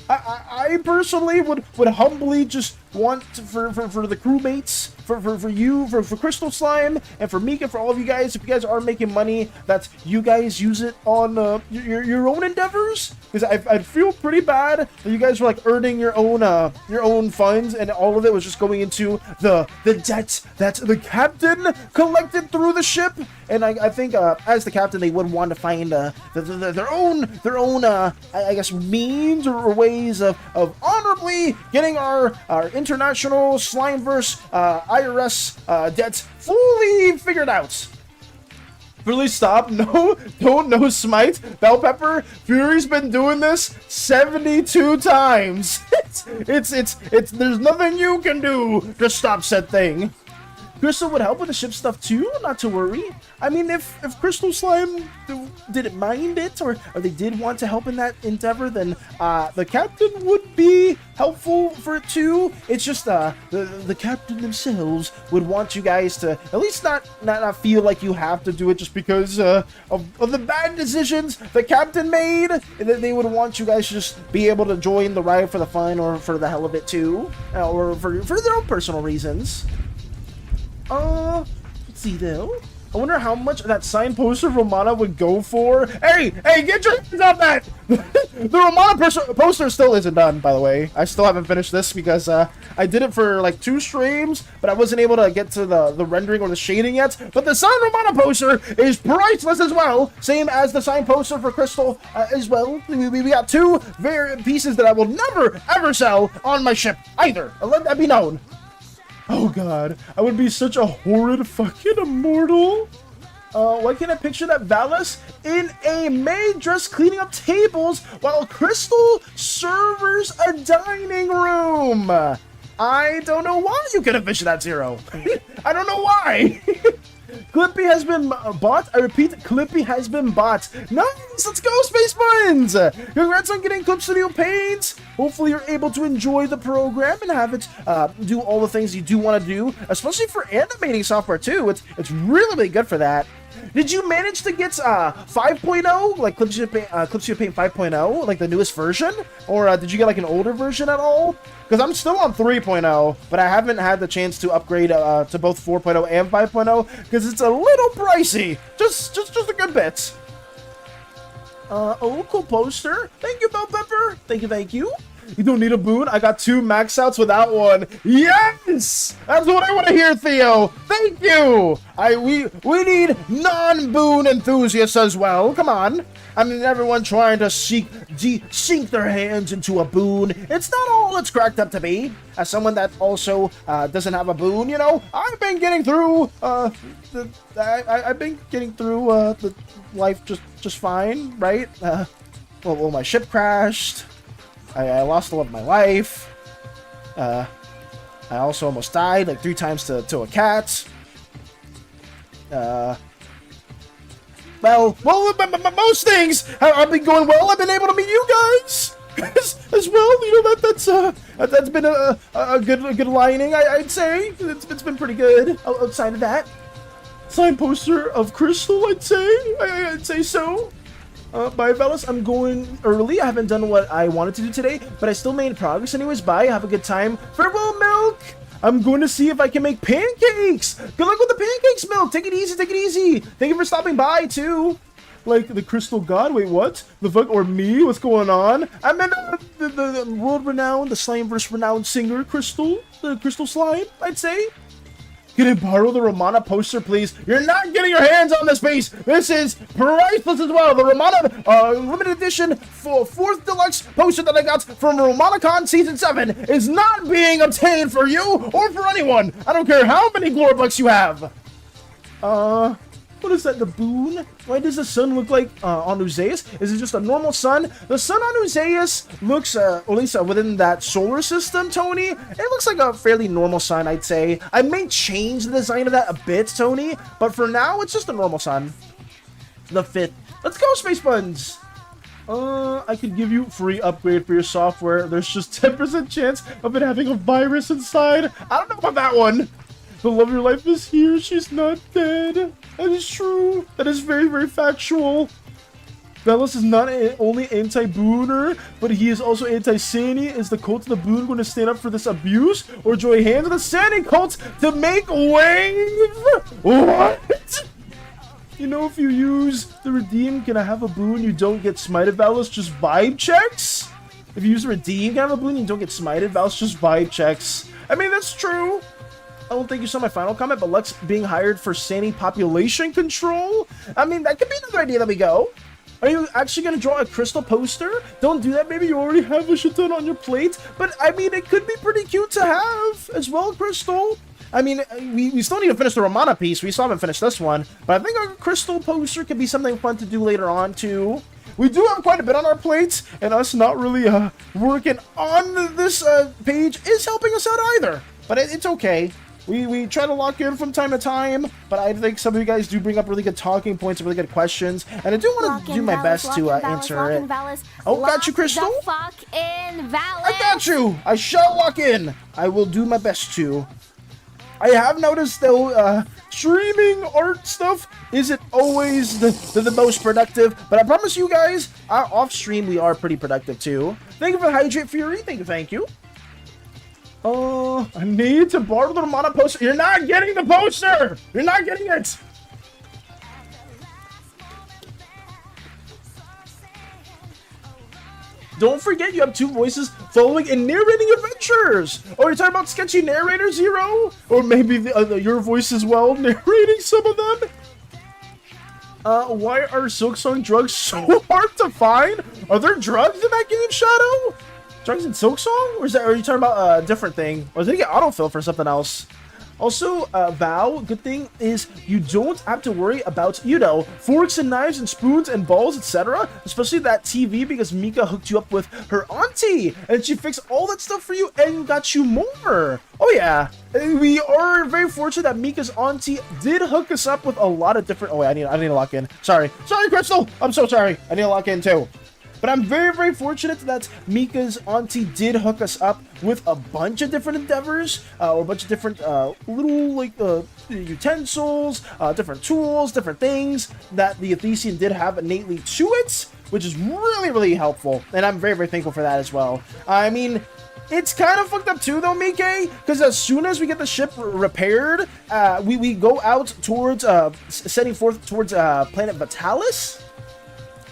I personally would humbly just want to, for the crewmates, for you, for Crystal Slime, and for Mika, for all of you guys, if you guys are making money, that you guys use it on your own endeavors, because I'd feel pretty bad that you guys were like earning your own funds, and all of it was just going into the debt that the captain collected through the ship. And I think as the captain, they would want to find their own I guess means or ways of honorably getting our international Slimeverse IRS debts fully figured out. Really stop. No, no smite. Bell Pepper, Fury's been doing this 72 times. It's there's nothing you can do to stop said thing. Crystal would help with the ship stuff too, not to worry. I mean, if Crystal Slime didn't mind it, or they did want to help in that endeavor, then the captain would be helpful for it too. It's just the captain themselves would want you guys to at least not feel like you have to do it just because of the bad decisions the captain made. They would want you guys to just be able to join the ride for the fun or for the hell of it too, or for their own personal reasons. Let's see though. I wonder how much that signed poster Romana would go for. Hey, get your hands off that! The Romana poster still isn't done, by the way. I still haven't finished this because I did it for like 2 streams, but I wasn't able to get to the rendering or the shading yet. But the signed Romana poster is priceless as well, same as the signed poster for Crystal as well. We got 2 variant pieces that I will never ever sell on my ship either. Let that be known. Oh god, I would be such a horrid fucking immortal. Why can't I picture that Valis in a maid dress cleaning up tables while Crystal servers a dining room? I don't know why you could have pictured that, Zero. I don't know why. Clippy has been bought. I repeat, Clippy has been bought. Nice! Let's go, Space Buns! Congrats on getting Clip Studio Paint! Hopefully you're able to enjoy the program and have it do all the things you do want to do, especially for animating software too. It's really, really good for that. Did you manage to get 5.0, like Clips You Paint 5.0, like the newest version? Or did you get like an older version at all? Because I'm still on 3.0, but I haven't had the chance to upgrade to both 4.0 and 5.0 because it's a little pricey. Just a good bit. Oh, cool poster. Thank you, Bell Pepper. Thank you. You don't need a boon? I got 2 max outs without one. Yes! That's what I want to hear, Theo. Thank you. We need non-boon enthusiasts as well. Come on. I mean, everyone trying to sink their hands into a boon. It's not all it's cracked up to be. As someone that also doesn't have a boon, you know, I've been getting through I've been getting through the life just fine, right? Well, my ship crashed. I lost the love of my life. I also almost died like 3 times to a cat. Well, most things have been going well. I've been able to meet you guys as well. You know that's been a good lining. I'd say it's been pretty good. Outside of that, signed poster of Crystal. I'd say so. Bye, fellas. I'm going early. I haven't done what I wanted to do today, but I still made progress anyways. Bye. Have a good time. Farewell, Milk. I'm going to see if I can make pancakes. Good luck with the pancakes, Milk. Take it easy. Take it easy. Thank you for stopping by, too. Like the Crystal God. Wait, what? The fuck? Or me? What's going on? I meant the world-renowned, the Slimeverse renowned singer, Crystal. The Crystal Slime, I'd say. Can I borrow the Romana poster, please? You're not getting your hands on this piece. This is priceless as well. The Romana limited edition 4th deluxe poster that I got from RomanaCon Season 7 is not being obtained for you or for anyone. I don't care how many glory bucks you have. What is that, the boon? Why does the sun look like on Uzaeus? Is it just a normal sun? The sun on Uzaeus looks, at least within that solar system, Tony, it looks like a fairly normal sun, I'd say. I may change the design of that a bit, Tony, but for now, it's just a normal sun. The 5th. Let's go, Space Buns! I could give you free upgrade for your software. There's just 10% chance of it having a virus inside. I don't know about that one. The love of your life is here. She's not dead. That is true. That is very, very factual. Velos is not only anti-booner, but he is also anti-SANI. Is the cult of the boon going to stand up for this abuse? Or join hands with the SANI cult to make wave? What? You know, if you use the redeem, can I have a boon? You don't get smited, Velos. Just vibe checks? If you use the redeem, can I have a boon? You don't get smited, Velos. Just vibe checks. I mean, that's true. I don't think you saw my final comment, but Lux being hired for SANI population control? I mean, that could be another idea that we go. Are you actually going to draw a crystal poster? Don't do that. Maybe you already have a shit ton on your plate. But, I mean, it could be pretty cute to have as well, Crystal. I mean, we still need to finish the Romana piece. We still haven't finished this one. But I think a crystal poster could be something fun to do later on, too. We do have quite a bit on our plates, and us not really working on this page is helping us out either. But it's okay. We try to lock in from time to time, but I think some of you guys do bring up really good talking points and really good questions, and I do want to do my best to answer it. Oh, got you, Crystal. I got you. I shall lock in. I will do my best to. I have noticed, though, streaming art stuff isn't always the most productive, but I promise you guys, off stream, we are pretty productive, too. Thank you for Hydrate Fury. Thank you. I need to borrow the Romana poster. You're not getting the poster! You're not getting it! Don't forget you have 2 voices following and narrating adventures! Oh, you're talking about Sketchy Narrator Zero? Or maybe your voice as well, narrating some of them? Why are Silksong drugs so hard to find? Are there drugs in that game, Shadow? Drugs in Silksong? Or are you talking about a different thing? Or did they get autofill for something else? Also, Val, good thing is you don't have to worry about, you know, forks and knives and spoons and balls, etc. Especially that TV, because Mika hooked you up with her auntie. And she fixed all that stuff for you and got you more. Oh, yeah. We are very fortunate that Mika's auntie did hook us up with a lot of different... Oh, wait, I need to lock in. Sorry, Crystal. I'm so sorry. I need to lock in, too. But I'm very, very fortunate that Mika's auntie did hook us up with a bunch of different endeavors, or a bunch of different little like utensils, different tools, different things that the Athesian did have innately to it, which is really, really helpful. And I'm very, very thankful for that as well. I mean, it's kind of fucked up too, though, Mike, because as soon as we get the ship repaired, we go out towards, setting forth towards planet Vitalis.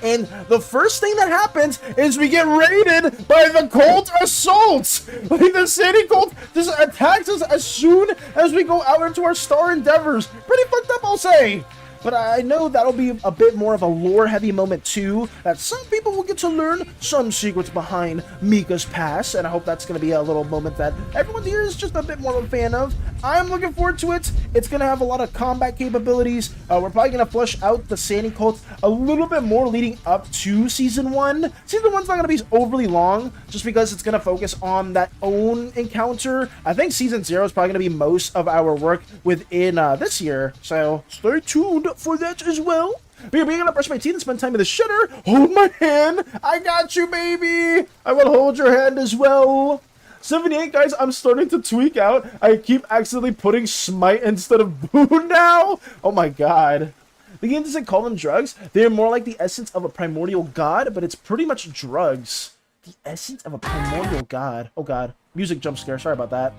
And the first thing that happens is we get raided by the Cult Assault! Like, the SANI Cult just attacks us as soon as we go out into our star endeavors. Pretty fucked up, I'll say. But I know that'll be a bit more of a lore-heavy moment too, that some people will get to learn some secrets behind Mika's past, and I hope that's going to be a little moment that everyone here is just a bit more of a fan of. I'm looking forward to it. It's going to have a lot of combat capabilities. We're probably going to flesh out the SANI Cult a little bit more leading up to Season 1. Season 1's not going to be overly long, just because it's going to focus on that own encounter. I think Season 0 is probably going to be most of our work within this year, so stay tuned for that as well. Being gonna brush my teeth and spend time in the shitter. Hold my hand. I got you, baby. I will hold your hand as well. 78, guys, I'm starting to tweak out. I keep accidentally putting smite instead of boon now. Oh my god. The game doesn't call them drugs. They're more like the essence of a primordial god, but it's pretty much drugs. The essence of a primordial god. Oh god. Music jump scare. Sorry about that.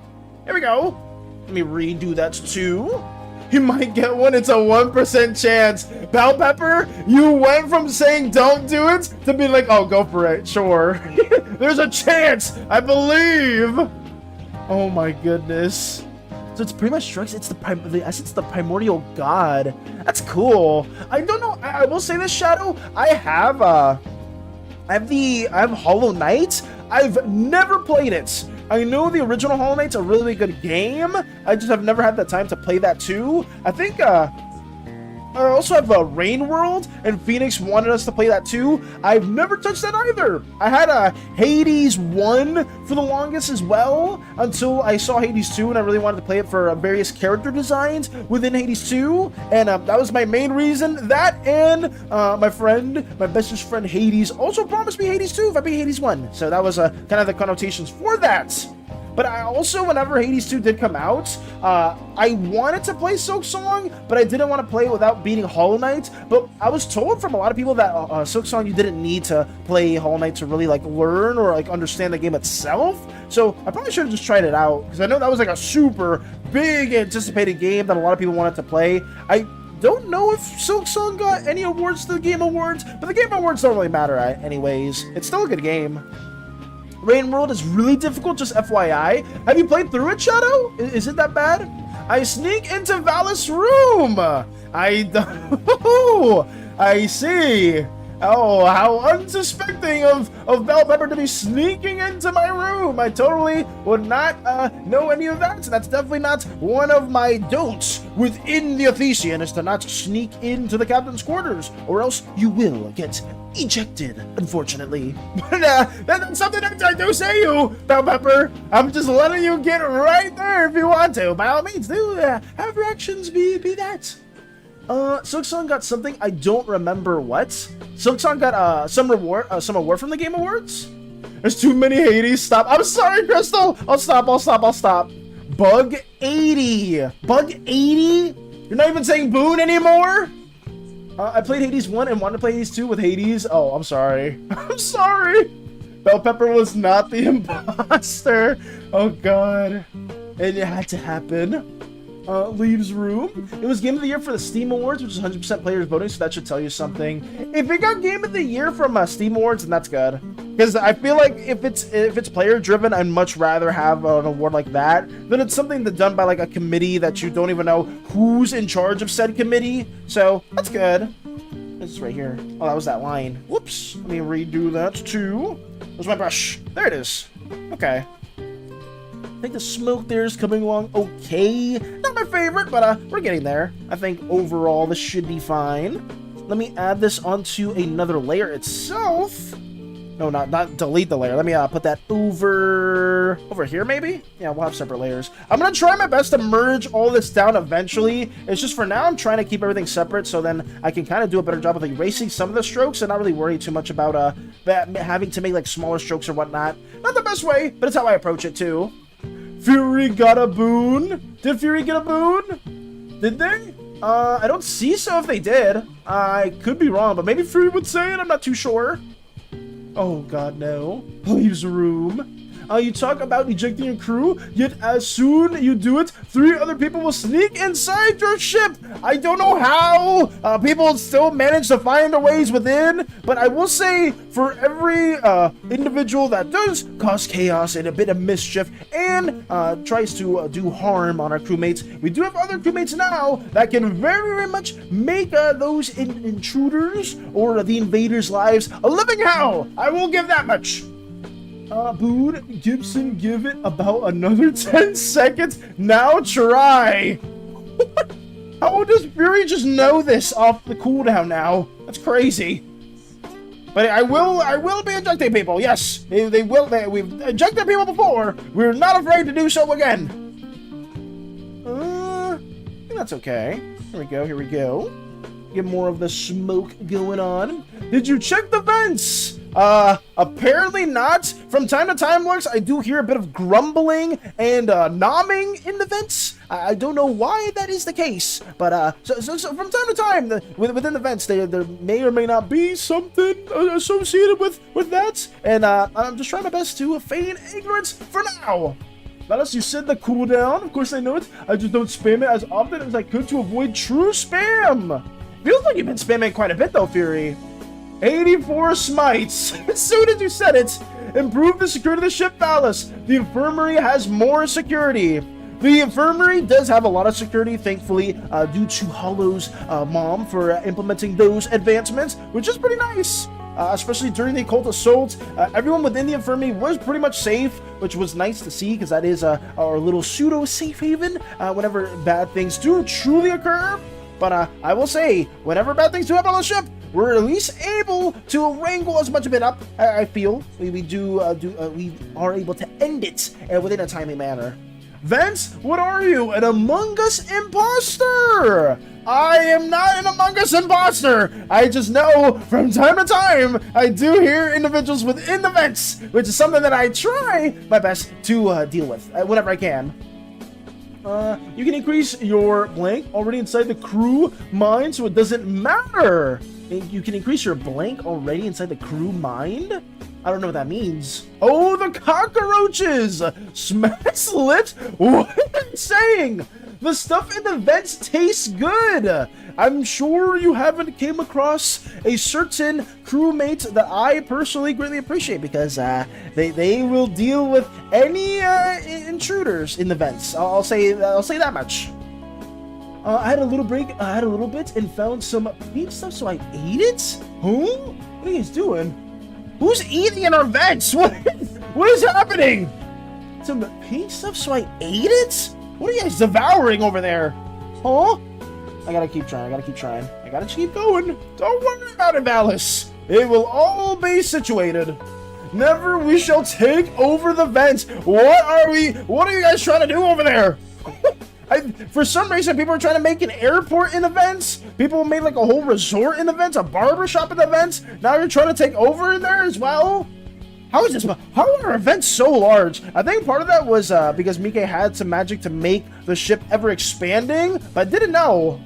Here we go. Let me redo that too. You might get one, it's a 1% chance. Bell Pepper, you went from saying don't do it to being like, oh, go for it, sure. There's a chance, I believe. Oh my goodness. So it's pretty much drugs, it's the essence, the primordial god. That's cool. I don't know, I will say this, Shadow, I have Hollow Knight. I've never played it. I know the original Hollow Knight's a really good game. I just have never had the time to play that too. I think I also have Rain World, and Phoenix wanted us to play that too. I've never touched that either. I had Hades 1 for the longest as well, until I saw Hades 2, and I really wanted to play it for various character designs within Hades 2, and that was my main reason. That and my bestest friend Hades also promised me Hades 2 if I beat Hades 1, so that was kind of the connotations for that. But I also, whenever Hades 2 did come out, I wanted to play Silk Song, but I didn't want to play it without beating Hollow Knight. But I was told from a lot of people that Silk Song, you didn't need to play Hollow Knight to really like learn or like understand the game itself. So I probably should have just tried it out, because I know that was like a super big anticipated game that a lot of people wanted to play. I don't know if Silk Song got any awards to the Game Awards, but the Game Awards don't really matter anyways. It's still a good game. Rain World is really difficult, just FYI. Have you played through it, Shadow? Is it that bad? I sneak into Valis' room. I see. Oh, how unsuspecting of Bell Pepper to be sneaking into my room. I totally would not know any of that. That's definitely not one of my don'ts within the Athesian, is to not sneak into the captain's quarters, or else you will get ejected, unfortunately. But that's something that I do say you, Bell Pepper. I'm just letting you get right there if you want to. By all means, do have your actions be that. Silk Song got something, I don't remember what. Silk Song got some award from the Game Awards. There's too many Hades. Stop. I'm sorry, Crystal. I'll stop. Bug 80. Bug 80? You're not even saying Boon anymore? I played Hades 1 and wanted to play Hades 2 with Hades. Oh, I'm sorry. I'm sorry. Bell Pepper was not the imposter. Oh god. And it had to happen. Leaves room. It was Game of the Year for the Steam Awards, which is 100% players voting, so that should tell you something. If it got Game of the Year from Steam Awards, then that's good. Because I feel like if it's player driven, I'd much rather have an award like that than it's something that's done by like a committee that you don't even know who's in charge of said committee. So that's good. It's right here. Oh, that was that line. Whoops. Let me redo that too. Where's my brush? There it is. Okay. I think the smoke there is coming along okay. Not my favorite, but we're getting there. I think overall this should be fine. Let me add this onto another layer itself. No, not delete the layer. Let me put that over here, maybe? Yeah, we'll have separate layers. I'm gonna try my best to merge all this down eventually. It's just for now, I'm trying to keep everything separate so then I can kind of do a better job of erasing some of the strokes and not really worry too much about having to make like smaller strokes or whatnot. Not the best way, but it's how I approach it too. Fury got a boon. Did Fury get a boon? Did they? I don't see so if they did. I could be wrong, but maybe Fury would say it. I'm not too sure. Oh god, no. Leaves room. You talk about ejecting your crew, yet as soon you do it, 3 other people will sneak inside your ship. I don't know how people still manage to find their ways within, but I will say for every individual that does cause chaos and a bit of mischief and tries to do harm on our crewmates, we do have other crewmates now that can very, very much make those intruders or the invaders' lives a living hell. I will give that much. Boone, Gibson, give it about another 10 seconds. Now try. How does Fury just know this off the cooldown now? That's crazy. But I will be ejecting people. Yes, they will. We've ejected people before. We're not afraid to do so again. I think that's okay. Here we go. Get more of the smoke going on. Did you check the vents? Apparently not. From time to time, Lurks, I do hear a bit of grumbling and nomming in the vents. I don't know why that is the case, but so from time to time, within the vents, there may or may not be something associated with that, and I'm just trying my best to feign ignorance for now. Alice, you said the cooldown. Of course I know it. I just don't spam it as often as I could to avoid true spam. Feels like you've been spamming quite a bit though, Fury. 84 smites. As soon as you said it, improve the security of the ship, Alice. The infirmary has more security. The infirmary does have a lot of security, thankfully, due to Hollow's mom for implementing those advancements, which is pretty nice. Especially during the occult assault, everyone within the infirmary was pretty much safe, which was nice to see because that is our little pseudo safe haven whenever bad things do truly occur. But I will say, whenever bad things do happen on the ship, we're at least able to wrangle as much of it up. I feel we are able to end it within a timely manner. Vance, what are you? An Among Us imposter? I am not an Among Us imposter. I just know from time to time I do hear individuals within the vents, which is something that I try my best to deal with whenever I can. You can increase your blank already inside the crew mind, so it doesn't matter. You can increase your blank already inside the crew mind? I don't know what that means. Oh, the cockroaches! Smash lit? What are you saying? The stuff in the vents tastes good. I'm sure you haven't came across a certain crewmate that I personally greatly appreciate because they will deal with any intruders in the vents. I'll say that much. I had a little break. I had a little bit and found some pink stuff, so I ate it. Huh? What are you guys doing? Who's eating in our vents? What is happening? Some pink stuff, so I ate it? What are you guys devouring over there? Huh? I gotta keep trying. I gotta keep going. Don't worry about it, Alice. It will all be situated. Never we shall take over the vents. What are you guys trying to do over there? For some reason, people are trying to make an airport in the vents. People made like a whole resort in the vents, a barber shop in the vents. Now you're trying to take over in there as well? How is this? How are our vents so large? I think part of that was because Mike had some magic to make the ship ever expanding, but I didn't know.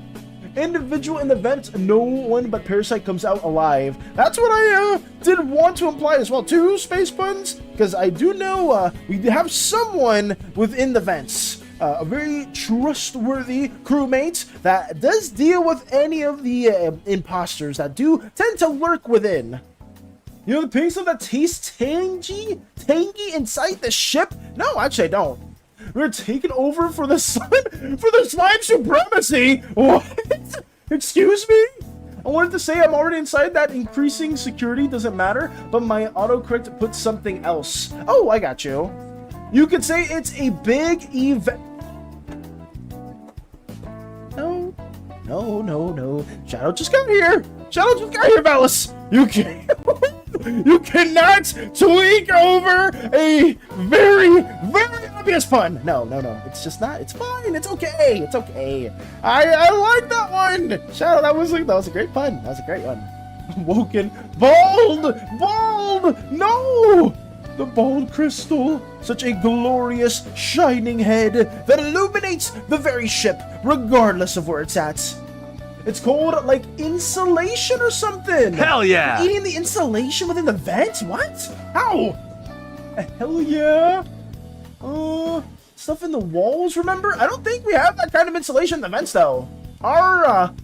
Individual in the vents, no one but Parasite comes out alive. That's what I did want to imply as well too, Space Buns, because I do know we have someone within the vents. A very trustworthy crewmate that does deal with any of the imposters that do tend to lurk within. You know the pink stuff that tastes tangy inside the ship? No, actually I don't. We're taking over for the slime supremacy. What? Excuse me? I wanted to say I'm already inside that increasing security doesn't matter, but my autocorrect puts something else. Oh, I got you. You could say it's a big event. No. Shadow just got here. Valis. You can't. You cannot tweak over a very, very obvious pun. No. It's just not. It's fine. It's okay. It's okay. I like that one. Shadow, that was a great pun. That was a great one. Workin. Bald. No. The bald crystal. Such a glorious, shining head that illuminates the very ship, regardless of where it's at. It's called, like, insulation or something. Hell yeah! Eating the insulation within the vent? What? How? Hell yeah. Stuff in the walls, remember? I don't think we have that kind of insulation in the vents, though.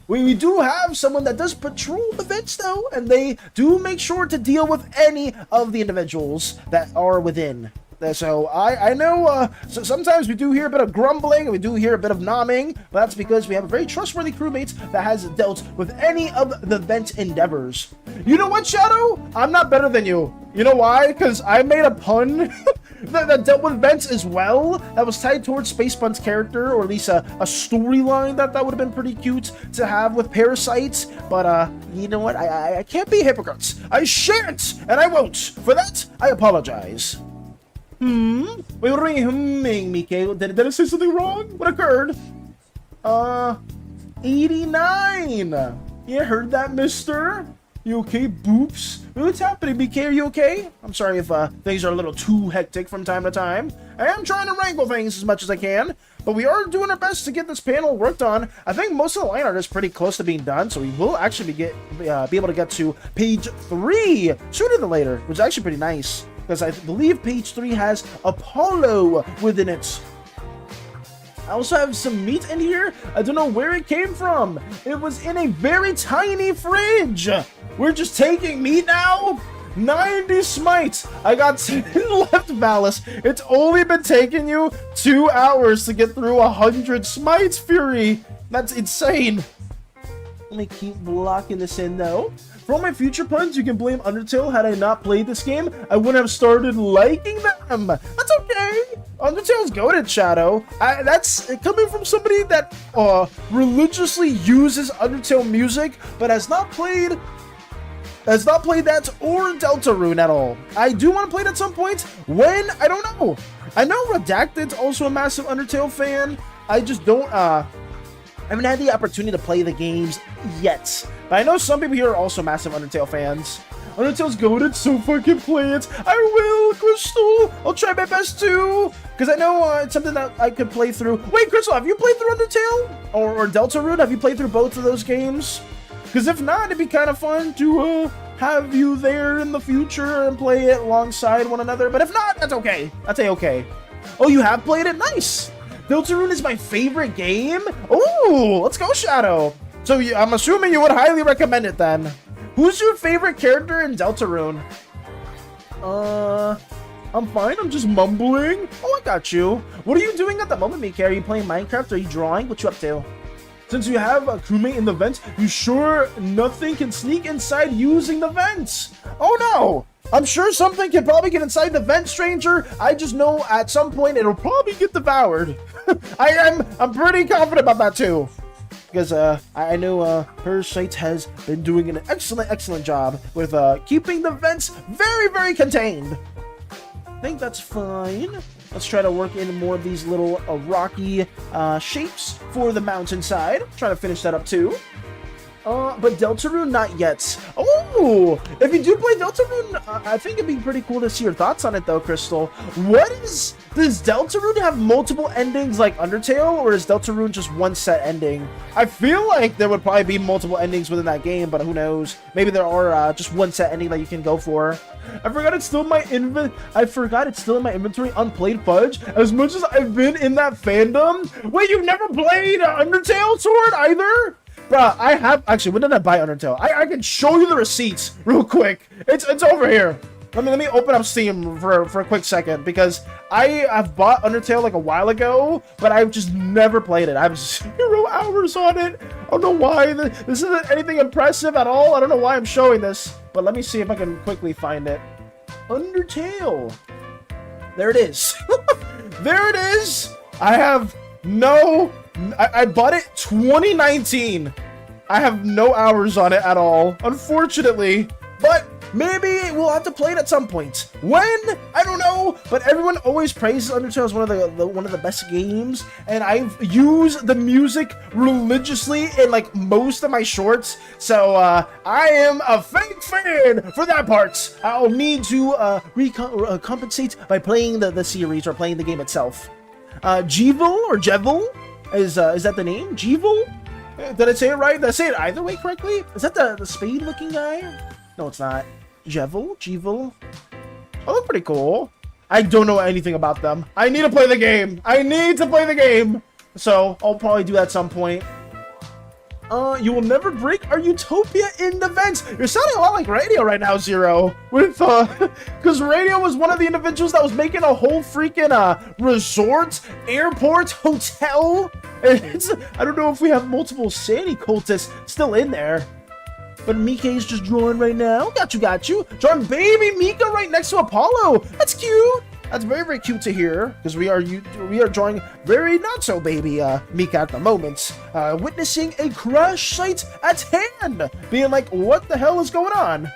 We do have someone that does patrol the vents, though, and they do make sure to deal with any of the individuals that are within. So I know so sometimes we do hear a bit of grumbling and we do hear a bit of nomming, but that's because we have a very trustworthy crewmate that has dealt with any of the vent endeavors. You know what, Shadow? I'm not better than you. You know why? Because I made a pun that dealt with vents as well, that was tied towards Space Bun's character, or at least a storyline that would have been pretty cute to have with parasites. But you know what? I can't be hypocrites. I shan't, and I won't. For that, I apologize. Wait, what are you humming, Mike? Did I say something wrong? What occurred? 89! You heard that, mister? You okay, Boops? What's happening, BK? Are you okay? I'm sorry if things are a little too hectic from time to time. I am trying to wrangle things as much as I can, but we are doing our best to get this panel worked on. I think most of the line art is pretty close to being done, so we will actually be able to get to page 3 sooner than later, which is actually pretty nice, because I believe page 3 has Apollo within it. I also have some meat in here. I don't know where it came from. It was in a very tiny fridge. We're just taking meat now? 90 smites. I got 10 left, Valis. It's only been taking you 2 hours to get through 100 smites, Fury. That's insane. Let me keep blocking this in, though. For all my future puns, you can blame Undertale. Had I not played this game, I wouldn't have started liking them. That's okay. Undertale's goated, Shadow. That's coming from somebody that religiously uses Undertale music, but has not played that or Deltarune at all. I do want to play it at some point. When? I don't know. I know Redacted's also a massive Undertale fan. I just don't, I haven't had the opportunity to play the games yet. But I know some people here are also massive Undertale fans. Undertale's goated, so fucking play it. I will, Crystal. I'll try my best too. Because I know it's something that I could play through. Wait, Crystal, have you played through Undertale? Or Deltarune? Have you played through both of those games? Because if not, it'd be kind of fun to have you there in the future and play it alongside one another. But if not, that's okay. That's a-okay. Oh, you have played it? Nice. Deltarune is my favorite game? Oh, let's go, Shadow. So I'm assuming you would highly recommend it then. Who's your favorite character in Deltarune? I'm fine. I'm just mumbling. Oh, I got you. What are you doing at the moment, Mika? Are you playing Minecraft? Are you drawing? What you up to? Since you have a crewmate in the vents, you sure nothing can sneak inside using the vents? Oh no! I'm sure something can probably get inside the vent, stranger. I just know at some point it'll probably get devoured. I'm pretty confident about that too. Because I know Parasite has been doing an excellent job with keeping the vents very, very contained. I think that's fine. Let's try to work in more of these little rocky shapes for the mountainside. Try to finish that up too. But Deltarune, not yet. Oh, if you do play Deltarune, I think it'd be pretty cool to see your thoughts on it though, Crystal. Does Deltarune have multiple endings like Undertale, or is Deltarune just one set ending? I feel like there would probably be multiple endings within that game, but who knows? Maybe there are just one set ending that you can go for. I forgot it's still in my inventory. Unplayed Fudge. As much as I've been in that fandom. Wait, you've never played Undertale, Sword, either? Bruh, I have. Actually, when did I buy Undertale? I can show you the receipts real quick. It's over here. Let me open up Steam for a quick second, because I have bought Undertale like a while ago, but I've just never played it. I have 0 hours on it. I don't know why. This isn't anything impressive at all. I don't know why I'm showing this, but let me see if I can quickly find it. Undertale. There it is. There it is. I have no... I bought it 2019. I have no hours on it at all, unfortunately. But Maybe we'll have to play it at some point. When? I don't know, but everyone always praises Undertale as one of the best games, and I've used the music religiously in like most of my shorts, so I am a fake fan for that part. I'll need to compensate by playing the series or playing the game itself. Jevil or Jevil is that the name? Jevil? Did I say it right? Did I say it either way correctly? Is that the spade-looking guy? No, it's not. Jevil? Jevil? Oh, they're pretty cool. I don't know anything about them. I need to play the game. I need to play the game. So, I'll probably do that at some point. You will never break our utopia in defense. You're sounding a lot like Radio right now, Zero. With, because Radio was one of the individuals that was making a whole freaking, resort, airport, hotel. I don't know if we have multiple SANI cultists still in there. But Mika is just drawing right now. Got you. Drawing baby Mika right next to Apollo. That's cute. That's very, very cute to hear, because we are drawing very not so baby Mika at the moment, witnessing a crash site at hand, being like, what the hell is going on?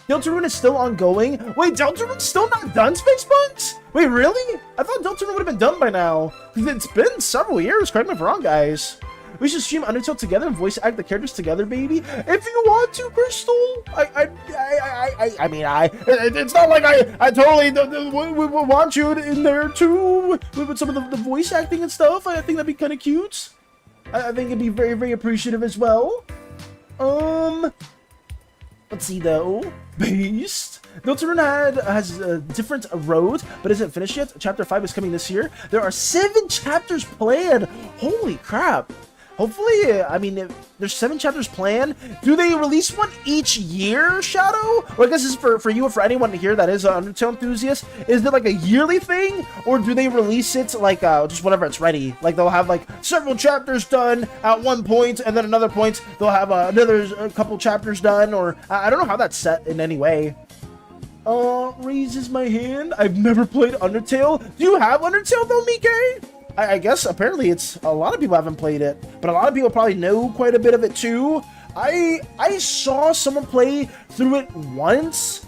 Deltarune is still ongoing. Wait, Deltarune's still not done, Space Buns? Wait, really? I thought Deltarune would have been done by now. It's been several years. Correct me if I'm wrong, guys. We should stream Undertale together and voice act the characters together, baby. If you want to, Crystal. I mean, it's not like I totally would want you in there too with some of the voice acting and stuff. I think that'd be kind of cute. I think it'd be very, very appreciative as well. Let's see though. Based. Deltarune has a different road, but isn't finished yet. Chapter 5 is coming this year. There are 7 chapters planned. Holy crap. Hopefully, I mean, there's 7 chapters planned. Do they release one each year, Shadow? Or I guess this is for you or for anyone here that is an Undertale enthusiast. Is it like a yearly thing? Or do they release it like just whenever it's ready? Like they'll have like several chapters done at one point, and then another point they'll have a couple chapters done, or I don't know how that's set in any way. Raises my hand. I've never played Undertale. Do you have Undertale though, Mike? I guess apparently it's a lot of people haven't played it, but a lot of people probably know quite a bit of it too. I saw someone play through it once.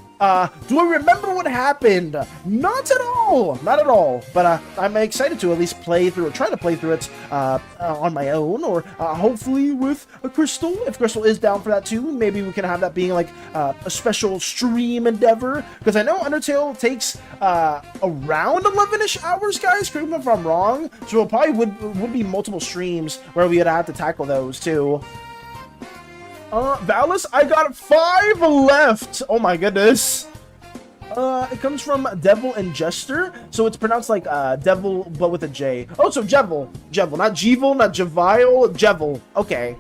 Do I remember what happened? Not at all. Not at all. But I'm excited to at least play through it, try to play through it on my own, or hopefully with a Crystal. If Crystal is down for that too, maybe we can have that being like a special stream endeavor. Because I know Undertale takes around 11-ish hours, guys. Correct me if I'm wrong. So it probably would be multiple streams where we would have to tackle those too. Valis, I got 5 left. Oh my goodness. It comes from Devil and Jester, so it's pronounced like Devil, but with a J. Oh, so Jevil, not Jevil, not Jevile, Jevil. Okay.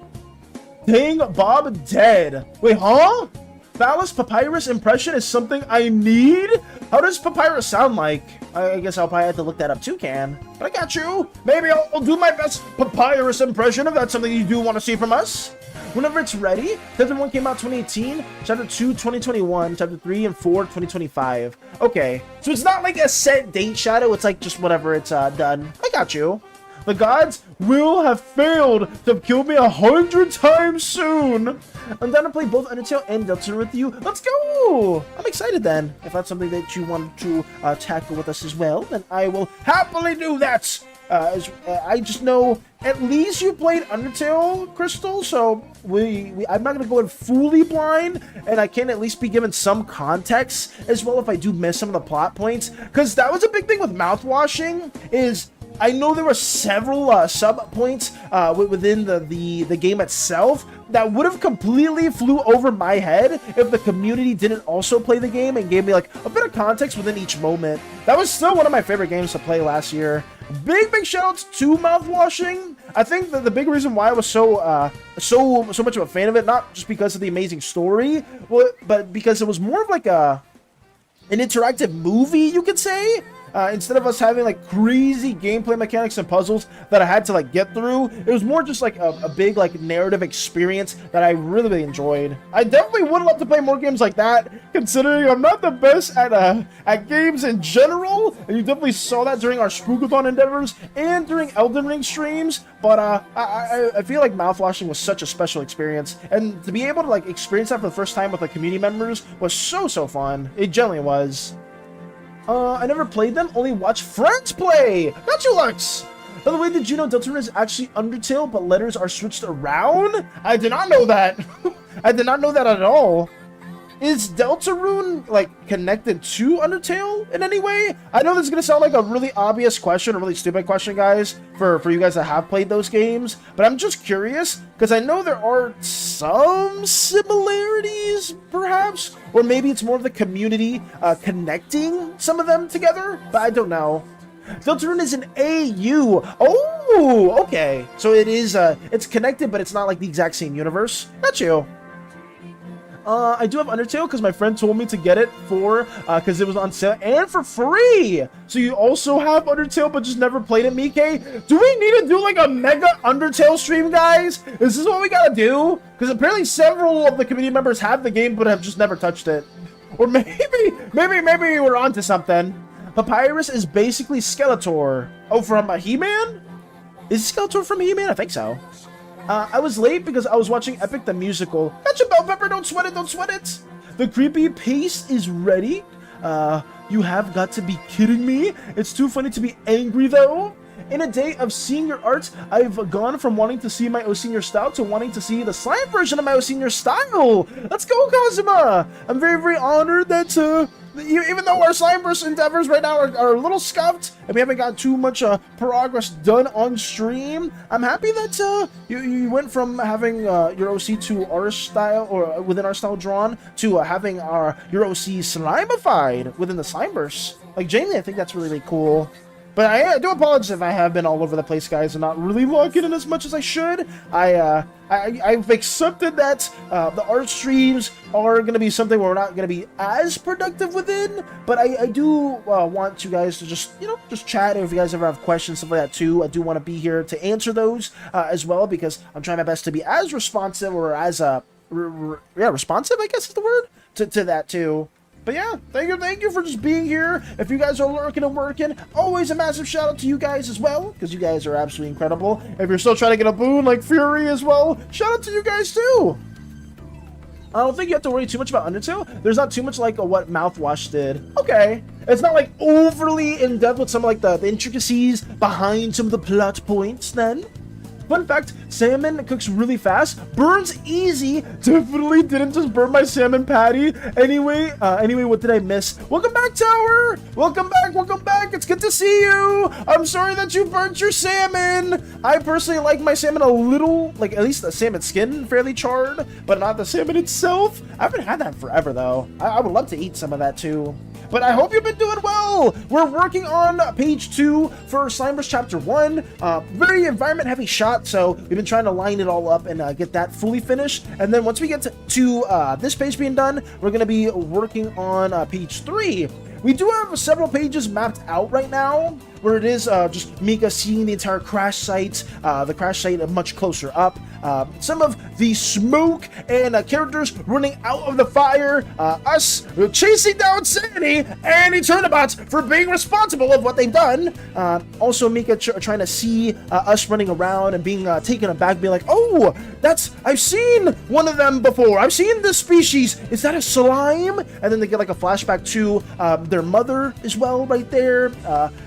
Dang, Bob dead. Wait, huh? Valis Papyrus impression is something I need? How does Papyrus sound like? I guess I'll probably have to look that up too, Can. But I got you. Maybe I'll do my best Papyrus impression if that's something you do want to see from us. Whenever it's ready. Chapter 1 came out 2018, Chapter 2 2021, Chapter 3 and 4 2025. Okay, so it's not like a set date, Shadow. It's like just whenever it's done. I got you. The gods will have failed to have killed me 100 times soon. I'm down to play both Undertale and Deltarune with you. Let's go! I'm excited then. If that's something that you want to tackle with us as well, then I will happily do that. I just know at least you played Undertale, Crystal, so I'm not going to go in fully blind, and I can at least be given some context as well if I do miss some of the plot points, because that was a big thing with mouthwashing, is I know there were several sub-points within the game itself that would have completely flew over my head if the community didn't also play the game and gave me like a bit of context within each moment. That was still one of my favorite games to play last year. Big shoutouts to mouthwashing. I think that the big reason why I was so much of a fan of it, not just because of the amazing story, but because it was more of like an interactive movie, you could say. Instead of us having like crazy gameplay mechanics and puzzles that I had to like get through, it was more just like a big like narrative experience that I really enjoyed. I definitely would love to play more games like that, considering I'm not the best at games in general, and you definitely saw that during our Spookathon endeavors and during Elden Ring streams. But I feel like mouthwashing was such a special experience, and to be able to like experience that for the first time with like community members was so fun. It genuinely was. I never played them, only watched friends play. Got you, Lux. By the way, did you know Deltarune is actually Undertale, but letters are switched around? I did not know that. I did not know that at all. Is Deltarune like connected to Undertale in any way? I know this is gonna sound like a really obvious question, a really stupid question, guys, for you guys that have played those games, but I'm just curious because I know there are some similarities, perhaps, or maybe it's more of the community connecting some of them together, but I don't know. Deltarune is an AU. Oh, okay. So it is. It's connected, but it's not like the exact same universe. Got you. I do have Undertale because my friend told me to get it for because it was on sale and for free. So you also have Undertale but just never played it, Mike? Do we need to do like a mega Undertale stream, guys? Is this what we gotta do? Because apparently several of the community members have the game but have just never touched it. Or maybe we're onto something. Papyrus is basically Skeletor. Oh, from He-Man? Is Skeletor from He-Man? I think so. I was late because I was watching Epic the Musical. Gotcha, Bell Pepper, don't sweat it, don't sweat it. The creepy paste is ready. You have got to be kidding me. It's too funny to be angry though. In a day of seeing your art, I've gone from wanting to see my O Senior style to wanting to see the slime version of my O Senior style. Let's go, Kazuma. I'm very honored that even though our Slimeverse endeavors right now are a little scuffed and we haven't got too much progress done on stream, I'm happy that you went from having your OC to our style, or within our style drawn, to having your OC slimified within the Slimeverse. Like, genuinely, I think that's really cool. But I do apologize if I have been all over the place, guys, and not really locking in as much as I should. I've accepted that the art streams are going to be something where we're not going to be as productive within, but I do want you guys to just chat. If you guys ever have questions, stuff like that too, I do want to be here to answer those as well, because I'm trying my best to be as responsive, or as responsive, I guess is the word, to that too. But yeah, thank you for just being here. If you guys are lurking and working, always a massive shout out to you guys as well, because you guys are absolutely incredible. If you're still trying to get a boon like Fury as well, shout out to you guys too. I don't think you have to worry too much about Undertale. There's not too much like what Mouthwash did. Okay. It's not like overly in-depth with some like the intricacies behind some of the plot points then. Fun fact, salmon cooks really fast, burns easy. Definitely didn't just burn my salmon patty. Anyway, what did I miss? Welcome back, Tower! Welcome back, it's good to see you! I'm sorry that you burnt your salmon! I personally like my salmon a little, like at least the salmon skin fairly charred, but not the salmon itself. I haven't had that in forever though. I would love to eat some of that too. But I hope you've been doing well. We're working on page 2 for Slimeverse chapter 1. Very environment heavy shot, so we've been trying to line it all up and get that fully finished. And then once we get to this page being done, we're going to be working on page 3. We do have several pages mapped out right now, where it is just Mika seeing the entire crash site, the crash site much closer up, some of the smoke and characters running out of the fire, us chasing down SANI and Eternabots for being responsible of what they've done. Also Mika trying to see us running around and being taken aback, being like, oh, I've seen one of them before. I've seen this species. Is that a slime? And then they get like a flashback to their mother as well right there.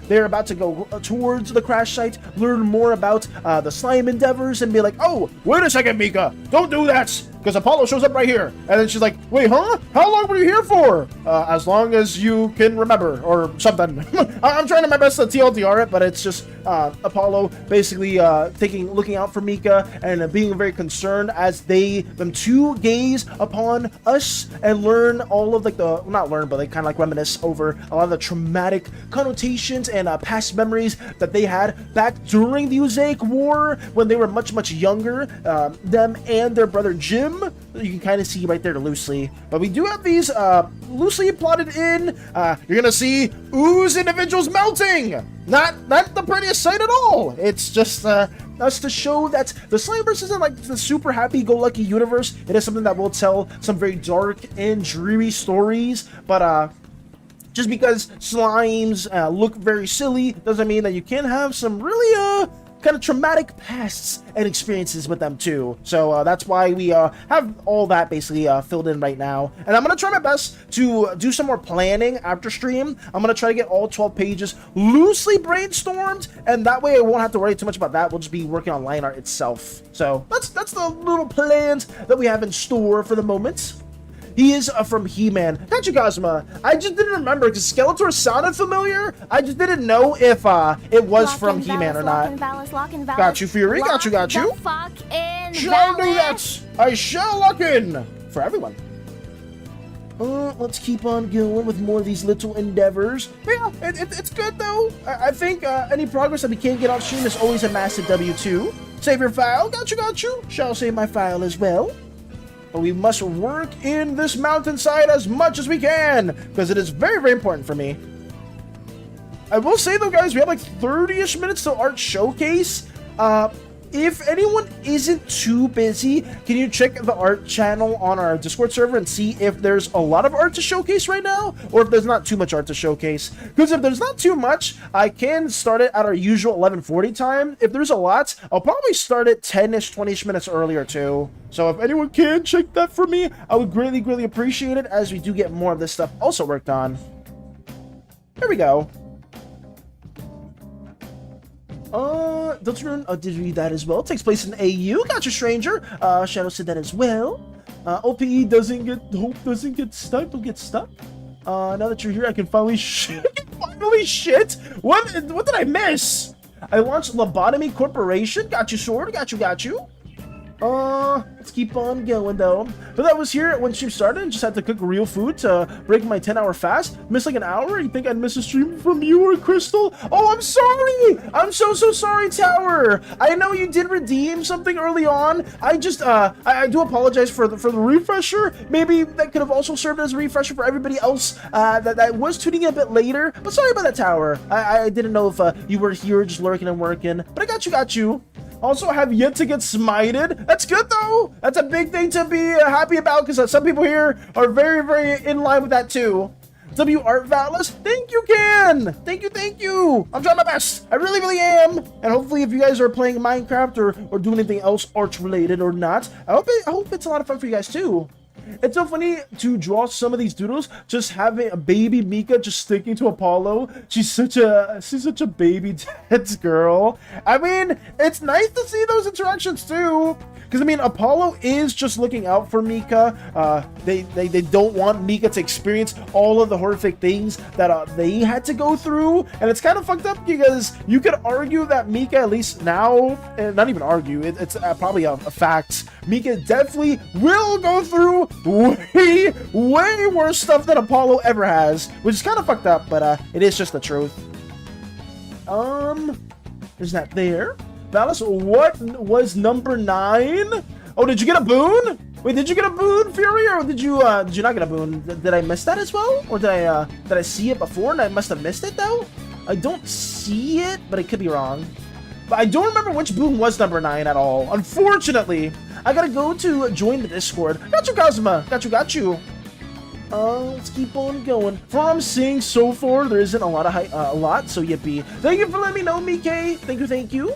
They're about to go towards the crash site, learn more about the slime endeavors, and be like, oh, wait a second, Mika, don't do that, because Apollo shows up right here. And then she's like, wait, huh? How long were you here for? As long as you can remember, or something. I'm trying my best to TLDR it, but it's just Apollo basically looking out for Mika and being very concerned as them two gaze upon us and learn all of like not learn, but they kind of like reminisce over a lot of the traumatic connotations and past memories that they had back during the Uzaic War when they were much younger, them and their brother Jim. him. You can kind of see right there loosely. But we do have these loosely plotted in. You're gonna see ooze individuals melting. Not the prettiest sight at all. It's just us to show that the Slimeverse isn't like the super happy-go-lucky universe. It is something that will tell some very dark and dreary stories. But just because slimes look very silly doesn't mean that you can't have some really kind of traumatic pasts and experiences with them too. So that's why we have all that basically filled in right now. And I'm gonna try my best to do some more planning after stream. I'm gonna try to get all 12 pages loosely brainstormed, and that way I won't have to worry too much about that. We'll just be working on line art itself. So that's the little plans that we have in store for the moment. He is from He-Man. Got you, Cosma. I just didn't remember because Skeletor sounded familiar. I just didn't know if it was from He-Man or not. Got you, Fury. Got you. Fuck in Shall do that. I shall lock in for everyone. Let's keep on going with more of these little endeavors. Yeah, it's good though. I think any progress that we can't get off stream is always a massive W2. Save your file. Got you. Shall save my file as well. But we must work in this mountainside as much as we can, because it is very, very important for me. I will say though, guys, we have like 30-ish minutes to art showcase. If anyone isn't too busy, can you check the art channel on our Discord server and see if there's a lot of art to showcase right now, or if there's not too much art to showcase? Because if there's not too much, I can start it at our usual 11:40 time. If there's a lot, I'll probably start it 10-ish, 20-ish minutes earlier too. So if anyone can check that for me, I would greatly, greatly appreciate it, as we do get more of this stuff also worked on. Here we go. Deltarune did read that as well. It takes place in AU. Got you, stranger. Shadow said that as well. OPE doesn't get stuck. Don't get stuck. Now that you're here, I can finally shit. What did I miss? I launched Lobotomy Corporation. Got you, sword. Got you. Let's keep on going though. But that was here when stream started and just had to cook real food to break my 10-hour fast. Missed like an hour? You think I'd miss a stream from you or Crystal? Oh, I'm sorry! I'm so sorry, Tower! I know you did redeem something early on. I just, I do apologize for the refresher. Maybe that could have also served as a refresher for everybody else that was tuning in a bit later. But sorry about that, Tower. I didn't know if you were here just lurking and working. But I got you. Also have yet to get smited. That's good though. That's a big thing to be happy about, because some people here are very, very in line with that too. W Art Vatless, thank you, Can. Thank you. I'm trying my best. I really am. And hopefully, if you guys are playing Minecraft or doing anything else arts related or not, I hope it's a lot of fun for you guys too. It's so funny to draw some of these doodles, just having a baby Mika just sticking to Apollo. She's such a baby dad's girl. I mean, it's nice to see those interactions too. Because, I mean, Apollo is just looking out for Mika. They don't want Mika to experience all of the horrific things that they had to go through. And it's kind of fucked up because you could argue that Mika, at least now, not even argue, it's probably a fact. Mika definitely will go through way worse stuff than Apollo ever has. Which is kind of fucked up, but it is just the truth. There's that there. Valis, what was number 9? Oh, did you get a boon? Wait, did you get a boon, Fury, or did you not get a boon? Did I miss that as well? Or did I see it before and I must have missed it though? I don't see it, but I could be wrong. But I don't remember which boon was number 9 at all. Unfortunately, I gotta go to join the Discord. Got you, Cosma. Got you. Let's keep on going. From what I'm seeing so far, there isn't a lot, so yippee. Thank you for letting me know, Mike. Thank you.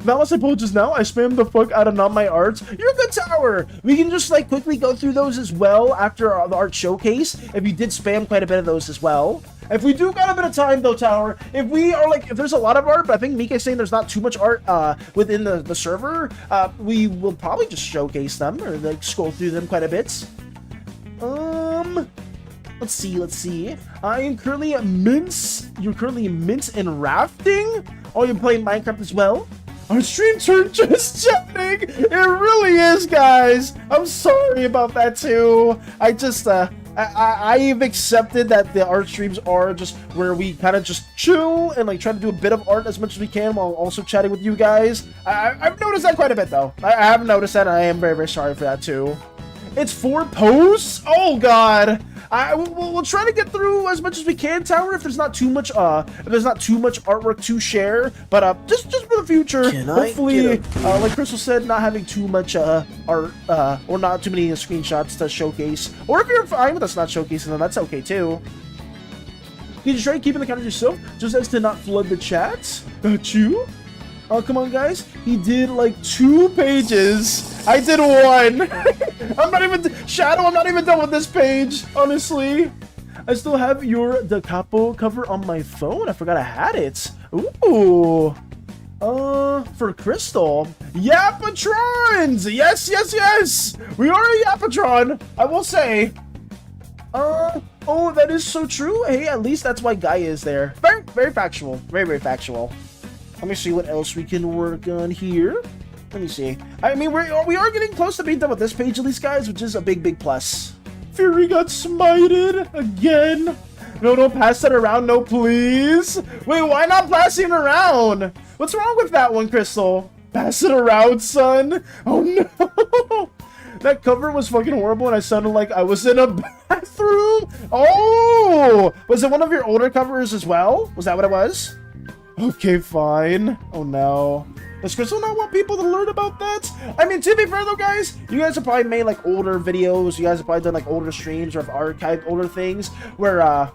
Valis, I pulled just now. I spammed the fuck out of not my arts. You're a good, Tower. We can just like quickly go through those as well after the art showcase. If you did spam quite a bit of those as well. If we do got a bit of time though, Tower, if there's a lot of art, but I think Mika's saying there's not too much art within the server, we will probably just showcase them or like scroll through them quite a bit. Let's see. I am currently at Mince. You're currently in Mince and Rafting? Oh, you're playing Minecraft as well? Our stream turned just chatting. It really is, guys. I'm sorry about that too. I just I've accepted that the art streams are just where we kind of just chill and like try to do a bit of art as much as we can while also chatting with you guys. I've noticed that quite a bit though. I have noticed that, and I am very, very sorry for that too. It's 4 posts? Oh god. We'll try to get through as much as we can, Tower, if there's not too much artwork to share. But just for the future, hopefully, like Crystal said, not having too much art or not too many screenshots to showcase. Or if you're fine with us not showcasing them, that's okay too. You just try keeping the counters yourself, just as to not flood the chats. Got you? Oh, come on, guys. He did like 2 pages. I did 1. I'm not even... Shadow, I'm not even done with this page, honestly. I still have your Da Capo cover on my phone. I forgot I had it. Ooh. For Crystal. Yapatrons! Yes, yes, yes! We are a Yapatron, I will say. Oh, that is so true. Hey, at least that's why Guy is there. Very, very factual. Very, very factual. Let me see what else we can work on here. Let me see. I mean, we are getting close to being done with this page at least, guys, which is a big, big plus. Fury got smited again. No, don't pass that around. No, please. Wait, why not passing it around? What's wrong with that one, Crystal? Pass it around, son. Oh, no. That cover was fucking horrible, and I sounded like I was in a bathroom. Oh, was it one of your older covers as well? Was that what it was? Okay, fine. Oh, no. Does Crystal not want people to learn about that? I mean, to be fair, though, guys, you guys have probably made, like, older videos. You guys have probably done, like, older streams or have archived older things where,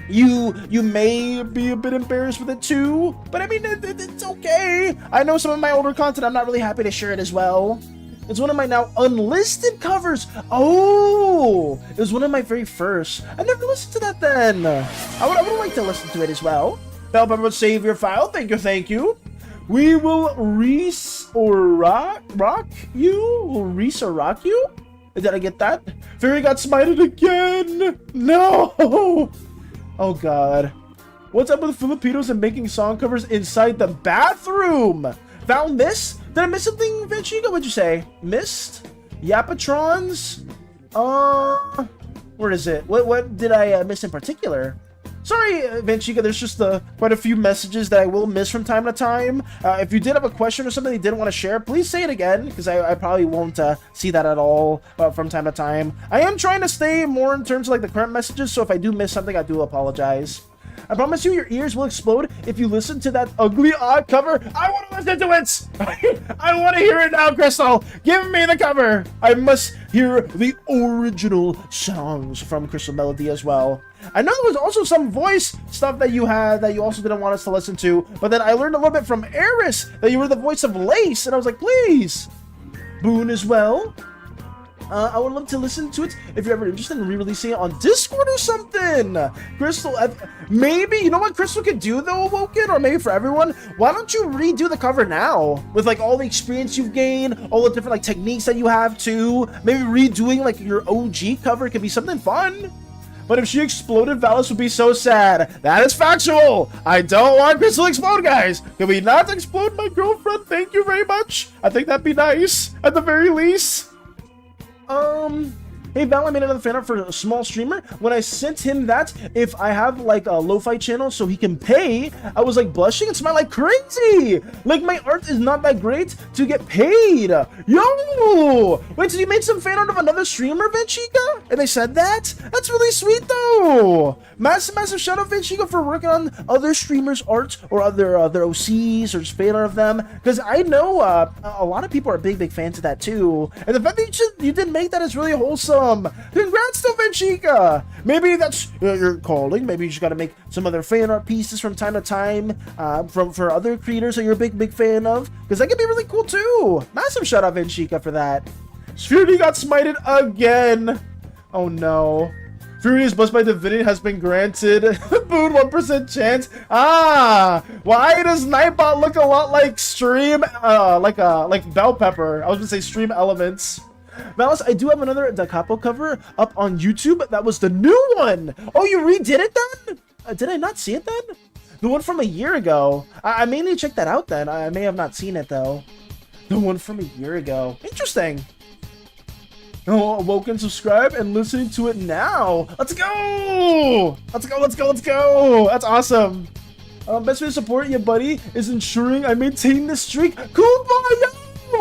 you may be a bit embarrassed with it, too. But, I mean, it's okay. I know some of my older content, I'm not really happy to share it as well. It's one of my now unlisted covers. Oh, it was one of my very first. I never listened to that then. I would like to listen to it as well. Bell Pepper would save your file. Thank you, thank you. We will rock you. We'll rock you. Did I get that? Fury got smited again. No. Oh God. What's up with Filipinos and making song covers inside the bathroom? Found this? Did I miss something, Venchiga? What'd you say? Missed? Yapatrons? Where is it? What did I miss in particular? Sorry, Venchiga, there's just quite a few messages that I will miss from time to time. If you did have a question or something you didn't want to share, please say it again, because I probably won't see that at all from time to time. I am trying to stay more in terms of like the current messages, so if I do miss something, I do apologize. I promise you, your ears will explode if you listen to that ugly odd cover. I want to listen to it! I want to hear it now, Crystal! Give me the cover! I must hear the original songs from Crystal Melody as well. I know there was also some voice stuff that you had that you also didn't want us to listen to, but then I learned a little bit from Eris that you were the voice of Lace, and I was like, please! Boone as well. I would love to listen to it if you're ever interested in re-releasing it on Discord or something. Crystal, maybe, you know what Crystal could do though, Workin, or maybe for everyone, why don't you redo the cover now with like all the experience you've gained, all the different like techniques that you have too. Maybe redoing like your OG cover could be something fun. But if she exploded, Valis would be so sad. That is factual. I don't want Crystal to explode, guys. Can we not explode my girlfriend? Thank you very much. I think that'd be nice at the very least. Hey Val, I made another fan art for a small streamer. When I sent him that, if I have like a lo-fi channel so he can pay, I was like blushing and smiling like crazy. Like my art is not that great to get paid. Yo! Wait, so you made some fan art of another streamer, Venchiga? And they said that? That's really sweet though. Massive shout out, Venchiga, for working on other streamers' art or other OCs or just fan art of them. Because I know a lot of people are big fans of that too. And the fact that you did make that is really wholesome. Congrats to Venchiga! Maybe that's your calling. Maybe you just gotta make some other fan art pieces from time to time for other creators that you're a big fan of, because that could be really cool too. Massive shout out, Venchiga, for that. Fury got smited again. Oh no. Fury's blessed by divinity has been granted. Boon 1% chance. Why does Nightbot look a lot like like Bell Pepper? I was gonna say Stream Elements. Malice, I do have another Da Capo cover up on YouTube. That was the new one. Oh, you redid it then? Did I not see it then? The one from a year ago. I may need to check that out then. I may have not seen it though. The one from a year ago. Interesting. Oh, Woken, subscribe and listening to it now. Let's go! Let's go! That's awesome. Best way to support you, buddy, is ensuring I maintain this streak. Kumbaya!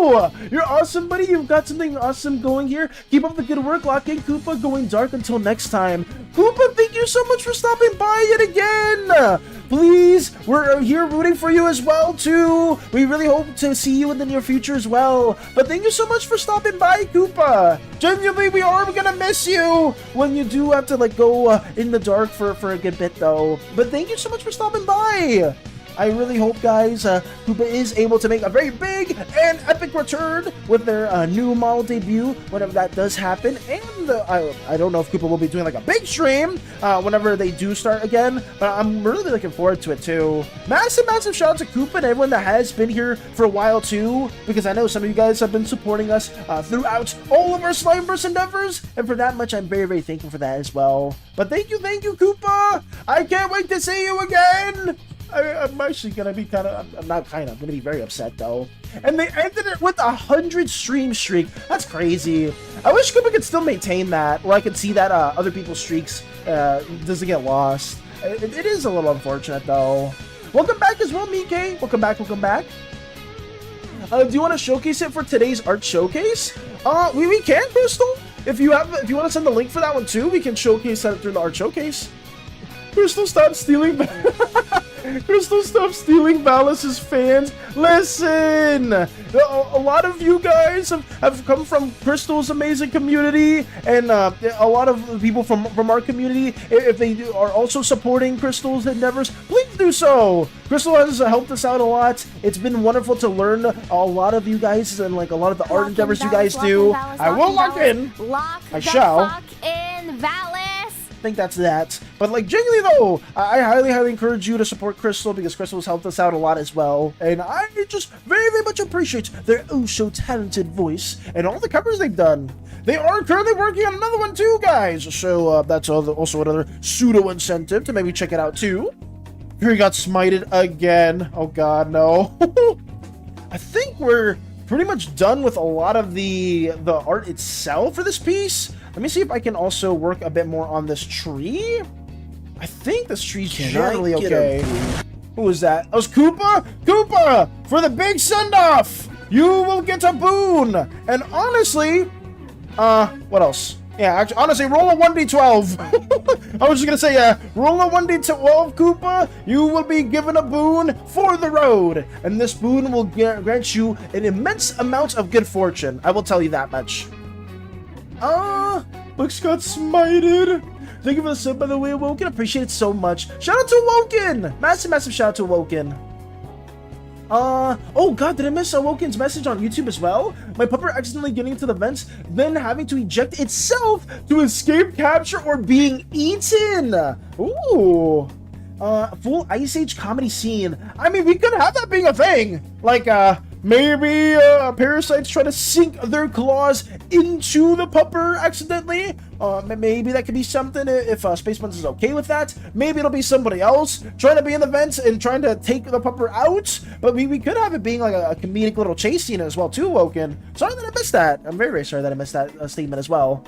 go! You're awesome, buddy. You've got something awesome going here. Keep up the good work. Lock in, Koopa. Going dark until next time. Koopa, thank you so much for stopping by yet again. Please, we're here rooting for you as well, too. We really hope to see you in the near future as well. But thank you so much for stopping by, Koopa. Genuinely, we are gonna miss you when you do have to, like, go in the dark for a good bit, though. But thank you so much for stopping by. I really hope, guys, Koopa is able to make a very big and epic return with their new model debut whenever that does happen. And I don't know if Koopa will be doing like a big stream whenever they do start again, but I'm really looking forward to it too. Massive shout out to Koopa and everyone that has been here for a while too, because I know some of you guys have been supporting us throughout all of our Slimeverse endeavors, and for that much, I'm very thankful for that as well. But thank you, Koopa! I can't wait to see you again! I'm actually gonna be I'm gonna be very upset though. And they ended it with 100 stream streak. That's crazy. I wish Koopa could still maintain that, or I could see that other people's streaks doesn't get lost. It is a little unfortunate though. Welcome back as well, Mike. Welcome back. Do you want to showcase it for today's art showcase? We can, Crystal. If you want to send the link for that one too, we can showcase that through the art showcase. Crystal, stop stealing. Crystal, stop stealing Valis' fans. Listen! A lot of you guys have come from Crystal's amazing community, and a lot of people from our community, if they are also supporting Crystal's endeavors, please do so! Crystal has helped us out a lot. It's been wonderful to learn a lot of you guys and like a lot of the art endeavors you guys do. I will lock in. I shall. Lock in Valis. I think that's that. But like genuinely though, I highly encourage you to support Crystal, because Crystal has helped us out a lot as well, and I just very much appreciate their oh so talented voice and all the covers they've done. They are currently working on another one too, guys, so that's also another pseudo incentive to maybe check it out too. Here he got smited again. Oh god, no. I think we're pretty much done with a lot of the art itself for this piece. Let me see if I can also work a bit more on this tree. I think this tree's generally okay. Who was that? That was Koopa? Koopa! For the big send-off! You will get a boon! And honestly, what else? Yeah, actually, honestly, roll a 1d12. I was just gonna say, roll a 1d12, Koopa. You will be given a boon for the road. And this boon will grant you an immense amount of good fortune. I will tell you that much. Books got smited. Thank you for the sub, by the way, Workin. Appreciate it so much. Shout out to Workin. Massive shout out to Workin. Oh god, did I miss Workin's message on YouTube as well? My pupper accidentally getting into the vents, then having to eject itself to escape capture or being eaten. Ooh. Full Ice Age comedy scene. I mean, we could have that being a thing. Like, maybe parasites try to sink their claws into the pupper accidentally. Maybe that could be something if Space Buns is okay with that. Maybe it'll be somebody else trying to be in the vents and trying to take the pupper out. But we could have it being like a comedic little chase scene as well too, Workin. Sorry that I missed that. I'm very sorry that I missed that statement as well.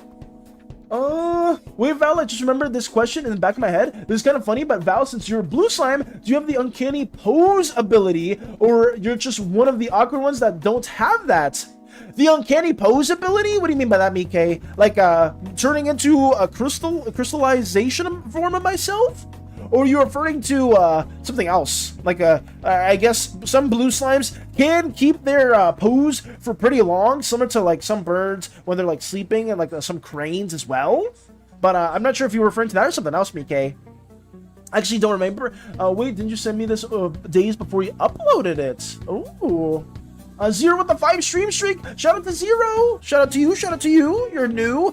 Wait, Val, I just remembered this question in the back of my head. This is kind of funny, but Val, since you're a blue slime, do you have the uncanny pose ability, or you're just one of the awkward ones that don't have that? The uncanny pose ability? What do you mean by that, Mike? Like, turning into a crystallization form of myself? Or are you referring to something else? Like, I guess some blue slimes can keep their pose for pretty long, similar to like some birds when they're like sleeping, and like some cranes as well. But I'm not sure if you were referring to that or something else, Mike. I actually don't remember. Wait, didn't you send me this days before you uploaded it? Ooh. Zero with the 5 stream streak. Shout out to Zero. Shout out to you. Shout out to you. You're new.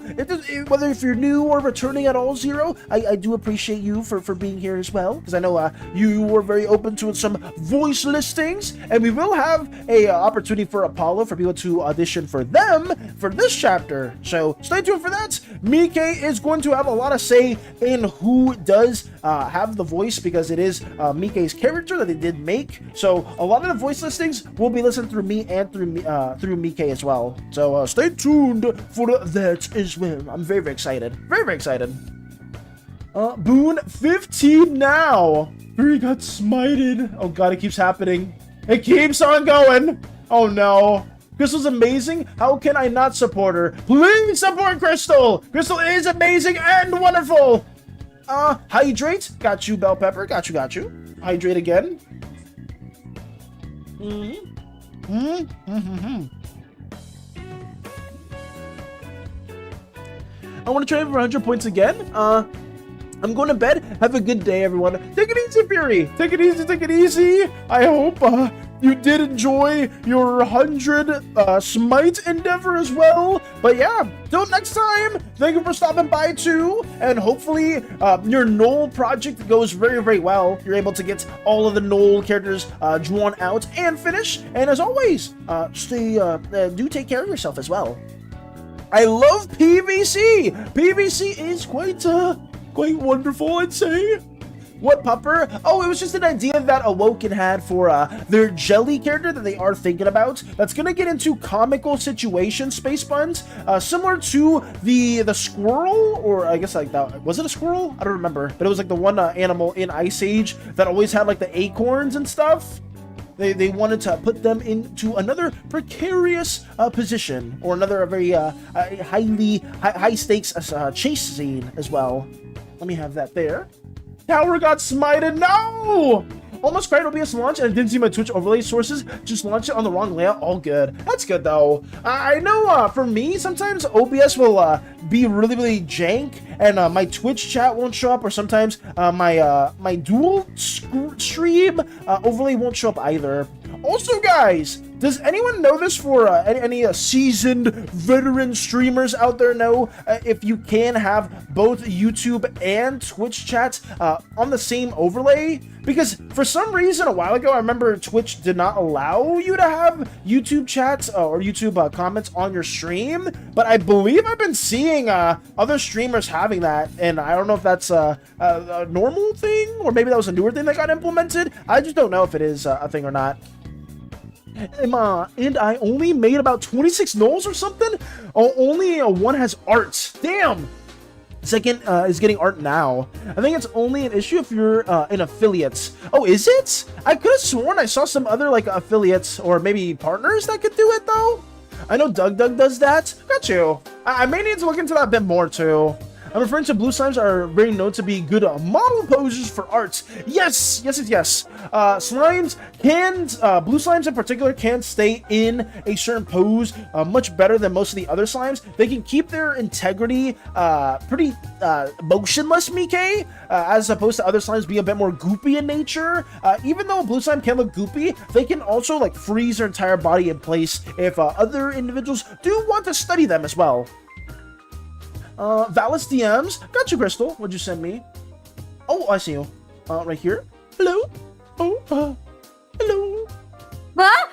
Whether if you're new or returning at all, Zero, I do appreciate you for being here as well, because I know you were very open to some voice listings, and we will have a opportunity for Apollo for people to audition for them for this chapter. So stay tuned for that. Mike is going to have a lot of say in who does have the voice, because it is Mike's character that they did make. So a lot of the voice listings will be listened through me and through Mike as well. So stay tuned for that as well. I'm very excited. Very excited. Boon 15 now. He got smited. Oh god, it keeps happening. It keeps on going. Oh no. Crystal's amazing. How can I not support her? Please support Crystal. Crystal is amazing and wonderful. Hydrate. Got you, Bell Pepper. Got you. Hydrate again. I want to try for 100 points again. I'm going to bed. Have a good day, everyone. Take it easy, Fury. Take it easy. I hope you did enjoy your 100 smite endeavor as well. But yeah, till next time, thank you for stopping by too. And hopefully your Knoll project goes very, very well. You're able to get all of the Knoll characters drawn out and finished. And as always, do take care of yourself as well. I love PVC. PVC is quite wonderful, I'd say. What, Pupper? Oh, it was just an idea that Workin had for their jelly character that they are thinking about. That's gonna get into comical situations, Space Buns, similar to the squirrel, or I guess like that. Was it a squirrel? I don't remember, but it was like the one animal in Ice Age that always had like the acorns and stuff. They wanted to put them into another precarious position, or another very high stakes chase scene as well. Let me have that there. Tower got smited. No! Almost cried OBS launch and I didn't see my Twitch overlay sources. Just launched it on the wrong layout. All good. That's good though. I know for me, sometimes OBS will be really jank and my Twitch chat won't show up, or sometimes my dual stream overlay won't show up either. Also, guys, does anyone know this for any seasoned veteran streamers out there know if you can have both YouTube and Twitch chats on the same overlay? Because for some reason a while ago, I remember Twitch did not allow you to have YouTube chats or YouTube comments on your stream, but I believe I've been seeing other streamers having that, and I don't know if that's a normal thing, or maybe that was a newer thing that got implemented. I just don't know if it is a thing or not. And I only made about 26 nulls or something? Oh, only one has art. Damn! Second is getting art now. I think it's only an issue if you're in affiliates. Oh, is it? I could have sworn I saw some other like affiliates or maybe partners that could do it though. I know Doug does that. Got you. I may need to look into that a bit more too. I'm referring to blue slimes are very known to be good model posers for arts. Yes. Slimes can, blue slimes in particular, can stay in a certain pose much better than most of the other slimes. They can keep their integrity pretty motionless, Mike, as opposed to other slimes being a bit more goopy in nature. Even though blue slime can look goopy, they can also like freeze their entire body in place if other individuals do want to study them as well. Valis DMs. Got you, Crystal. What'd you send me? Oh, I see you. Right here. Hello. Oh, hello. Huh?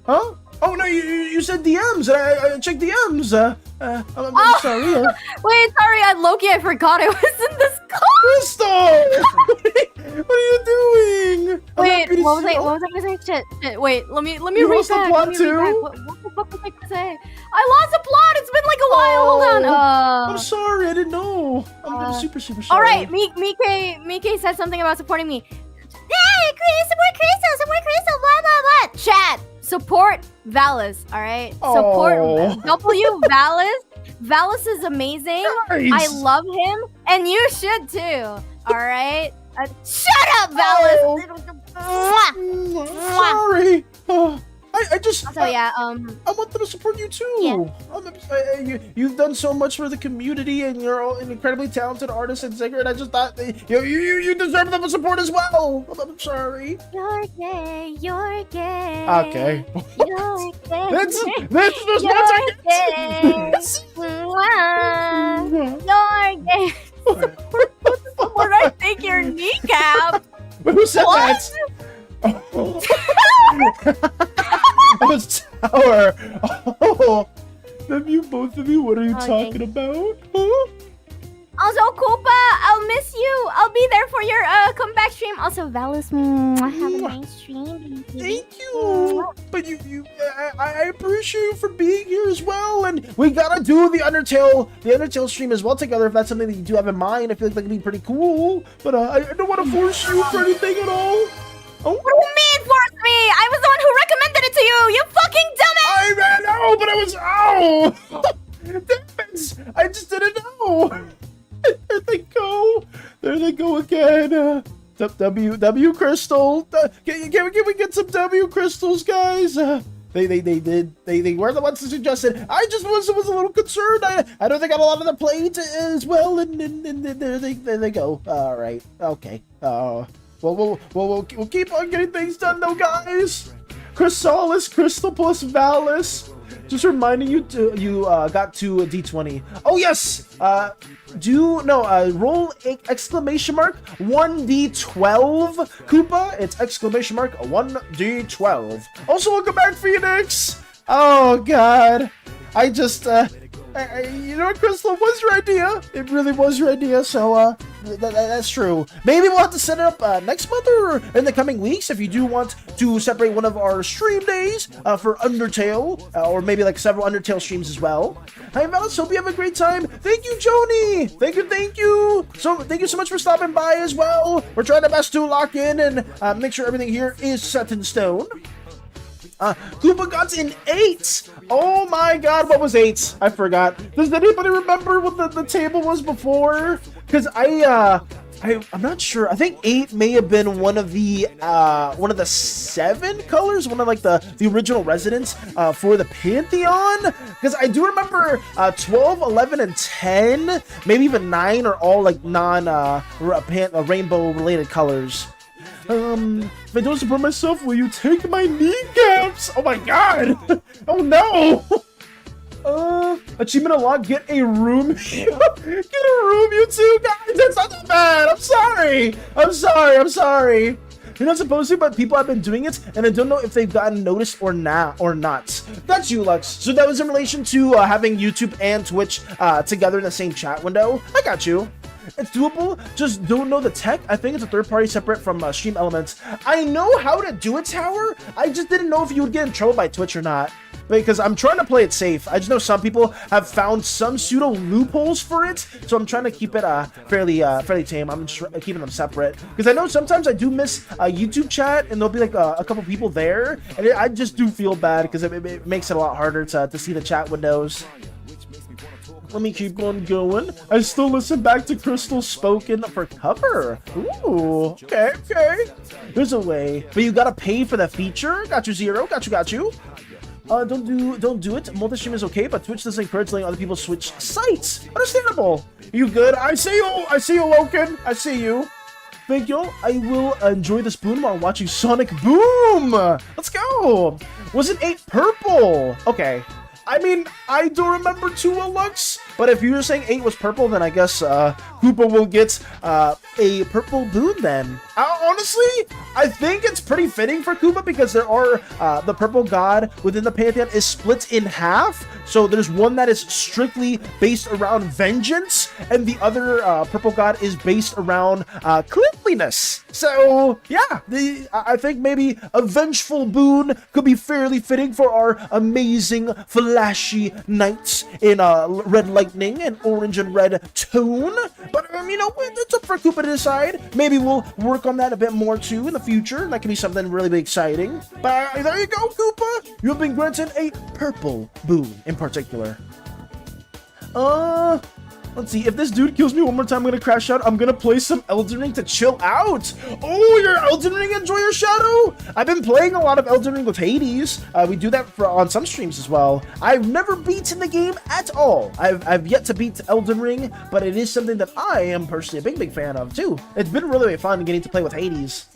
Huh? Oh, no, you said DMs. I checked DMs. I'm sorry. Wait, sorry, I forgot I was in this call. Crystal! What are you doing? Wait, what was I gonna say? Shit. Wait, let me You read lost the back. plot Let me read too? back. What the fuck was I gonna say? I lost the plot. It's been like a while. Hold on. I'm sorry. I didn't know. I'm super sorry. All right, Mike said something about supporting me. Hey, support Crystal, blah blah blah. Chat, support Valis. All right, support W Valis. Valis is amazing. Nice. I love him, and you should too. All right. Shut up, Valis. Sorry. I just. So yeah, I wanted to support you too. Yeah. You've done so much for the community, and you're an incredibly talented artist and singer. And I just thought you deserve the support as well. I'm sorry. You're gay. You're gay. Okay. You're gay. That's You're gay. You're gay. Support, I think your kneecap. Who said What? that? Oh, Tower. Oh, both of you. What are you talking about? Huh? Also, Koopa, I'll miss you. I'll be there for your comeback stream. Also, Valis, have a nice stream. Thank you. But I appreciate you for being here as well. And we gotta do the Undertale stream as well together if that's something that you do have in mind. I feel like that could be pretty cool. But I don't want to force you for anything at all. Oh. What do you mean force me? I was the one who recommended it to you. You fucking dumbass. I ran out, but I was Damn it! I just didn't know. There they go. There they go again. W crystal. Can we get some W crystals, guys? They were the ones that suggested. I just was a little concerned. I know they got a lot on the plate as well, and there they go. All right, okay. Well, we'll keep on getting things done, though, guys. Chrysalis, Crystal plus Valis. Just reminding you got to a D20. Oh yes. Roll exclamation mark 1D12 Koopa. It's exclamation mark 1D12. Also, welcome back, Phoenix. Oh God, I just you know what, Crystal, it was your idea. It really was your idea. So that's true. Maybe we'll have to set it up next month or in the coming weeks if you do want to separate one of our stream days for Undertale, or maybe like several Undertale streams as well. Hi, Valis. Hope you have a great time. Thank you, Joni. Thank you. So thank you so much for stopping by as well. We're trying our best to lock in and make sure everything here is set in stone. Koopa got an 8. Oh my God, what was 8? I forgot. Does anybody remember what the table was before? Because I'm not sure. I think 8 may have been one of the 7 colors, one of like the original residents for the Pantheon. Because I do remember 12, 11, and 10, maybe even 9 are all like rainbow related colors. If I don't support myself, will you take my kneecaps? Oh my God! Oh no! Achievement unlocked, get a room. Get a room, you two guys! That's not that bad! I'm sorry! You're not supposed to, but people have been doing it, and I don't know if they've gotten noticed or not. That's you, Lux. So that was in relation to having YouTube and Twitch together in the same chat window. I got you. It's doable, just don't know the tech. I think it's a third party separate from Stream Elements. I know how to do it, Tower. I just didn't know if you would get in trouble by Twitch or not. Because I'm trying to play it safe. I just know some people have found some pseudo loopholes for it, so I'm trying to keep it fairly tame. I'm keeping them separate because I know sometimes I do miss YouTube chat, and there'll be like a couple people there, and I just do feel bad because it makes it a lot harder to see the chat windows. Let me keep on going. I still listen back to Crystal Spoken for cover. Ooh, okay. There's a way, but you gotta pay for the feature. Got you, Zero. Got you. Don't do it. Multi-stream is okay, but Twitch doesn't encourage letting other people switch sites. Understandable. You good? I see you, Workin. I see you. Thank you. I will enjoy this boon while watching Sonic Boom. Let's go. Was it 8 purple? Okay. I mean, I do remember 2 Lux, but if you were saying 8 was purple, then I guess Koopa will get a purple boon then. Honestly, I think it's pretty fitting for Koopa because there are the purple god within the Pantheon is split in half. So there's one that is strictly based around vengeance, and the other purple god is based around cleanliness. So yeah, I think maybe a vengeful boon could be fairly fitting for our amazing flashy knights in red lightning and orange and red tone. But you know, it's up for Koopa to decide. Maybe we'll work on that a bit more too in the future. That can be something really exciting. But there you go, Koopa. You have been granted a purple boon in particular. Let's see. If this dude kills me one more time, I'm gonna crash out. I'm gonna play some Elden Ring to chill out. Oh, your Elden Ring enjoyer, Shadow? I've been playing a lot of Elden Ring with Hades. We do that on some streams as well. I've never beaten the game at all. I've yet to beat Elden Ring, but it is something that I am personally a big fan of too. It's been really fun getting to play with Hades.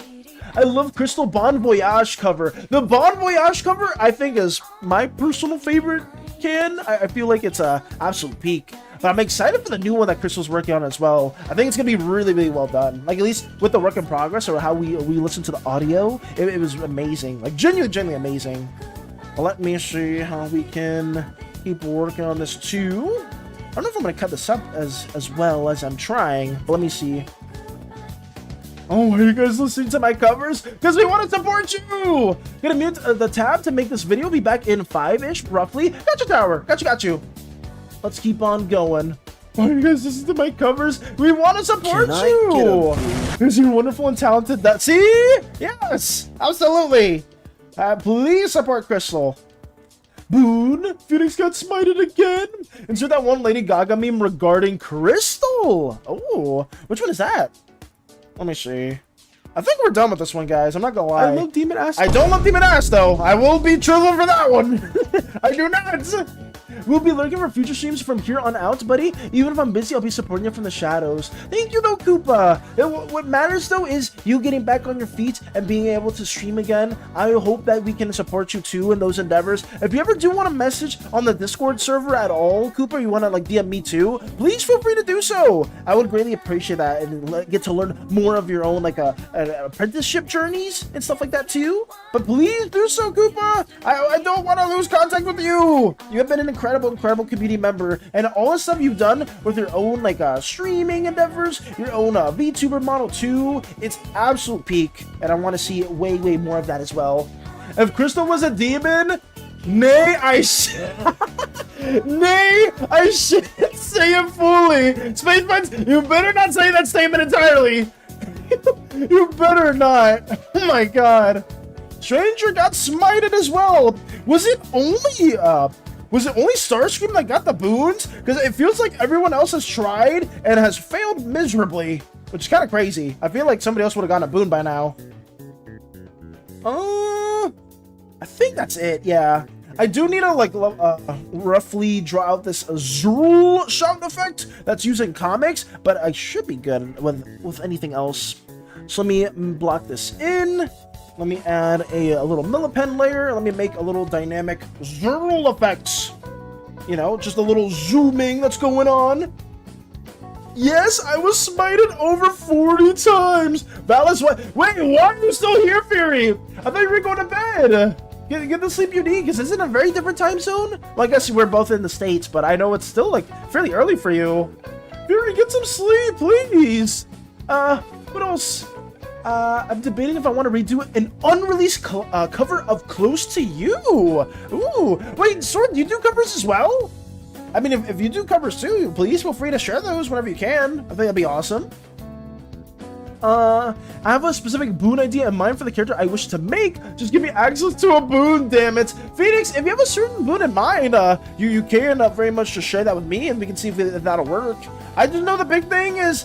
I love Crystal Bon Voyage cover. The Bon Voyage cover, I think, is my personal favorite can. I feel like it's a absolute peak. But I'm excited for the new one that Crystal's working on as well. I think it's going to be really well done. Like, at least with the work in progress or how we listen to the audio, it was amazing. Like, genuinely amazing. Well, let me see how we can keep working on this too. I don't know if I'm going to cut this up as well as I'm trying, but let me see. Oh, are you guys listening to my covers? Because we want to support you! Gonna mute the tab to make this video. Be back in 5-ish, roughly. Got you, Tower. Got you. Let's keep on going. Oh, you guys listen to my covers. We want to support Can I you. get Because you're wonderful and talented. See? Yes, absolutely. Please support Crystal. Boon, Phoenix got smited again. Insert that one Lady Gaga meme regarding Crystal. Oh, which one is that? Let me see. I think we're done with this one, guys. I'm not gonna lie. I love demon ass. I don't love demon ass, though. I will be truthful for that one. I do not. We'll be lurking for future streams from here on out, buddy. Even if I'm busy, I'll be supporting you from the shadows. Thank you, though, Koopa. What matters, though, is you getting back on your feet and being able to stream again. I hope that we can support you, too, in those endeavors. If you ever do want to message on the Discord server at all, Koopa, you want to, like, DM me, too, please feel free to do so. I would greatly appreciate that and get to learn more of your own, like, apprenticeship journeys and stuff like that, too. But please do so, Koopa. I don't want to lose contact with you. You have been an incredible community member, and all the stuff you've done with your own like streaming endeavors, your own VTuber model too, it's absolute peak, and I want to see way more of that as well. If Crystal was a demon, nay, I shouldn't say it fully. Space Friends, you better not say that statement entirely. You better not. Oh my god. Stranger got smited as well. Was it only Starscream that got the boons? Because it feels like everyone else has tried and has failed miserably, which is kind of crazy. I feel like somebody else would have gotten a boon by now. I think that's it, yeah. I do need to like roughly draw out this Zrul sound effect that's using comics, but I should be good with anything else. So let me block this in. Let me add a little millipen layer. Let me make a little dynamic Zrul effects. You know, just a little zooming that's going on. Yes, I was smited over 40 times. Valis, wait, why are you still here, Fury? I thought you were going to bed. Get the sleep you need, because it's in a very different time zone. Well, I guess we're both in the States, but I know it's still like fairly early for you. Fury, get some sleep, please. What else? I'm debating if I want to redo an unreleased cover of Close to You. Ooh, wait, Sword, you do covers as well? I mean, if you do covers too, please feel free to share those whenever you can. I think that'd be awesome. I have a specific boon idea in mind for the character I wish to make. Just give me access to a boon, damn it. Phoenix, if you have a certain boon in mind, you can very much just share that with me, and we can see if that'll work. I just know the big thing is,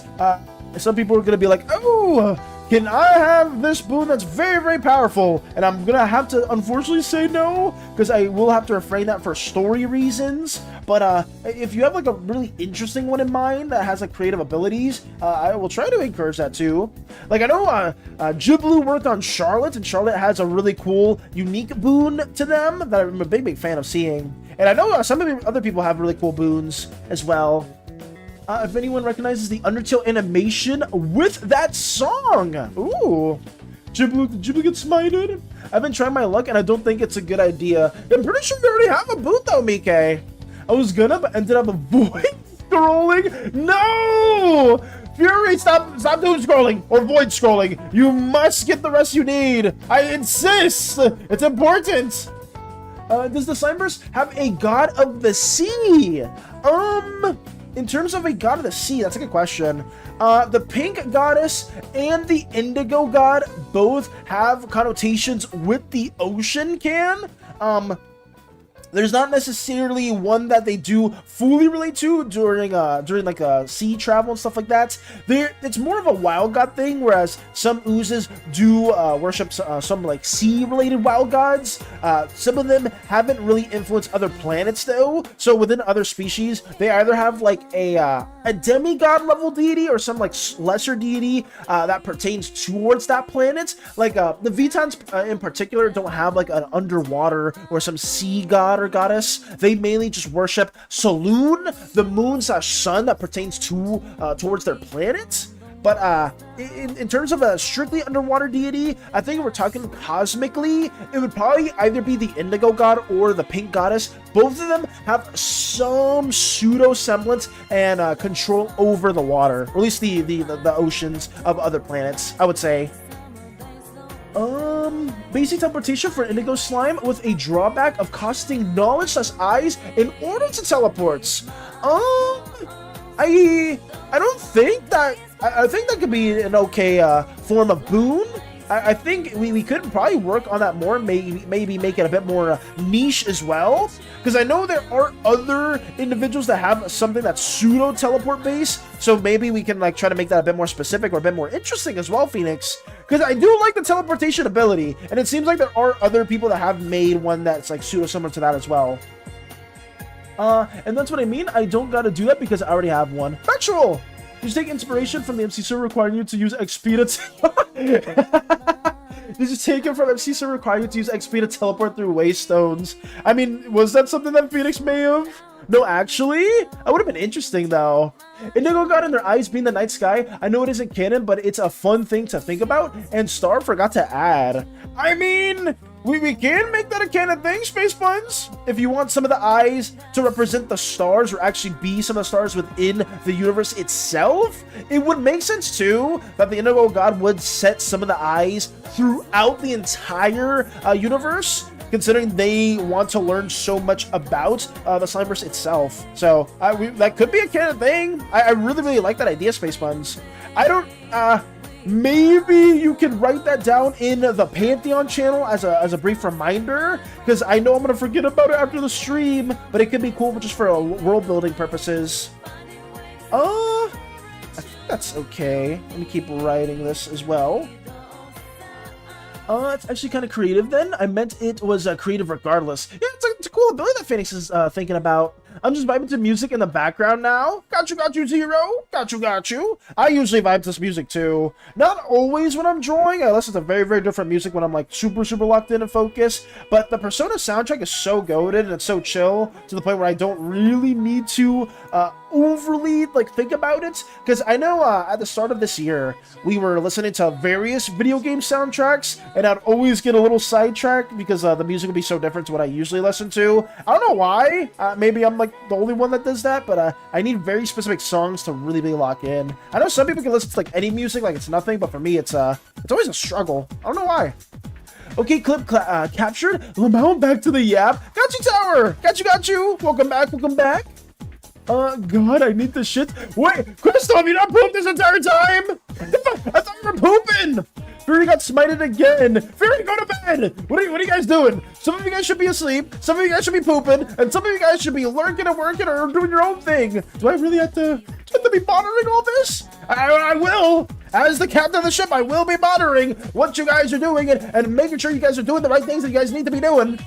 some people are going to be like, oh, can I have this boon that's very powerful? And I'm gonna have to unfortunately say no, because I will have to refrain that for story reasons. But if you have like a really interesting one in mind that has like creative abilities, I will try to encourage that too. Like I know Jiblu worked on Charlotte, and Charlotte has a really cool, unique boon to them that I'm a big fan of seeing. And I know some of the other people have really cool boons as well. If anyone recognizes the Undertale animation with that song. Ooh. Jiblu get smited? I've been trying my luck and I don't think it's a good idea. I'm pretty sure you already have a boot though, Mike. I was but ended up void scrolling. No! Fury, stop doom scrolling or void scrolling. You must get the rest you need. I insist. It's important. Does the Slimeverse have a god of the sea? In terms of a god of the sea, that's a good question. The pink goddess and the indigo god both have connotations with the ocean There's not necessarily one that they do fully relate to during like sea travel and stuff like that. It's more of a wild god thing, whereas some oozes do worship some like sea-related wild gods. Some of them haven't really influenced other planets though. So within other species, they either have like a demigod level deity or some like lesser deity that pertains towards that planet. Like the Vitans in particular don't have like an underwater or some sea god or goddess. They mainly just worship Saloon, the moon/sun that pertains to towards their planet. But in terms of a strictly underwater deity, I think if we're talking cosmically, it would probably either be the indigo god or the pink goddess. Both of them have some pseudo semblance and control over the water, or at least the oceans of other planets, I would say. Basic teleportation for Indigo Slime with a drawback of costing knowledge/eyes in order to teleport. I don't think that, I think that could be an okay form of boon. I think we could probably work on that more, maybe make it a bit more niche as well. Because I know there are other individuals that have something that's pseudo teleport based, so maybe we can like try to make that a bit more specific or a bit more interesting as well, Phoenix. Because I do like the teleportation ability, and it seems like there are other people that have made one that's like pseudo similar to that as well. And that's what I mean. I don't gotta do that because I already have one. Factual! Did you take inspiration from the MC server requiring you to use XP to Did you take it from MC server requiring you to use XP to teleport through waystones? I mean, was that something that Phoenix may have? No, actually? That would have been interesting, though. Indigo God in their eyes being the night sky. I know it isn't canon, but it's a fun thing to think about, and Star forgot to add. I mean, we can make that a canon thing, Space Buns. If you want some of the eyes to represent the stars, or actually be some of the stars within the universe itself, it would make sense, too, that the Indigo God would set some of the eyes throughout the entire universe, considering they want to learn so much about the Slimeverse itself. So that could be a canon thing. I really like that idea, Space Buns. I don't, maybe you can write that down in the Pantheon channel as a brief reminder, because I know I'm gonna forget about it after the stream, but it could be cool just for world building purposes. I think that's okay. Let me keep writing this as well. It's actually kind of creative then. I meant it was creative regardless. Yeah, it's a cool ability that Phoenix is thinking about. I'm just vibing to music in the background now. Got you, Zero. Got you. I usually vibe to this music too. Not always when I'm drawing. I listen to very different music when I'm like super locked in and focused. But the Persona soundtrack is so goated and it's so chill to the point where I don't really need to overly like think about it. Because I know at the start of this year, we were listening to various video game soundtracks, and I'd always get a little sidetracked because the music would be so different to what I usually listen to. I don't know why. Maybe I'm like the only one that does that, but I need very specific songs to really lock in. I know some people can listen to like any music like it's nothing, but for me it's always a struggle. I don't know why. Okay, clip captured. Lamau back to the yap. Got you, Tower. Got you. Welcome back. God, I need this shit. Wait, Crystal, have you not pooped this entire time? I thought you were pooping. Fury got smited again. Fury, go to bed. What are you guys doing? Some of you guys should be asleep. Some of you guys should be pooping, and some of you guys should be lurking and working or doing your own thing. Do I really have to be monitoring all this? I will. As the captain of the ship, I will be monitoring what you guys are doing and making sure you guys are doing the right things that you guys need to be doing.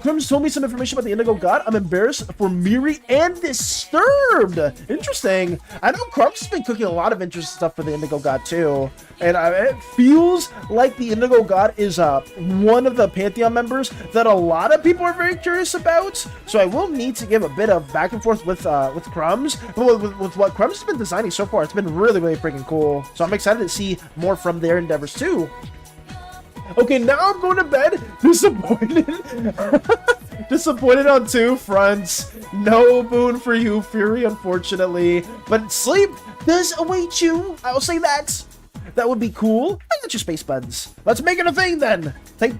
Crims told me some information about the Indigo God. I'm embarrassed for Miri and disturbed. Interesting. I know Crumbs has been cooking a lot of interesting stuff for the Indigo God too. And it feels like the Indigo God is one of the Pantheon members that a lot of people are very curious about. So I will need to give a bit of back and forth with Crumbs. But with what Crumbs has been designing so far, it's been really freaking cool. So I'm excited to see more from their endeavors too. Okay, now I'm going to bed. Disappointed. Disappointed on two fronts. No boon for you, Fury, unfortunately. But sleep does await you. I'll say that. That would be cool. I got your Space Buds. Let's make it a thing then.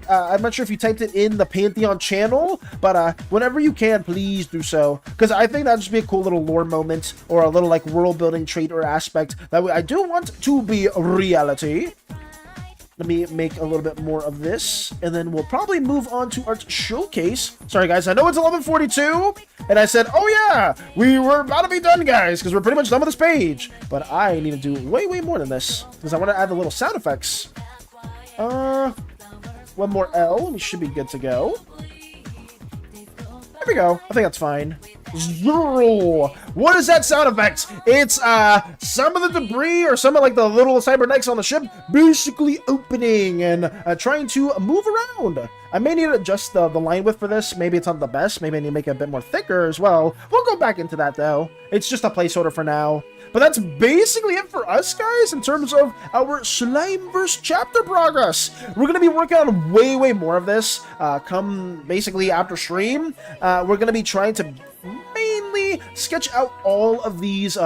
I'm not sure if you typed it in the Pantheon channel, but whenever you can, please do so. Because I think that'd just be a cool little lore moment or a little like world building trait or aspect that I do want to be a reality. Let me make a little bit more of this, and then we'll probably move on to Art Showcase. Sorry, guys, I know it's 11:42, and I said, oh yeah, we were about to be done, guys, because we're pretty much done with this page. But I need to do way more than this, because I want to add the little sound effects. One more L, we should be good to go. There we go. I think that's fine. Zero. What is that sound effect? It's some of the debris or some of like the little cybernetics on the ship basically opening and trying to move around. I may need to adjust the line width for this. Maybe it's not the best. Maybe I need to make it a bit more thicker as well. We'll go back into that though. It's just a placeholder for now. But that's basically it for us, guys, in terms of our Slimeverse chapter progress. We're going to be working on way more of this come basically after stream. We're going to be trying to mainly sketch out all of these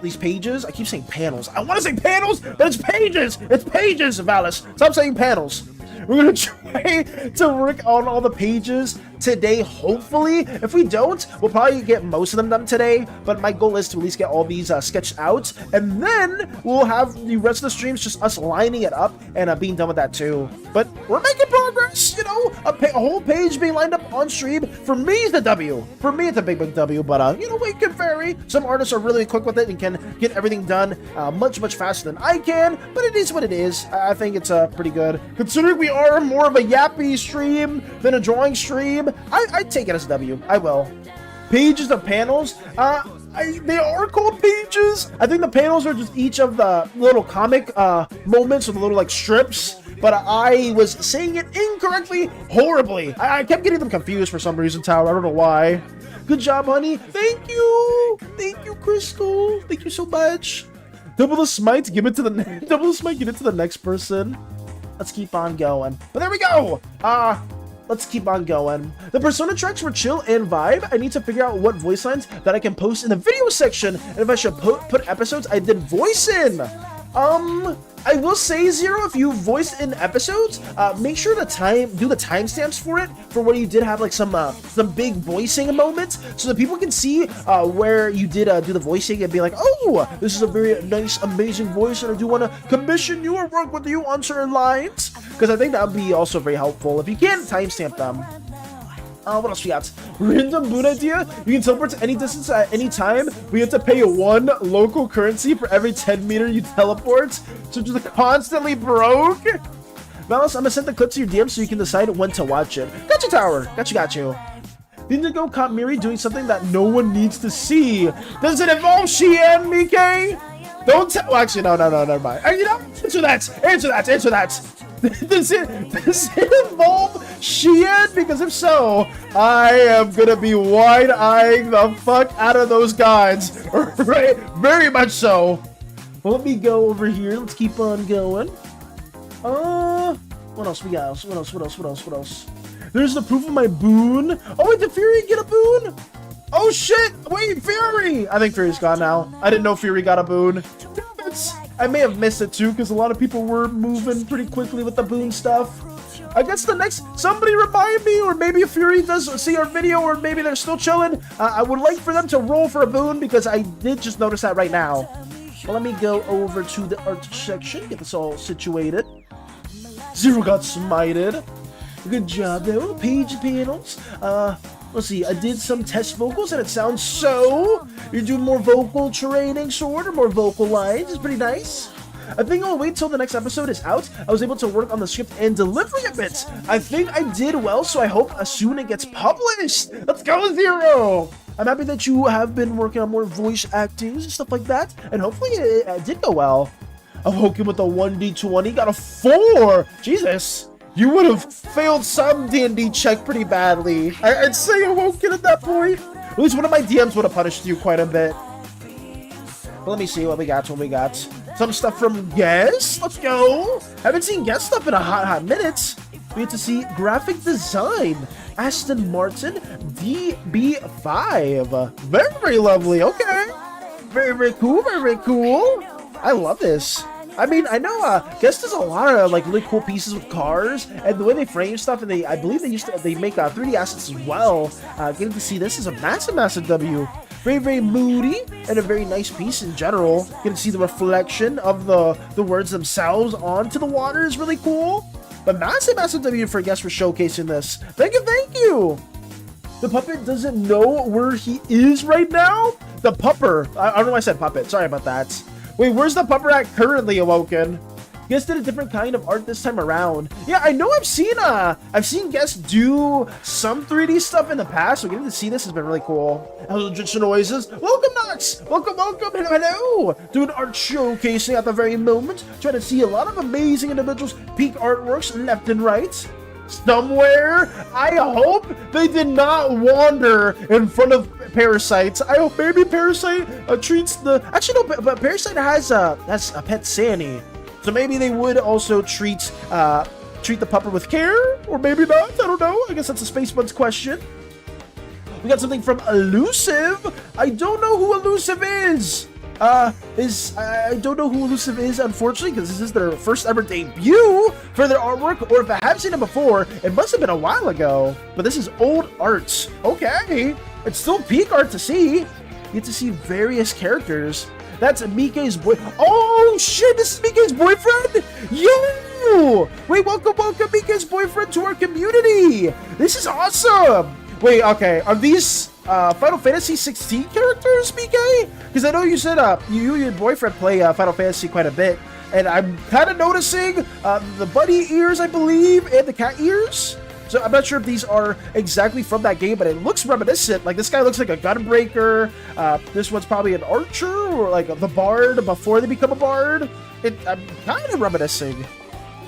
these pages. I keep saying panels. I want to say panels, but it's pages. It's pages, Valis. Stop saying panels. We're going to try to work on all the pages today, hopefully. If we don't, we'll probably get most of them done today, but my goal is to at least get all these sketched out, and then we'll have the rest of the streams just us lining it up and being done with that too. But we're making progress, you know, a whole page being lined up on stream. For me, it's the W. For me, it's a big W, but you know, it can vary. Some artists are really quick with it and can get everything done much faster than I can, but it is what it is. I think it's pretty good. Considering we are more of a yappy stream than a drawing stream, I'd take it as a W. I will. Pages of panels, they are called pages. I think the panels are just each of the little comic moments or the little like strips, but I was saying it incorrectly, horribly. I kept getting them confused for some reason, Tower. I don't know why. Good job, honey. Thank you, Crystal. Thank you so much. Double the smite, give it to the double the smite, give it to the next person. Let's keep on going. But there we go. Let's keep on going. The persona tracks were chill and vibe. I need to figure out what voice lines that I can post in the video section, and if I should put episodes I did voice in. I will say, Zero, if you voiced in episodes, make sure to do the timestamps for it, for where you did have like some big voicing moments, so that people can see where you did do the voicing and be like, oh, this is a very nice, amazing voice, and I do want to commission you or work with you on certain lines, because I think that would be also very helpful if you can timestamp them. What else we got? Random boon idea. You can teleport to any distance at any time. We have to pay 1 local currency for every 10 meter you teleport. So just constantly broke. Valis, I'm gonna send the clip to your DM so you can decide when to watch it. Gotcha, Tower. Got you. Indigo caught Miri doing something that no one needs to see. Does it involve Sheehan, Mike? Don't tell. Well, actually, no, never mind. You know, answer that. Does it involve Sheehan? Because if so, I am gonna be wide-eyeing the fuck out of those guys. Right? Very much so. Well, let me go over here. Let's keep on going. What else we got? What else? There's the proof of my boon. Oh, wait, did Fury get a boon? Oh, shit. Wait, Fury. I think Fury's gone now. I didn't know Fury got a boon. Damn it. I may have missed it too, because a lot of people were moving pretty quickly with the boon stuff. I guess the next, somebody remind me, or maybe if Fury does see our video, or maybe they're still chilling. I would like for them to roll for a boon, because I did just notice that right now. Well, let me go over to the art section, get this all situated. Zero got smited. Good job there. Page panels. Let's see, I did some test vocals and it sounds so. You're doing more vocal training, sort, or more vocal lines. It's pretty nice. I think I'll wait till the next episode is out. I was able to work on the script and delivery a bit. I think I did well, so I hope soon it gets published. Let's go, Zero. I'm happy that you have been working on more voice actings and stuff like that, and hopefully it did go well. Workin with a 1d20, got a 4. Jesus. You would have failed some D&D check pretty badly. I'd say Workin at that point. At least one of my DMs would have punished you quite a bit. But let me see what we got. Some stuff from Guest. Let's go. Haven't seen Guest stuff in a hot minute. We get to see graphic design. Aston Martin DB5. Very lovely. Okay. Very cool. I love this. I mean, I know Guest does a lot of like really cool pieces with cars, and the way they frame stuff, and I believe they make 3D assets as well. Getting to see this is a massive W. Very moody and a very nice piece in general. Getting to see the reflection of the words themselves onto the water is really cool. But massive W for Guest for showcasing this. Thank you. The puppet doesn't know where he is right now. The pupper. I don't know why I said puppet. Sorry about that. Wait, where's the pupper at currently, Awoken? Guest did a different kind of art this time around. Yeah, I know I've seen Guest do some 3D stuff in the past, so getting to see this has been really cool. Eldritch noises. Welcome, Nox! Welcome! Hello! Doing art showcasing at the very moment. Trying to see a lot of amazing individuals peak artworks left and right. Somewhere, I hope they did not wander in front of Parasite. I hope maybe Parasite treats the... Actually, no, but Parasite has a pet SANI. So maybe they would also treat the pupper with care, or maybe not. I don't know. I guess that's a Space Buds question. We got something from Elusive. I don't know who Elusive is. I don't know who Elusive is, unfortunately, because this is their first ever debut for their artwork, or if I have seen it before, it must have been a while ago. But this is old art. Okay, it's still peak art to see. You get to see various characters. That's Mike's boy. Oh shit, this is Mike's boyfriend? Yo! Wait, welcome Mike's boyfriend to our community. This is awesome. Wait, okay, are these Final Fantasy 16 characters, Mike? Because I know you said you and your boyfriend play Final Fantasy quite a bit, and I'm kind of noticing the bunny ears, I believe, and the cat ears. So I'm not sure if these are exactly from that game, but it looks reminiscent. Like, this guy looks like a gunbreaker. This one's probably an archer, or like the bard before they become a bard. I'm kind of reminiscing.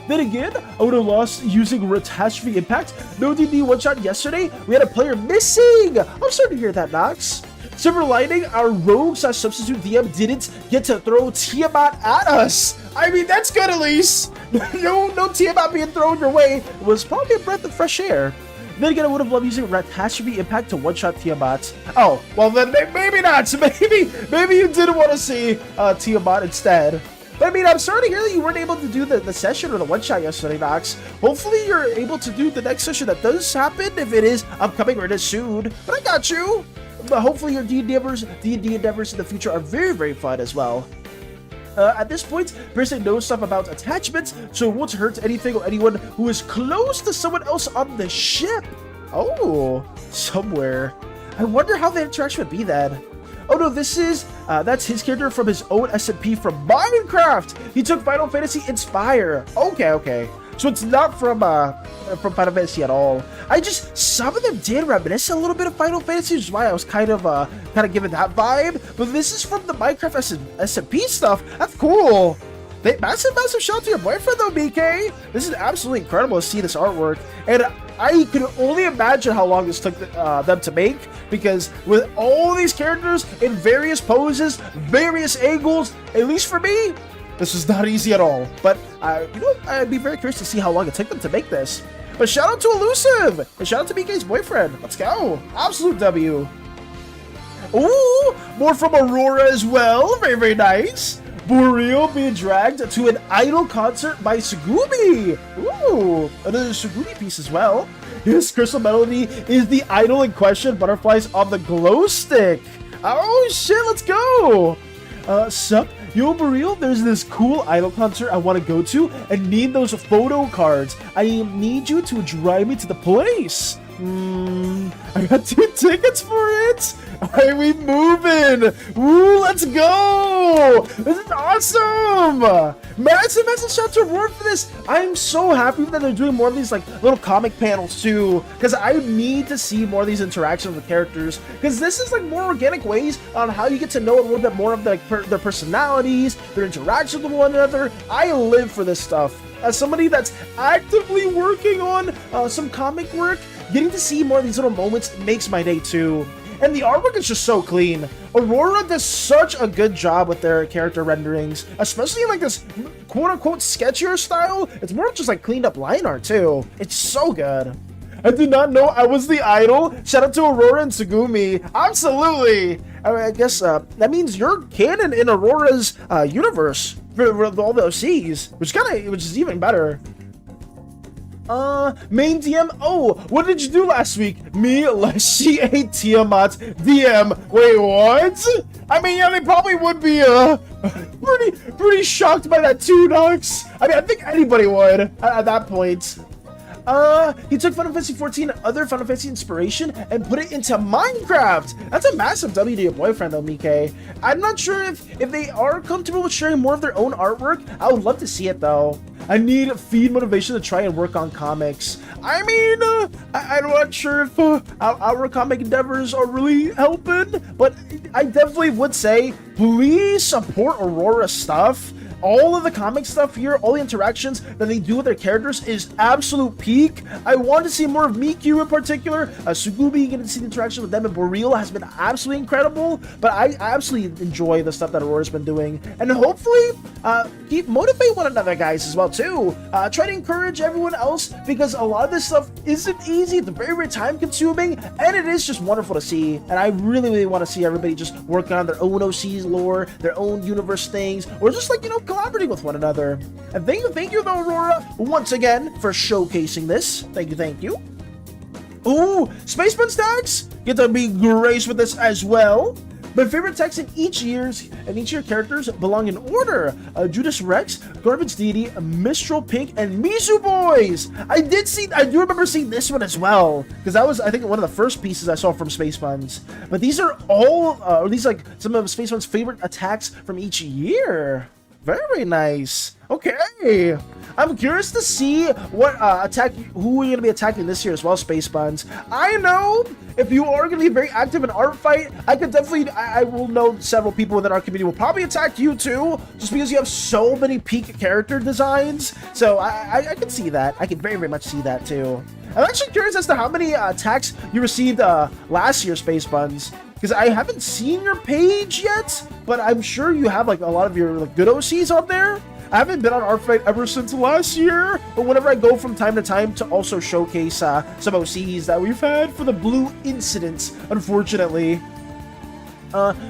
Then again, I would have lost using Catastrophe Impact. No DD one-shot yesterday. We had a player missing. I'm starting to hear that, Nox. Silver lining, our rogue/substitute DM didn't get to throw Tiamat at us. I mean, that's good at least. no Tiamat being thrown your way. It was probably a breath of fresh air. Then again, I would have loved using Catastrophe Impact to one-shot Tiamat. Oh, well then maybe not. Maybe you did want to see Tiamat instead. But I mean, I'm sorry to hear that you weren't able to do the session or the one-shot yesterday, Nox. Hopefully you're able to do the next session that does happen, if it is upcoming or it is soon. But I got you. But hopefully your D&D endeavors in the future are very, very fun as well. At this point, Person knows stuff about attachments, so it won't hurt anything or anyone who is close to someone else on the ship. Oh, somewhere. I wonder how the interaction would be then. Oh no, this is, that's his character from his own SMP from Minecraft! He took Final Fantasy Inspire. Okay. So it's not from Final Fantasy at all. Some of them did reminisce a little bit of Final Fantasy, which is why I was kind of given that vibe. But this is from the Minecraft SMP stuff. That's cool. Massive shout out to your boyfriend though, BK. This is absolutely incredible to see this artwork. And I could only imagine how long this took them to make, because with all these characters in various poses, various angles, at least for me, this is not easy at all. But I'd be very curious to see how long it took them to make this. But shout out to Elusive, and shout out to BK's boyfriend. Let's go. Absolute W. Ooh, more from Aurora as well. Very, very nice. Boreal being dragged to an idol concert by Sugumi. Ooh, another Sugumi piece as well. His Crystal Melody is the idol in question. Butterflies on the glow stick. Oh shit, let's go. Sup? Yo, Boreal, there's this cool idol concert I want to go to and need those photo cards. I need you to drive me to the place. I got 2 tickets for it. Alright, we moving. Woo, let's go. This is awesome. Massive shout to Aurora for this. I'm so happy that they're doing more of these like little comic panels too, because I need to see more of these interactions with characters, because this is like more organic ways on how you get to know a little bit more of their personalities, their interactions with one another. I live for this stuff. As somebody that's actively working on some comic work, getting to see more of these little moments makes my day too. And the artwork is just so clean. Aurora does such a good job with their character renderings, especially in like this quote-unquote sketchier style. It's more just like cleaned up line art too. It's so good. I did not know I was the idol. Shout out to Aurora and Sugumi. Absolutely. I guess that means you're canon in Aurora's universe for all the OCs, which is even better. Main DM. Oh, what did you do last week? Me, Leshy, ate Tiamat's DM. Wait, what? I mean, yeah, they probably would be pretty shocked by that too, Nox. I mean, I think anybody would at that point. He took Final Fantasy 14 and other Final Fantasy inspiration and put it into Minecraft. That's a massive W to your boyfriend though, Mike. I'm not sure if they are comfortable with sharing more of their own artwork. I would love to see it though. I need feed motivation to try and work on comics. I mean, I'm not sure if our comic endeavors are really helping, but I definitely would say please support Aurora stuff. All of the comic stuff here, all the interactions that they do with their characters is absolute peak. I want to see more of Miku in particular. Sugumi, getting to see the interaction with them, and Boreal has been absolutely incredible. But I absolutely enjoy the stuff that Aurora's been doing. And hopefully, Keep motivate one another, guys, as well too. Try to encourage everyone else, because a lot of this stuff isn't easy. It's very, very time consuming, and it is just wonderful to see. And I really, really want to see everybody just working on their own OC's lore, their own universe things, or just like, you know, collaborating with one another. And thank you though, Aurora, once again for showcasing this. Thank you. Ooh, Spaceman stacks get to be graced with this as well. My favorite texts in each year characters belong in order. Judas Rex, Garbage Deity, Mistral Pink, and Misu Boys. I do remember seeing this one as well, because that was, I think, one of the first pieces I saw from Space Fun's. But these are all, or these like some of Space Fun's favorite attacks from each year. Very nice. Okay. I'm curious to see what who we're going to be attacking this year as well, Space Buns. I know if you are going to be very active in Art Fight, I will know several people within our community will probably attack you too, just because you have so many peak character designs. So I can see that. I can very, very much see that too. I'm actually curious as to how many attacks you received last year, Space Buns, because I haven't seen your page yet, but I'm sure you have like a lot of your like, good OCs on there. I haven't been on Art Fight ever since last year, but whenever I go from time to time to also showcase some OCs that we've had for the Blue Incident, unfortunately.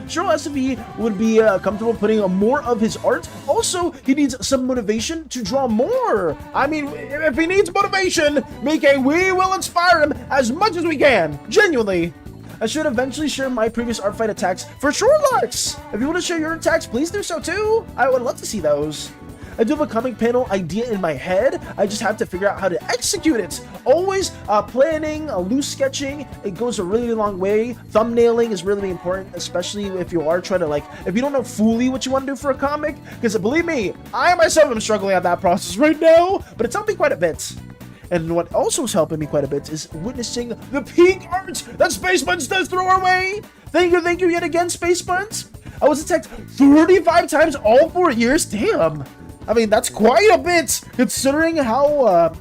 Sure, SFE would be comfortable putting more of his art. Also, he needs some motivation to draw more. I mean, if he needs motivation, Mike, we will inspire him as much as we can. Genuinely. I should eventually share my previous Art Fight attacks for sure, Lux. If you want to share your attacks, please do so too. I would love to see those. I do have a comic panel idea in my head. I just have to figure out how to execute it. Always planning, loose sketching, it goes a really long way. Thumbnailing is really important, especially if you are trying to if you don't know fully what you want to do for a comic. Because believe me, I myself am struggling at that process right now, but it's helped me quite a bit. And what also is helping me quite a bit is witnessing the peak art that Space Buns does throw our way. Thank you yet again, Space Buns. I was attacked 35 times all 4 years. Damn. I mean, that's quite a bit, considering how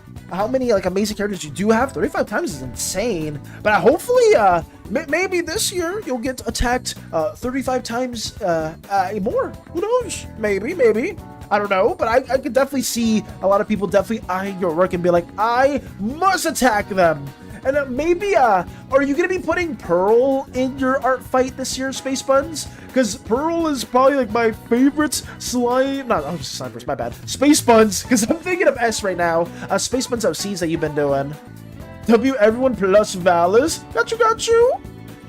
many amazing characters you do have. 35 times is insane. But hopefully, maybe this year you'll get attacked 35 times more. Who knows? Maybe. I don't know, but I could definitely see a lot of people definitely eyeing your work and be like, I must attack them. And maybe, are you going to be putting Pearl in your Art Fight this year, Space Buns? Because Pearl is probably my favorite Slimeverse, my bad. Space Buns, because I'm thinking of S right now. Space Buns OCs that you've been doing. W everyone plus Valis. Got you.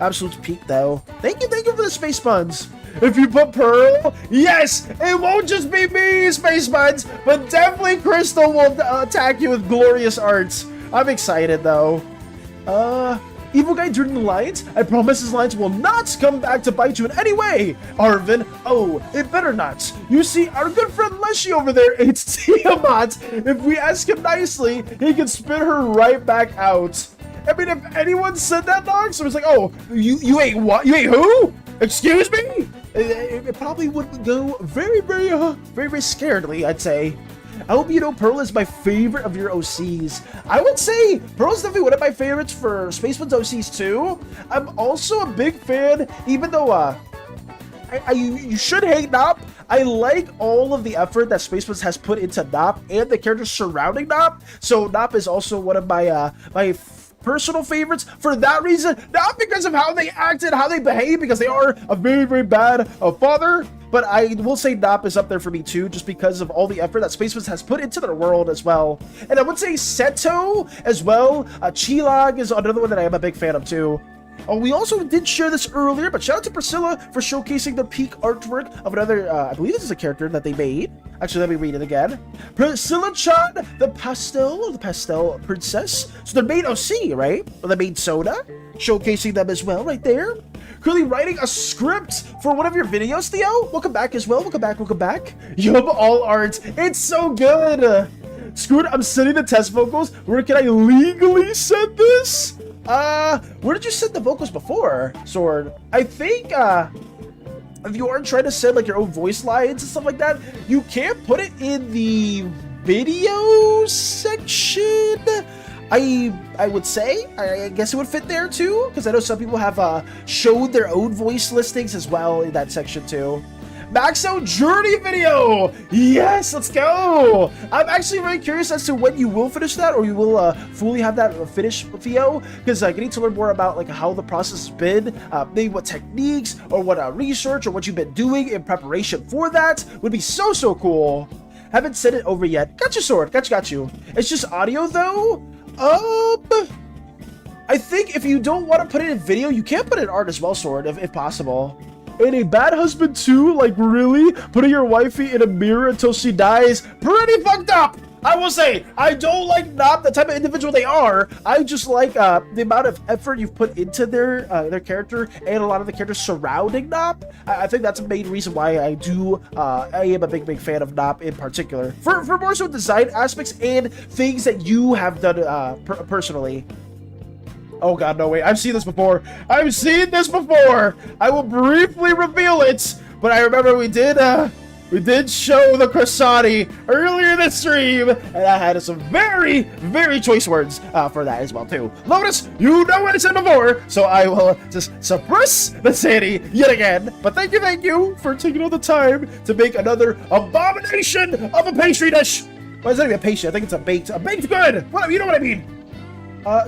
Absolute peak though. Thank you for the Space Buns. If you put Pearl, yes, it won't just be me, Space Buns, but definitely Crystal will attack you with glorious arts. I'm excited though. Evil guy turning the lines. I promise his lines will not come back to bite you in any way. Arvin, oh, it better not. You see, our good friend Leshy over there, it's Tiamat. If we ask him nicely, he can spit her right back out. I mean, if anyone said that, Nox, it was like, oh, you ate what? You ate who? Excuse me? It probably would go very, very scaredly, I'd say. I hope you know Pearl is my favorite of your OCs. I would say Pearl's definitely one of my favorites for Space One's OCs too. I'm also a big fan, even though you should hate Nop. I like all of the effort that Space Ones has put into Nop and the characters surrounding Nop. So Nop is also one of my personal favorites for that reason, not because of how they acted, how they behave, because they are a very, very bad father. But I will say Nop is up there for me too, just because of all the effort that Space Ones has put into their world as well. And I would say Seto as well. Chilog is another one that I am a big fan of too. Oh, we also did share this earlier, but shout out to Priscilla for showcasing the peak artwork of another, I believe this is a character that they made. Actually, let me read it again. Priscilla-chan, the pastel princess. So they're made OC, right? Or they made Soda. Showcasing them as well, right there. Currently writing a script for one of your videos, Theo. Welcome back as well. Welcome back. Yup, all art. It's so good. Screw it, I'm sending the test vocals. Where can I legally send this? Where did you send the vocals before, Sword? I think, if you are trying to send like your own voice lines and stuff like that, you can't put it in the video section. I would say, I guess it would fit there too, because I know some people have showed their own voice listings as well in that section too. max out journey video. Yes, let's go. I'm actually very curious as to when you will finish that, or you will fully have that finished, Theo, because getting to learn more about like how the process has been, maybe what techniques or what research or what you've been doing in preparation for that would be so cool. Haven't sent it over yet. Got you, Sword. Got you. It's just audio though. I think if you don't want to put it in video, you can put it in art as well, Sword, if possible. And a bad husband too? Like, really? Putting your wifey in a mirror until she dies? Pretty fucked up! I will say, I don't like Nop, the type of individual they are. I just like the amount of effort you've put into their character and a lot of the characters surrounding Nop. I think that's a main reason why I am a big fan of Nop in particular. For more so design aspects and things that you have done personally. Oh god, no, wait. I've seen this before. I've seen this before. I will briefly reveal it, but I remember we did show the Croissani earlier in the stream, and I had some very choice words for that as well, too. Lotus, you know what I said before, so I will just suppress the SANI yet again. But thank you for taking all the time to make another abomination of a pastry dish. Well, it's not even a pastry. I think it's a baked good. Well, you know what I mean.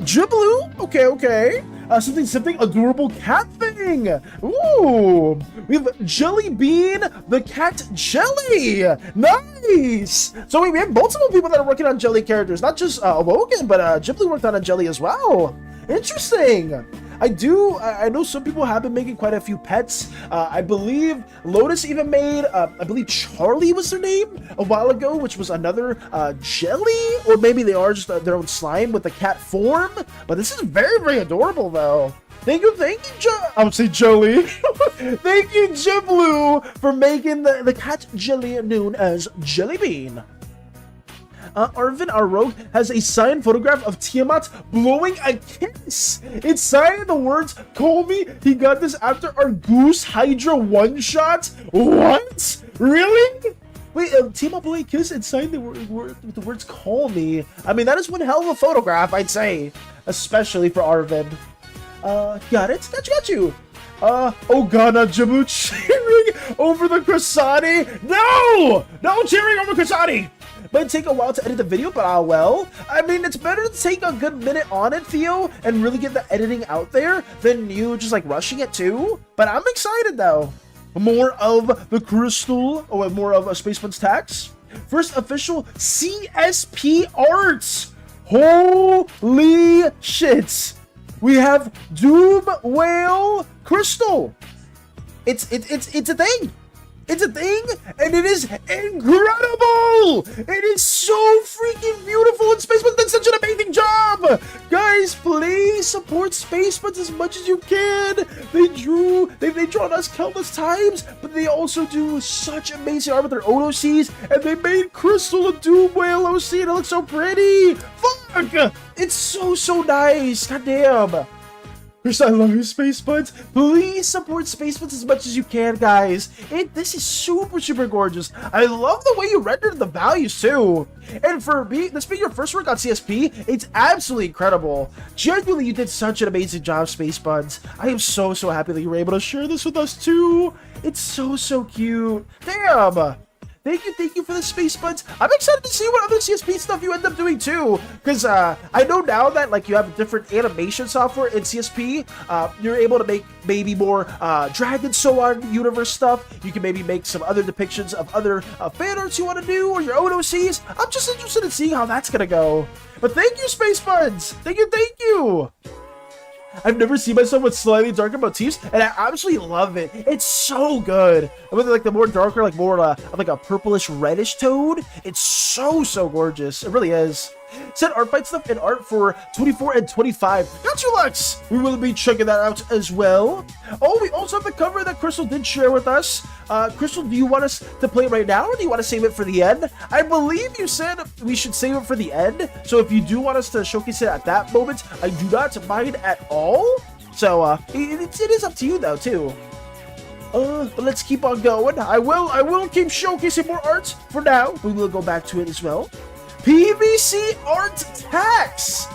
Jibblue? Okay. Something adorable cat thing. Ooh, we have Jelly Bean, the cat jelly. Nice. So we have multiple people that are working on jelly characters, not just Workin, but Jibblue worked on a jelly as well. Interesting. I know some people have been making quite a few pets. I believe Lotus even made, I believe Charlie was their name a while ago, which was another jelly, or maybe they are just their own slime with the cat form. But this is very adorable though. Thank you, I would say Jolie. Thank you, Jibblue, for making the cat jelly known as Jelly Bean. Arvin, our rogue, has a signed photograph of Tiamat blowing a kiss. It's signed in the words, "Call me." He got this after our Goose Hydra one-shot. What? Really? Wait, Tiamat blowing a kiss and signed with the words, "Call me." I mean, that is one hell of a photograph, I'd say. Especially for Arvin. Got it? Got you. Oh god, not Jibblue cheering over the Croissani. No cheering over Croissani. Might take a while to edit the video, but well. I mean, it's better to take a good minute on it, Theo, and really get the editing out there than you just like rushing it too. But I'm excited though. More of the crystal, or more of a Space Buns tax. First official CSP arts. Holy shit. We have Doom Whale Crystal. It's a thing. It's a thing, and it is incredible! It is so freaking beautiful, and Space Buns did such an amazing job! Guys, please support Space Buns as much as you can! They've drawn us countless times, but they also do such amazing art with their own OCs, and they made Crystal a Doom Whale OC, and it looks so pretty! Fuck! It's so nice, goddamn! Chris, I love you, Space Buns. Please support Space Buns as much as you can, guys. This is super gorgeous. I love the way you rendered the values, too. And for me, this being your first work on CSP, it's absolutely incredible. Genuinely, you did such an amazing job, Space Buns. I am so happy that you were able to share this with us, too. It's so cute. Damn. Thank you for the Space Buns. I'm excited to see what other CSP stuff you end up doing too, because I know now that like you have different animation software in CSP, you're able to make maybe more Dragon So On universe stuff. You can maybe make some other depictions of other fan arts you want to do, or your own OCs. I'm just interested in seeing how that's gonna go. But thank you, Space Buns. Thank you. I've never seen myself with slightly darker motifs, and I absolutely love it. It's so good. With like the more darker, like more like a purplish reddish tone, it's so gorgeous. It really is. Send art fight stuff in art for 24 and 25. Got you, Lux! We will be checking that out as well. Oh, we also have the cover that Crystal did share with us. Crystal, do you want us to play it right now, or do you want to save it for the end? I believe you said we should save it for the end. So if you do want us to showcase it at that moment, I do not mind at all. So it is up to you though too. But let's keep on going. I will keep showcasing more art for now. We will go back to it as well. PVC art tax.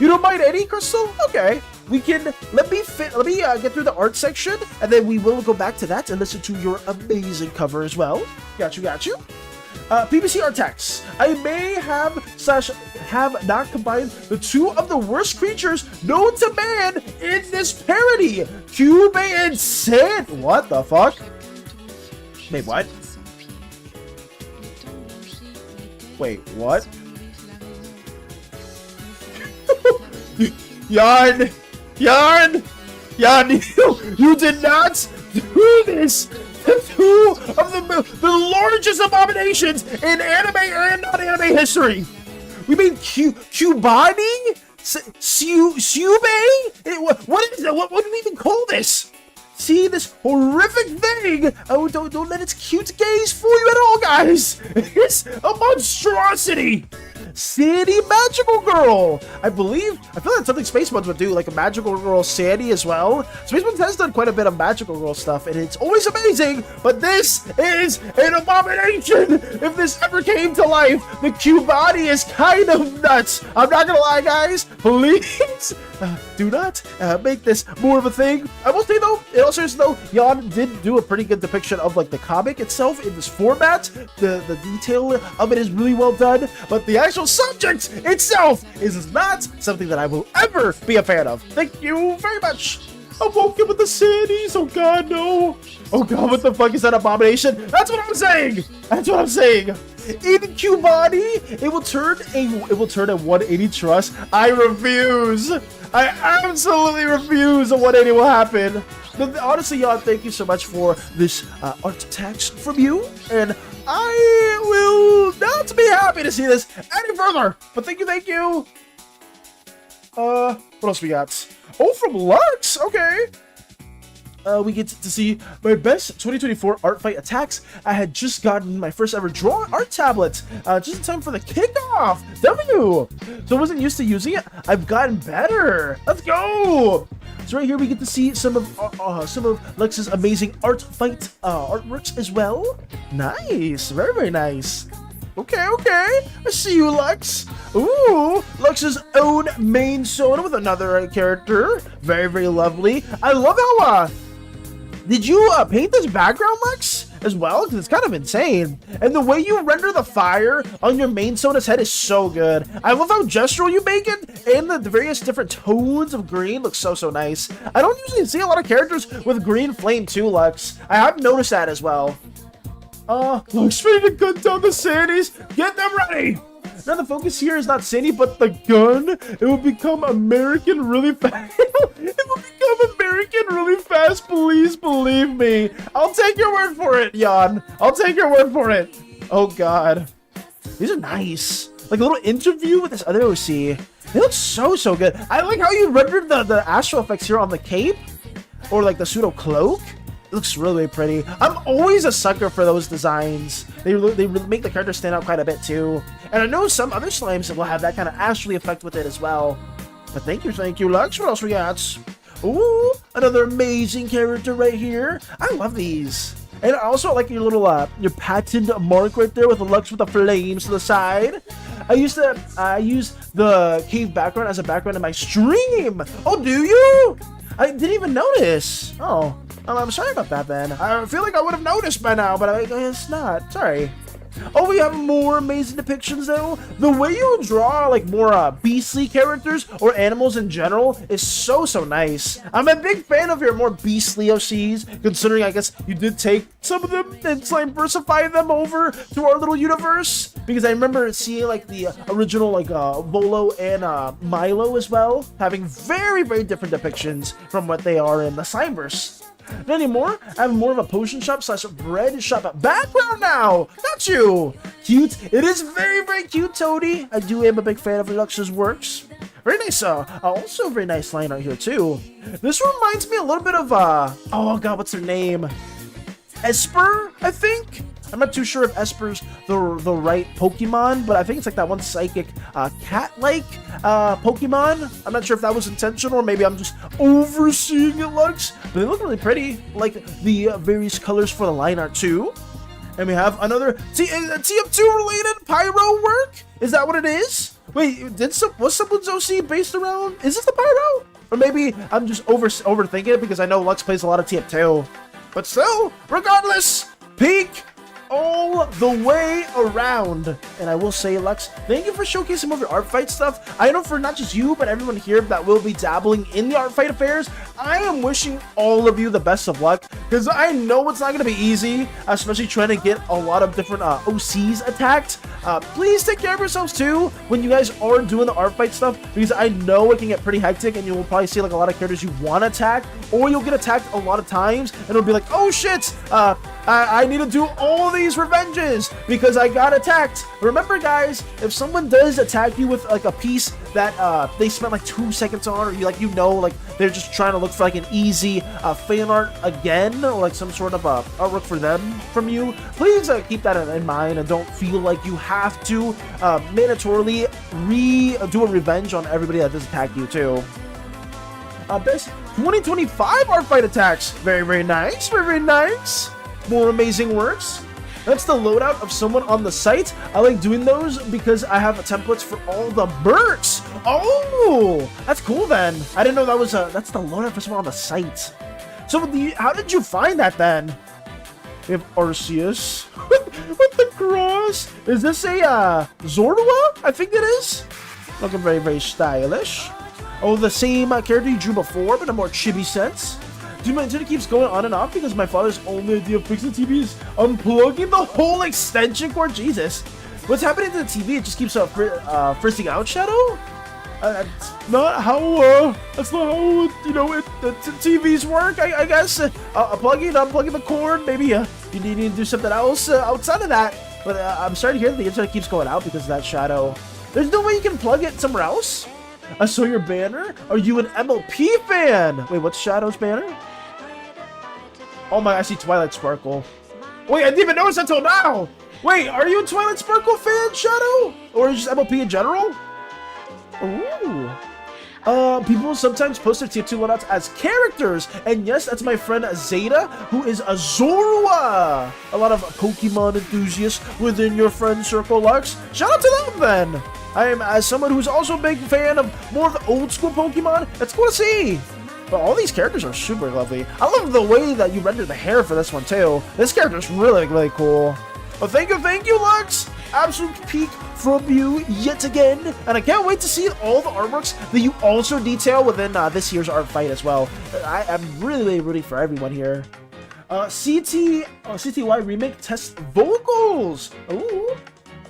You don't mind any, Crystal? Okay. we can, let me get through the art section, and then we will go back to that and listen to your amazing cover as well. Got you. PBC art text. I may have not combined the two of the worst creatures known to man in this parody. Cube and Sid. What the fuck? Wait, what? Wait, what? Yarn, you did not do this to two of the largest abominations in anime and non-anime history. We mean Cubani? Sube? What is that? What do we even call this? See this horrific thing? Oh, don't let its cute gaze fool you at all, guys. It's a monstrosity. SANI Magical Girl. I feel like something Space Buds would do, like a Magical Girl SANI as well. Space Buds has done quite a bit of Magical Girl stuff, and it's always amazing, but this is an abomination. If this ever came to life, the Cubani is kind of nuts. I'm not gonna lie, guys. Please do not make this more of a thing. I will say though, in all seriousness though, Jan did do a pretty good depiction of like the comic itself in this format. The detail of it is really well done, but the actual subject itself is not something that I will ever be a fan of. Thank you very much. I'm woken with the SANIs. Oh god, no. Oh god, what the fuck is that abomination? That's what I'm saying. In Cubani, it will turn a 180 trust. I refuse. I absolutely refuse. A 180 will happen. But honestly, y'all, thank you so much for this art text from you, and I will not be happy to see this any further. But thank you. What else we got? Oh, from Lux. Okay. We get to see my best 2024 art fight attacks. I had just gotten my first ever draw art tablet, just in time for the kickoff. W. So I wasn't used to using it. I've gotten better. Let's go. So right here we get to see some of Lux's amazing art fight artworks as well. Nice, very nice. Okay, I see you, Lux. Ooh, Lux's own main Sona with another character. Very lovely. I love how did you paint this background, Lux, as well? Because it's kind of insane. And the way you render the fire on your main Sona's head is so good. I love how gestural you make it, and the various different tones of green look so nice. I don't usually see a lot of characters with green flame too, Lux. I have noticed that as well. Lux ready to gun down the SANIs. Get them ready. Now the focus here is not SANI, but the gun. It will become American really fast. Please believe me. I'll take your word for it, Jan. I'll take your word for it. Oh god, these are nice. Like a little interview with this other OC. They look so good. I like how you rendered the astral effects here on the cape, or like the pseudo cloak. It looks really pretty. I'm always a sucker for those designs. They make the character stand out quite a bit too. And I know some other slimes will have that kind of astral effect with it as well. But thank you, Lux. What else we got? Ooh, another amazing character right here. I love these. And I also like your little your patent mark right there with the Lux with the flames to the side. I use the cave background as a background in my stream. Oh, do you? I didn't even notice. Oh, I'm sorry about that then. I feel like I would have noticed by now, but I guess not. Sorry. Oh, we have more amazing depictions though. The way you draw like more beastly characters or animals in general is so nice. I'm a big fan of your more beastly OCs, considering I guess you did take some of them and Slimeversify them over to our little universe. Because I remember seeing like the original like Volo and Milo as well, having very different depictions from what they are in the Slimeverse. Not anymore. I have more of a potion shop / bread shop background now. Got you. Cute. It is very cute, Toady. I am a big fan of Lux's works. Very nice. Also very nice line art here too. This reminds me a little bit of oh god, what's her name? Esper, I think. I'm not too sure if Esper's the right Pokemon, but I think it's like that one psychic cat-like Pokemon. I'm not sure if that was intentional or maybe I'm just overseeing it, Lux. But they look really pretty, like the various colors for the line art too. And we have another TF2 related Pyro work. Is that what it is? Wait, was someone's OC based around? Is this the Pyro? Or maybe I'm just overthinking it because I know Lux plays a lot of TF2. But still, regardless, peak all the way around. And I will say, Lux, thank you for showcasing some of your art fight stuff. I know for not just you, but everyone here that will be dabbling in the art fight affairs, I am wishing all of you the best of luck, because I know it's not going to be easy, especially trying to get a lot of different OCs attacked. Please take care of yourselves too when you guys are doing the art fight stuff, because I know it can get pretty hectic and you will probably see like a lot of characters you want to attack, or you'll get attacked a lot of times and it'll be like, oh shit, I need to do all these revenges because I got attacked. Remember guys, if someone does attack you with like a piece that they spent like 2 seconds on, or like they're just trying to look for like an easy fan art again, or like some sort of artwork for them from you, please keep that in mind and don't feel like you have to mandatorily do a revenge on everybody that does attack you too. Best 2025 art fight attacks. Very, very nice. Very, very nice. More amazing works. That's the loadout of someone on the site. I like doing those because I have templates for all the mercs. Oh, that's cool then. I didn't know that was that's the loadout for someone on the site. So how did you find that then? We have Arceus with the cross. Is this a Zordua? I think it is. Looking very, very stylish. Oh, the same character you drew before, but a more chibi sense. Dude, my internet keeps going on and off because my father's only idea of fixing the TV is unplugging the whole extension cord. Jesus. What's happening to the TV? It just keeps frizzing out, Shadow? That's not how, the TVs work, I guess. Unplugging the cord. Maybe you need to do something else outside of that. But I'm sorry to hear that the internet keeps going out because of that, Shadow. There's no way you can plug it somewhere else? I saw your banner. Are you an MLP fan? Wait, what's Shadow's banner? Oh my, I see Twilight Sparkle. Wait, I didn't even notice until now. Wait, are you a Twilight Sparkle fan, Shadow? Or just MLP in general? Ooh. People sometimes post their tier 2 loadouts as characters. And yes, that's my friend Zeta, who is a Zorua. A lot of Pokemon enthusiasts within your friend circle, Lux. Shout out to them, then. I am, as someone who's also a big fan of more of the old school Pokemon, it's cool to see. But all these characters are super lovely. I love the way that you render the hair for this one too. This character is really, really cool. Well, thank you, Lux. Absolute peak from you yet again. And I can't wait to see all the artworks that you also detail within this year's art fight as well. I am really, really rooting for everyone here. CTY remake test vocals. Ooh.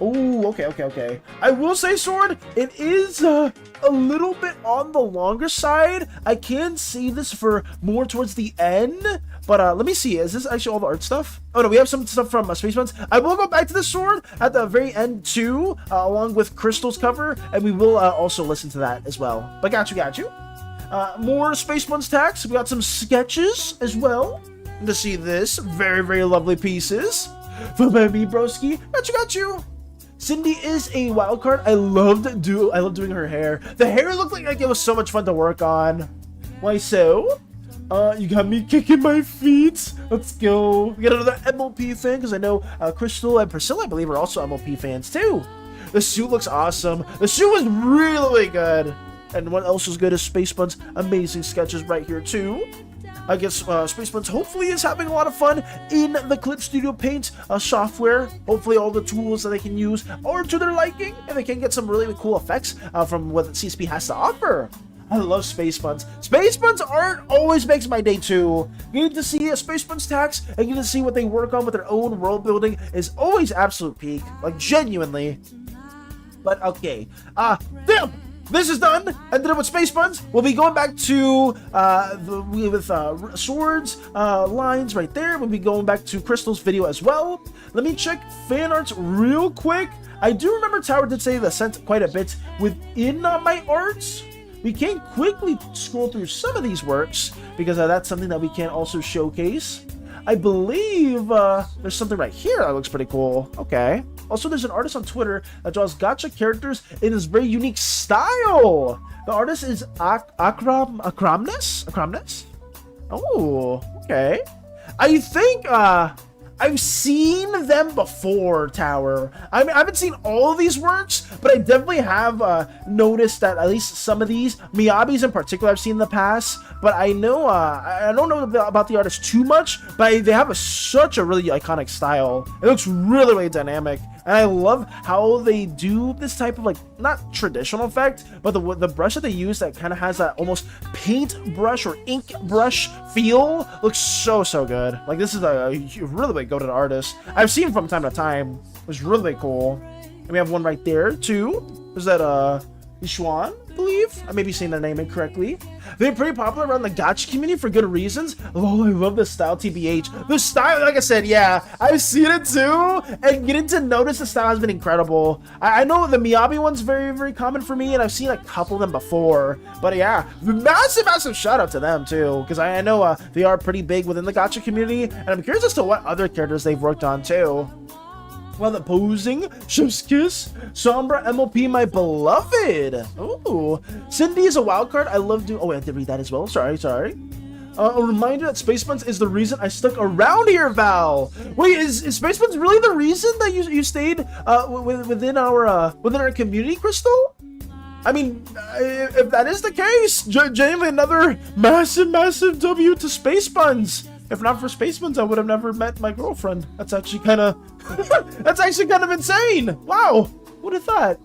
Oh, okay. I will say, Sword, it is a little bit on the longer side. I can see this for more towards the end, but let me see. Is this actually all the art stuff? Oh no, we have some stuff from Space Buns. I will go back to the Sword at the very end too, along with Crystal's cover, and we will also listen to that as well. But got you. More Space Buns tags. We got some sketches as well to see this. Very, very lovely pieces from me, broski. Got you. Cindy is a wild card. I love doing her hair. The hair looked like it was so much fun to work on. Why so? You got me kicking my feet. Let's go. We got another MLP fan because I know Crystal and Priscilla, I believe, are also MLP fans too. The suit looks awesome. The suit was really good. And what else is good is Space Bun's amazing sketches right here too. I guess Space Buns hopefully is having a lot of fun in the Clip Studio Paint software. Hopefully all the tools that they can use are to their liking, and they can get some really cool effects from what CSP has to offer. I love Space Buns. Space Buns art always makes my day too. Getting to see a Space Buns tax and getting to see what they work on with their own world building is always absolute peak. Like, genuinely. But okay. Damn! This is done. Ended up with Space Buns. We'll be going back to Swords lines right there. We'll be going back to Crystal's video as well. Let me check fan arts real quick. I do remember Tower did say that sent quite a bit within my arts. We can quickly scroll through some of these works because that's something that we can also showcase. I believe there's something right here that looks pretty cool. Okay. Also, there's an artist on Twitter that draws gacha characters in this very unique style. The artist is Akramness? Oh, okay. I think I've seen them before, Tower. I mean, I haven't seen all of these works, but I definitely have noticed that at least some of these, Miyabi's in particular, I've seen in the past. But I know, I don't know about the artist too much, but they have such a really iconic style. It looks really, really dynamic. And I love how they do this type of, like, not traditional effect, but the brush that they use that kind of has that almost paint brush or ink brush feel looks so good. Like, this is a really big go-to artist. I've seen from time to time. It was really cool. And we have one right there, too. Is that, Yishuan, I believe? I may be saying the name incorrectly. They're pretty popular around the gacha community for good reasons. Oh, I love the style, TBH. The style, like I said, yeah, I've seen it too, and getting to notice the style has been incredible. I know the Miyabi one's very common for me, and I've seen a couple of them before. But yeah, massive shout out to them too, because I know they are pretty big within the gacha community, and I'm curious as to what other characters they've worked on too. Well, the posing, Chef's Kiss, Sombra, MLP, my beloved. Ooh, Cindy is a wild card. I love doing. Oh, I have to read that as well. Sorry. A reminder that Space Buns is the reason I stuck around here, Val. Wait, is Space Buns really the reason that you stayed within our community, Crystal? I mean, if that is the case, genuinely another massive W to Space Buns. If not for Space Buns, I would have never met my girlfriend. That's actually kind of that's actually kind of insane. Wow, what have thought?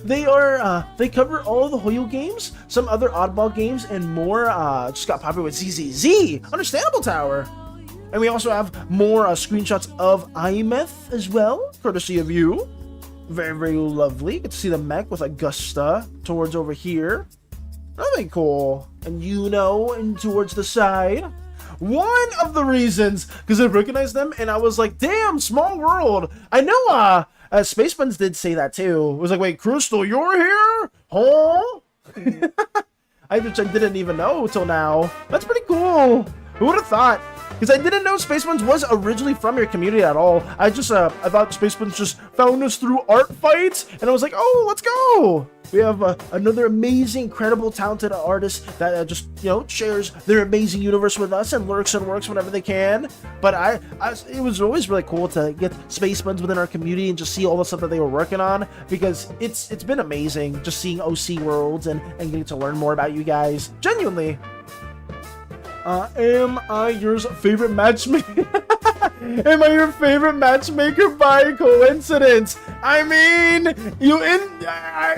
They cover all the Hoyo games, some other oddball games, and more. Just got popular with ZZZ. Understandable, Tower. And we also have more screenshots of iMeth as well, courtesy of you. Very lovely. Get to see the mech with Augusta towards over here. Really cool. And and towards the side. One of the reasons, because I recognized them and I was like, damn, small world. I know Space Buns did say that too. It was like, wait, Crystal, you're here? Huh? I didn't even know till now. That's pretty cool. Who would have thought? Because I didn't know Space Buns was originally from your community at all. I thought Space Buns just found us through art fights, and I was like, oh, let's go. We have another amazing, incredible, talented artist that just, shares their amazing universe with us and lurks and works whenever they can. But it was always really cool to get Space Buns within our community and just see all the stuff that they were working on, because it's been amazing just seeing OC Worlds and getting to learn more about you guys. Genuinely. Am I your favorite matchmaker? Am I your favorite matchmaker by coincidence? I mean,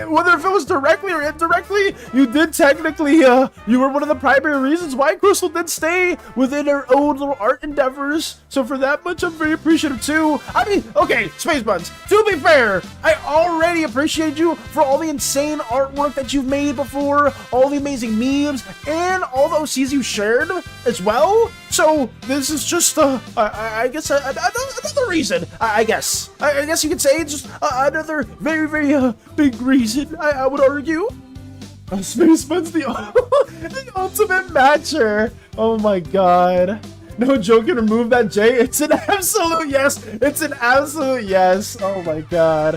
whether if it was directly or indirectly, you did technically, you were one of the primary reasons why Crystal did stay within her own little art endeavors. So for that much, I'm very appreciative too. I mean, okay, Space Buns, to be fair, I already appreciate you for all the insane artwork that you've made before, all the amazing memes, and all the OCs you shared as well. So this is just, I guess, another reason. I guess you could say it's just another very big reason. I would argue. Space Buns, the ultimate matcher. Oh my god. No joking. Remove that J. It's an absolute yes. It's an absolute yes. Oh my god.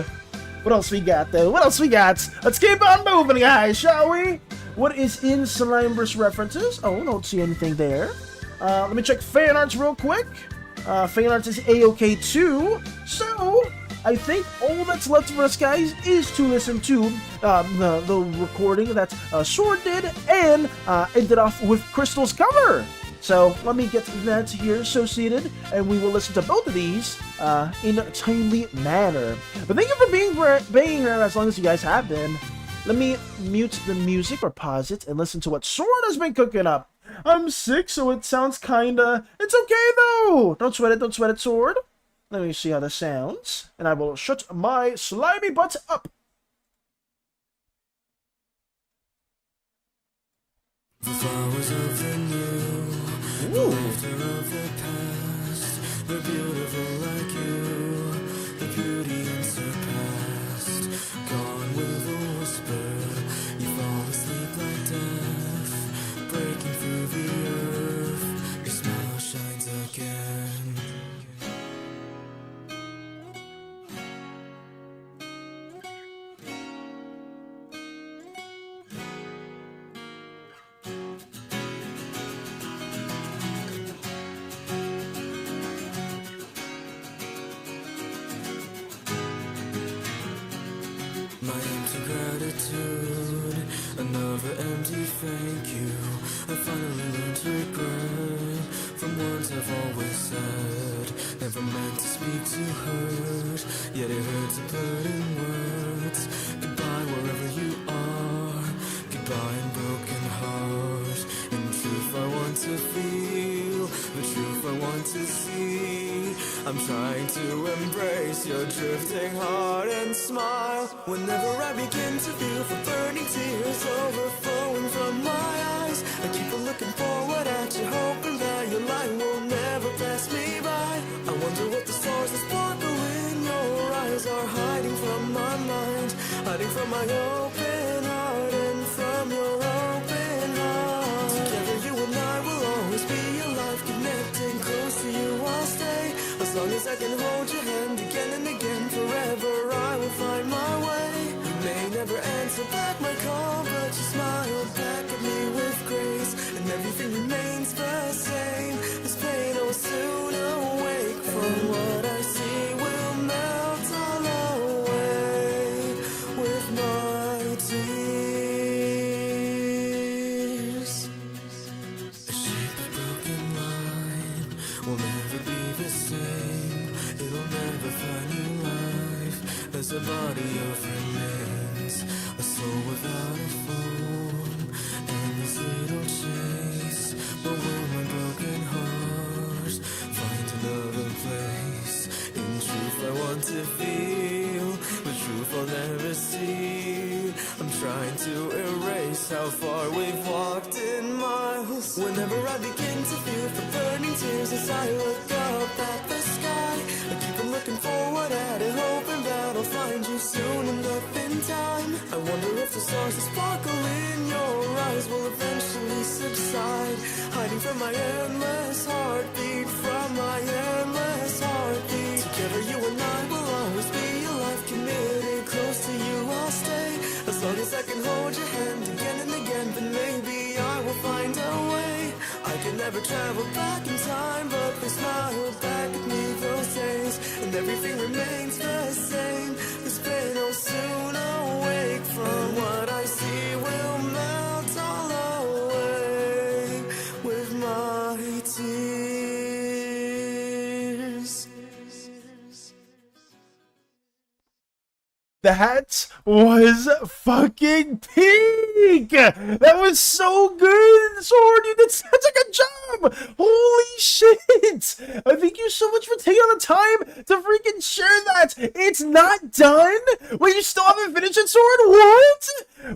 What else we got though? What else we got? Let's keep on moving, guys, shall we? What is in Slimeverse references? Oh, don't see anything there. Let me check fan arts real quick. Fan arts is A-OK too. So, I think all that's left for us, guys, is to listen to the recording that Sword did and ended off with Crystal's cover. So, let me get that here associated, and we will listen to both of these in a timely manner. But thank you for being here as long as you guys have been. Let me mute the music or pause it and listen to what Sword has been cooking up. I'm sick, so it sounds kinda... It's okay, though! Don't sweat it, Sword. Let me see how this sounds. And I will shut my slimy butt up. The flowers of the new, the laughter of the past, they're beautiful like you, the beauty unsurpassed. Gone with a whisper, you fall asleep like death, breaking through the earth, your smile shines again. thank you. I finally learned to regret from words I've always said. Never meant to speak to hurt, yet it hurt to put in words. Goodbye wherever you are, goodbye and broken heart. In truth I want to feel, the truth I want to see. I'm trying to embrace your drifting heart and smile. Whenever I begin to feel for burning tears overflowing from my eyes, I keep on looking forward at you, hoping that your light will never pass me by. I wonder what the stars that sparkle in your eyes are hiding from my mind, hiding from my open heart and from your open heart. Together you and I will always be alive, connecting close to you I'll stay. As long as I can hold your hand again and again, forever I will find my way. You may never answer back my call, but you smile back at me with grace, and everything remains the same. This pain will soon awake from what I see will melt all away with my tears. A shape of broken line will never be the same. It'll never find new life as a body of remains, a soul without a form, and this little chase. But will my broken heart find another place? In truth I want to feel, the truth I'll never see. I'm trying to erase how far we've walked in miles. Whenever I begin to feel the burning tears as I look up at the sky, I keep on looking forward at it, hoping that I'll find you soon enough in time. I wonder if the stars that sparkle in your eyes will eventually subside, hiding from my endless heartbeat, from my endless heartbeat. Together you and I will always be alive, committed close to you I'll stay. As long as I can hold your hand again and again, then maybe I will find a way. I can never travel back in time, but they smile back at me those days, and everything remains the same. This pain will soon awake from what I see will melt all away with my tears. That was fucking peak! That was so good, Sword! You did such a good job! Holy shit! Thank you so much for taking on the time to freaking share that! It's not done? Wait, you still haven't finished it, Sword? What?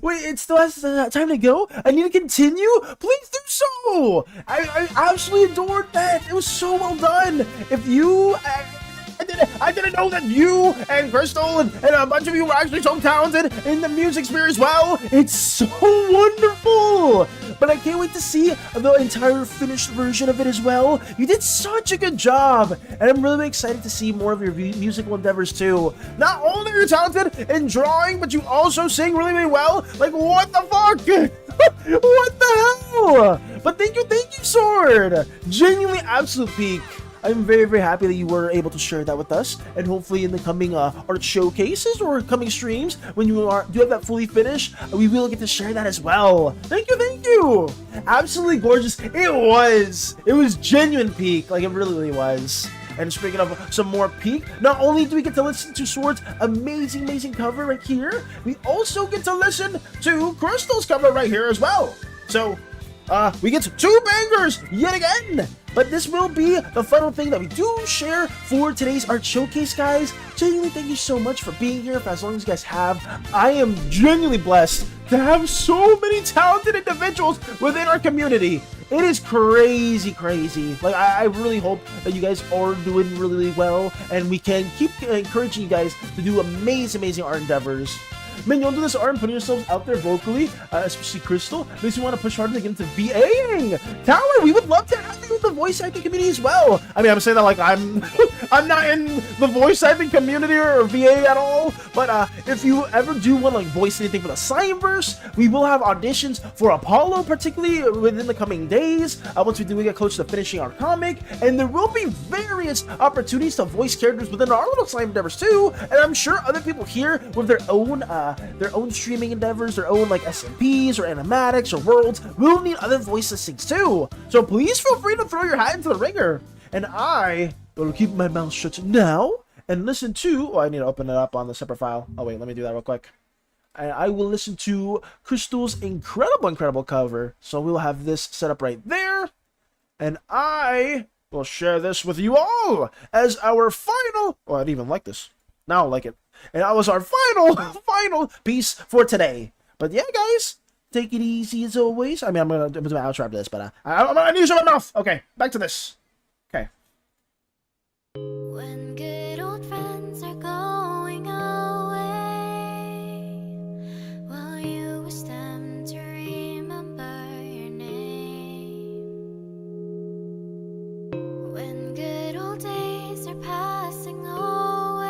Wait, it still has time to go? I need to continue? Please do so! I absolutely adored that! It was so well done! If you... I didn't know that you and Crystal and a bunch of you were actually so talented in the music sphere as well. It's so wonderful. But I can't wait to see the entire finished version of it as well. You did such a good job. And I'm really excited to see more of your musical endeavors too. Not only are you talented in drawing, but you also sing really, really well. Like, what the fuck? What the hell? But thank you, Sword. Genuinely absolute peak. I'm very, very happy that you were able to share that with us, and hopefully in the coming art showcases or coming streams, when you do have that fully finished, we will get to share that as well. Thank you. Absolutely gorgeous. It was genuine peak. Like, it really, really was. And speaking of some more peak, not only do we get to listen to Sword's amazing cover right here, we also get to listen to Crystal's cover right here as well. So, we get 2 bangers yet again. But this will be the final thing that we do share for today's art showcase, guys. Genuinely, thank you so much for being here for as long as you guys have. I am genuinely blessed to have so many talented individuals within our community. It is crazy. Like, I really hope that you guys are doing really well, and we can keep encouraging you guys to do amazing art endeavors. Man, you don't do this art and putting yourselves out there vocally, especially Crystal, makes me want to push harder to get into VAing. Tower, we would love to have you with the voice acting community as well. I mean, I'm saying that like I'm I'm not in the voice acting community or VA at all, but if you ever do want to like voice anything for the Slimeverse, we will have auditions for Apollo, particularly within the coming days. Once we get close to finishing our comic, and there will be various opportunities to voice characters within our little Slime endeavors too. And I'm sure other people here with their own streaming endeavors, their own like SMPs or animatics or worlds, will need other voice listings too. So please feel free to throw your hat into the ringer. And I will keep my mouth shut now and listen to. Oh, I need to open it up on the separate file. Oh wait, let me do that real quick. And I will listen to Crystal's incredible cover. So we'll have this set up right there, and I will share this with you all as our final. Oh, I didn't even like this. Now I like it. And that was our final piece for today. But yeah, guys, take it easy as always. I mean, I'm gonna do my outro after this, but I'm gonna use my mouth. Okay, back to this. Okay. When good old friends are going away, will you wish them to remember your name? When good old days are passing away,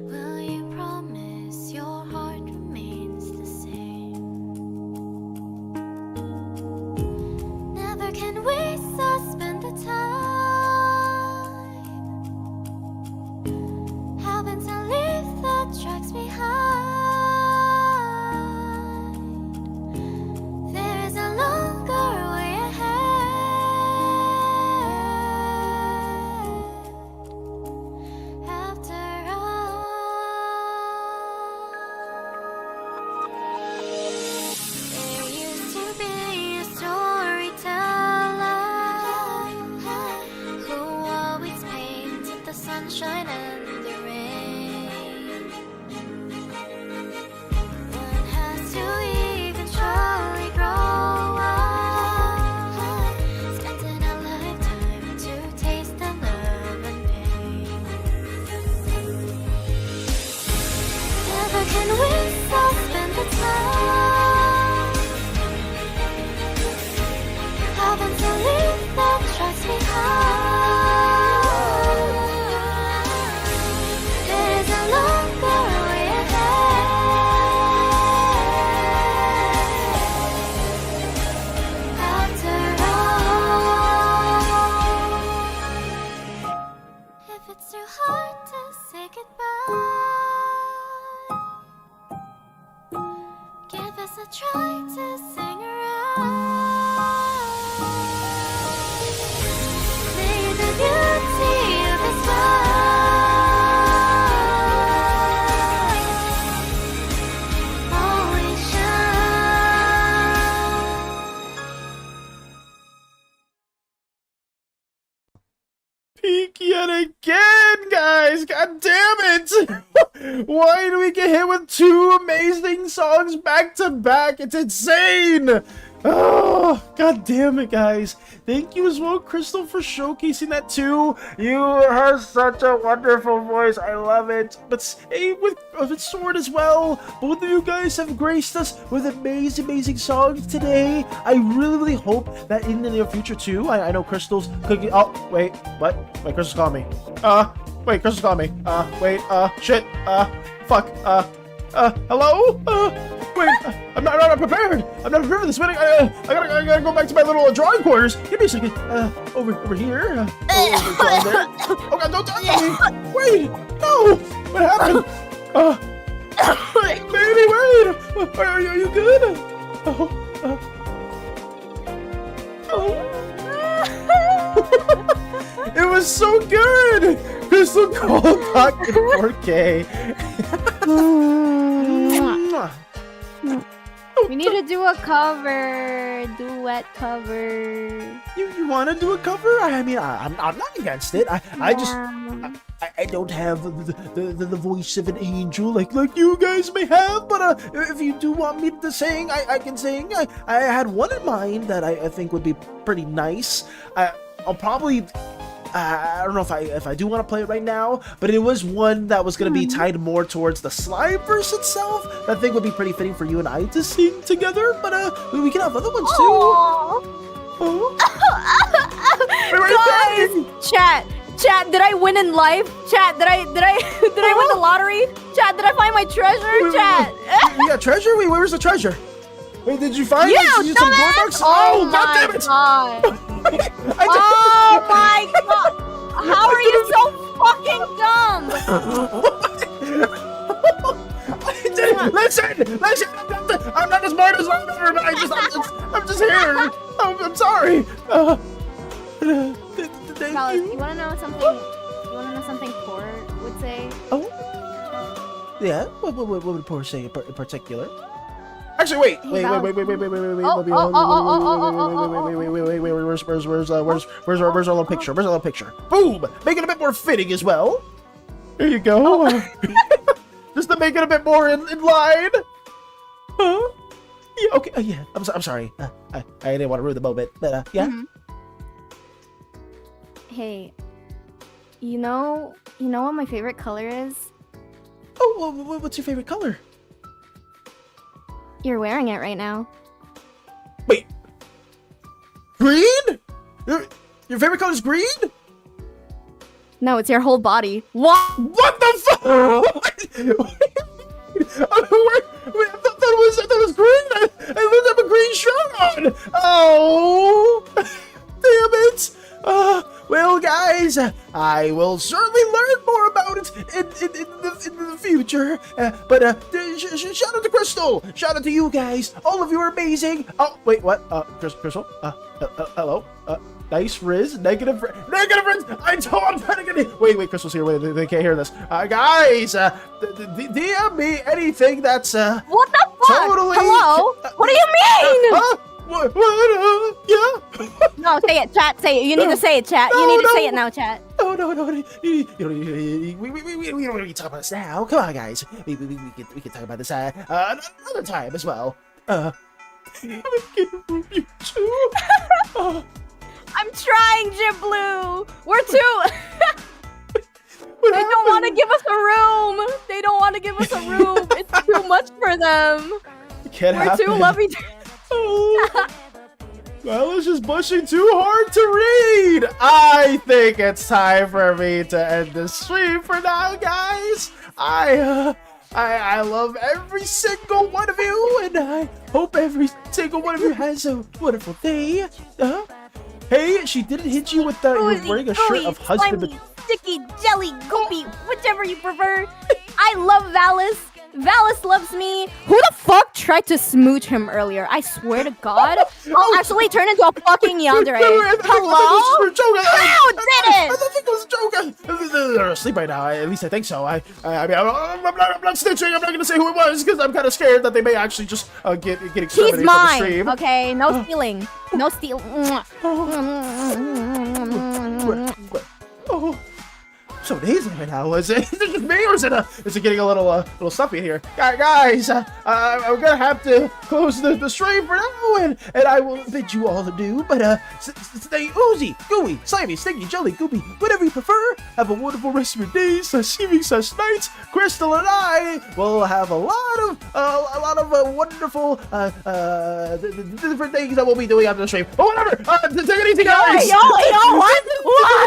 will you promise your heart remains the same? Never can we suspend the time, having to leave the tracks behind. There is a longer way ahead. After all, there used to be a storyteller who always painted the sunshine and the rain. One has to eventually grow up, spending a lifetime to taste the love and pain. Never can we suspend the time, having to leave the tracks behind. There's a longer way ahead. After all, if it's too hard to say goodbye, give us a try to sing around. May the beauty of this world always shine. Peak yet again, guys! God damn it! Why do we get hit with two amazing songs back to back? It's insane! Oh, god damn it, guys. Thank you as well, Crystal, for showcasing that too. You have such a wonderful voice. I love it. But hey, with Sword as well. Both of you guys have graced us with amazing songs today. I really hope that in the near future too. I know Crystal's cooking. Oh, wait, what? Wait, Crystal's calling me. Wait, Crystal's calling me. Wait, shit. Fuck. Hello? Wait, I'm not prepared. I'm not prepared for this. Wait, I gotta go back to my little drawing quarters. Give me a second. Over here. Over there. Oh god, don't touch me. Wait, no. What happened? Baby, wait. Are you good? It was so good. Crystal Gold Talk in 4K. We need to do a cover, duet cover. You want to do a cover? I mean, I'm not against it. I don't have the voice of an angel like you guys may have, but if you do want me to sing, I can sing. I had one in mind that I think would be pretty nice. I'll probably. I don't know if I do want to play it right now, but it was one that was going to be tied more towards the Slimeverse itself. That I think would be pretty fitting for you and I to sing together, but we can have other ones too. Oh. Guys, Chat, did I win in life? Chat, did I win the lottery? Chat, did I find my treasure? Chat. You got treasure? Wait, where's the treasure? Wait, did you find Yeah, some gold bucks? Oh, my god damn it! God. I Oh my god! How are you so fucking dumb? Listen! I'm not as smart as I'm I'm just here. I'm sorry. Thank Fellas, you. you wanna know something? You wanna know something poor would say? Oh. Yeah. What would poor say in particular? Actually, wait. Where's our little picture? Where's our little picture? Boom! Make it a bit more fitting as well. There you go. Just to make it a bit more in line. Huh? Yeah. Okay. Yeah. I'm sorry. I didn't want to ruin the moment, but yeah. Hey, you know what my favorite color is? Oh, what's your favorite color? You're wearing it right now. Wait. Green? Your favorite color is green? No, it's your whole body. What? What the fuck? I thought it was green. I looked up a green shirt on. Oh, damn it. Well, guys, I will certainly learn more about it in the future. But shout out to Crystal. Shout out to you guys. All of you are amazing. Oh, wait, what? Crystal? Hello? Nice Riz, negative Riz. I'm trying to get it. Wait, Crystal's here. Wait, they can't hear this. Guys, DM me anything that's What the fuck? totally. Hello? What do you mean? What? Yeah. No, say it, chat. Say it. You need to say it, chat. You need to say it now, chat. No. We don't need to talk about this now. Come on, guys. We can talk about this another time as well. I'm getting you too. I'm trying, Jibblue. We're too. They don't want to give us a room. They don't want to give us a room. It's too much for them. We're too lovey. Oh. Well, it's just pushing too hard to read. I think it's time for me to end the stream for now, guys. I love every single one of you, and I hope every single one of you has a wonderful day. Hey, she didn't hit you with you're wearing a shirt of husband. Slimy, sticky, jelly, goopy, whichever you prefer. I love Valis. Valis loves me. Who the fuck tried to smooch him earlier? I swear to God, I'll actually turn into a fucking yandere. Hello? Who did I it? think it was a joke. They're asleep right now. At least I think so. I mean, I'm not snitching. I'm not gonna say who it was because I'm kind of scared that they may actually just get exterminated He's from the mine. stream. Okay, no stealing. No steal. Oh, so amazing right now. Is it just me, or is it getting a little stuffy in here? Guys, I'm gonna have to close the stream for now, and I will bid you all adieu. But stay oozy, gooey, slimy, sticky, jelly, goopy, whatever you prefer. Have a wonderful rest of your days, evening, nights. Crystal and I will have a lot of wonderful different things that we'll be doing after the stream. But whatever. Take it easy, guys. Yo, what?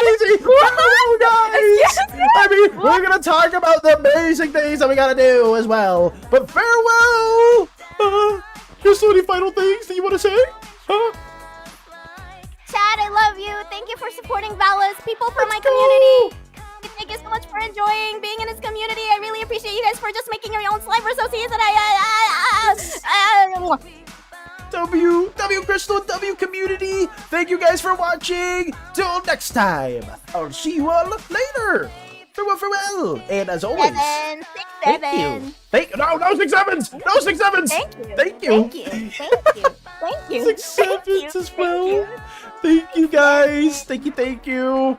Take it easy. Hello, guys. I mean, we're gonna talk about the amazing things that we gotta do as well. But farewell! Crystal, any final things that you want to say? Chad, I love you. Thank you for supporting Valis. People from my community. Thank you so much for enjoying being in this community. I really appreciate you guys for just making your own Slimeverse association. W Crystal, W community. Thank you guys for watching. Till next time, I'll see you all later. Farewell. And as always, 7, 6, 7. thank you. No 6-7s. No 6-7s. Thank you. Thank you. 6-7s as well. Thank you guys. Thank you.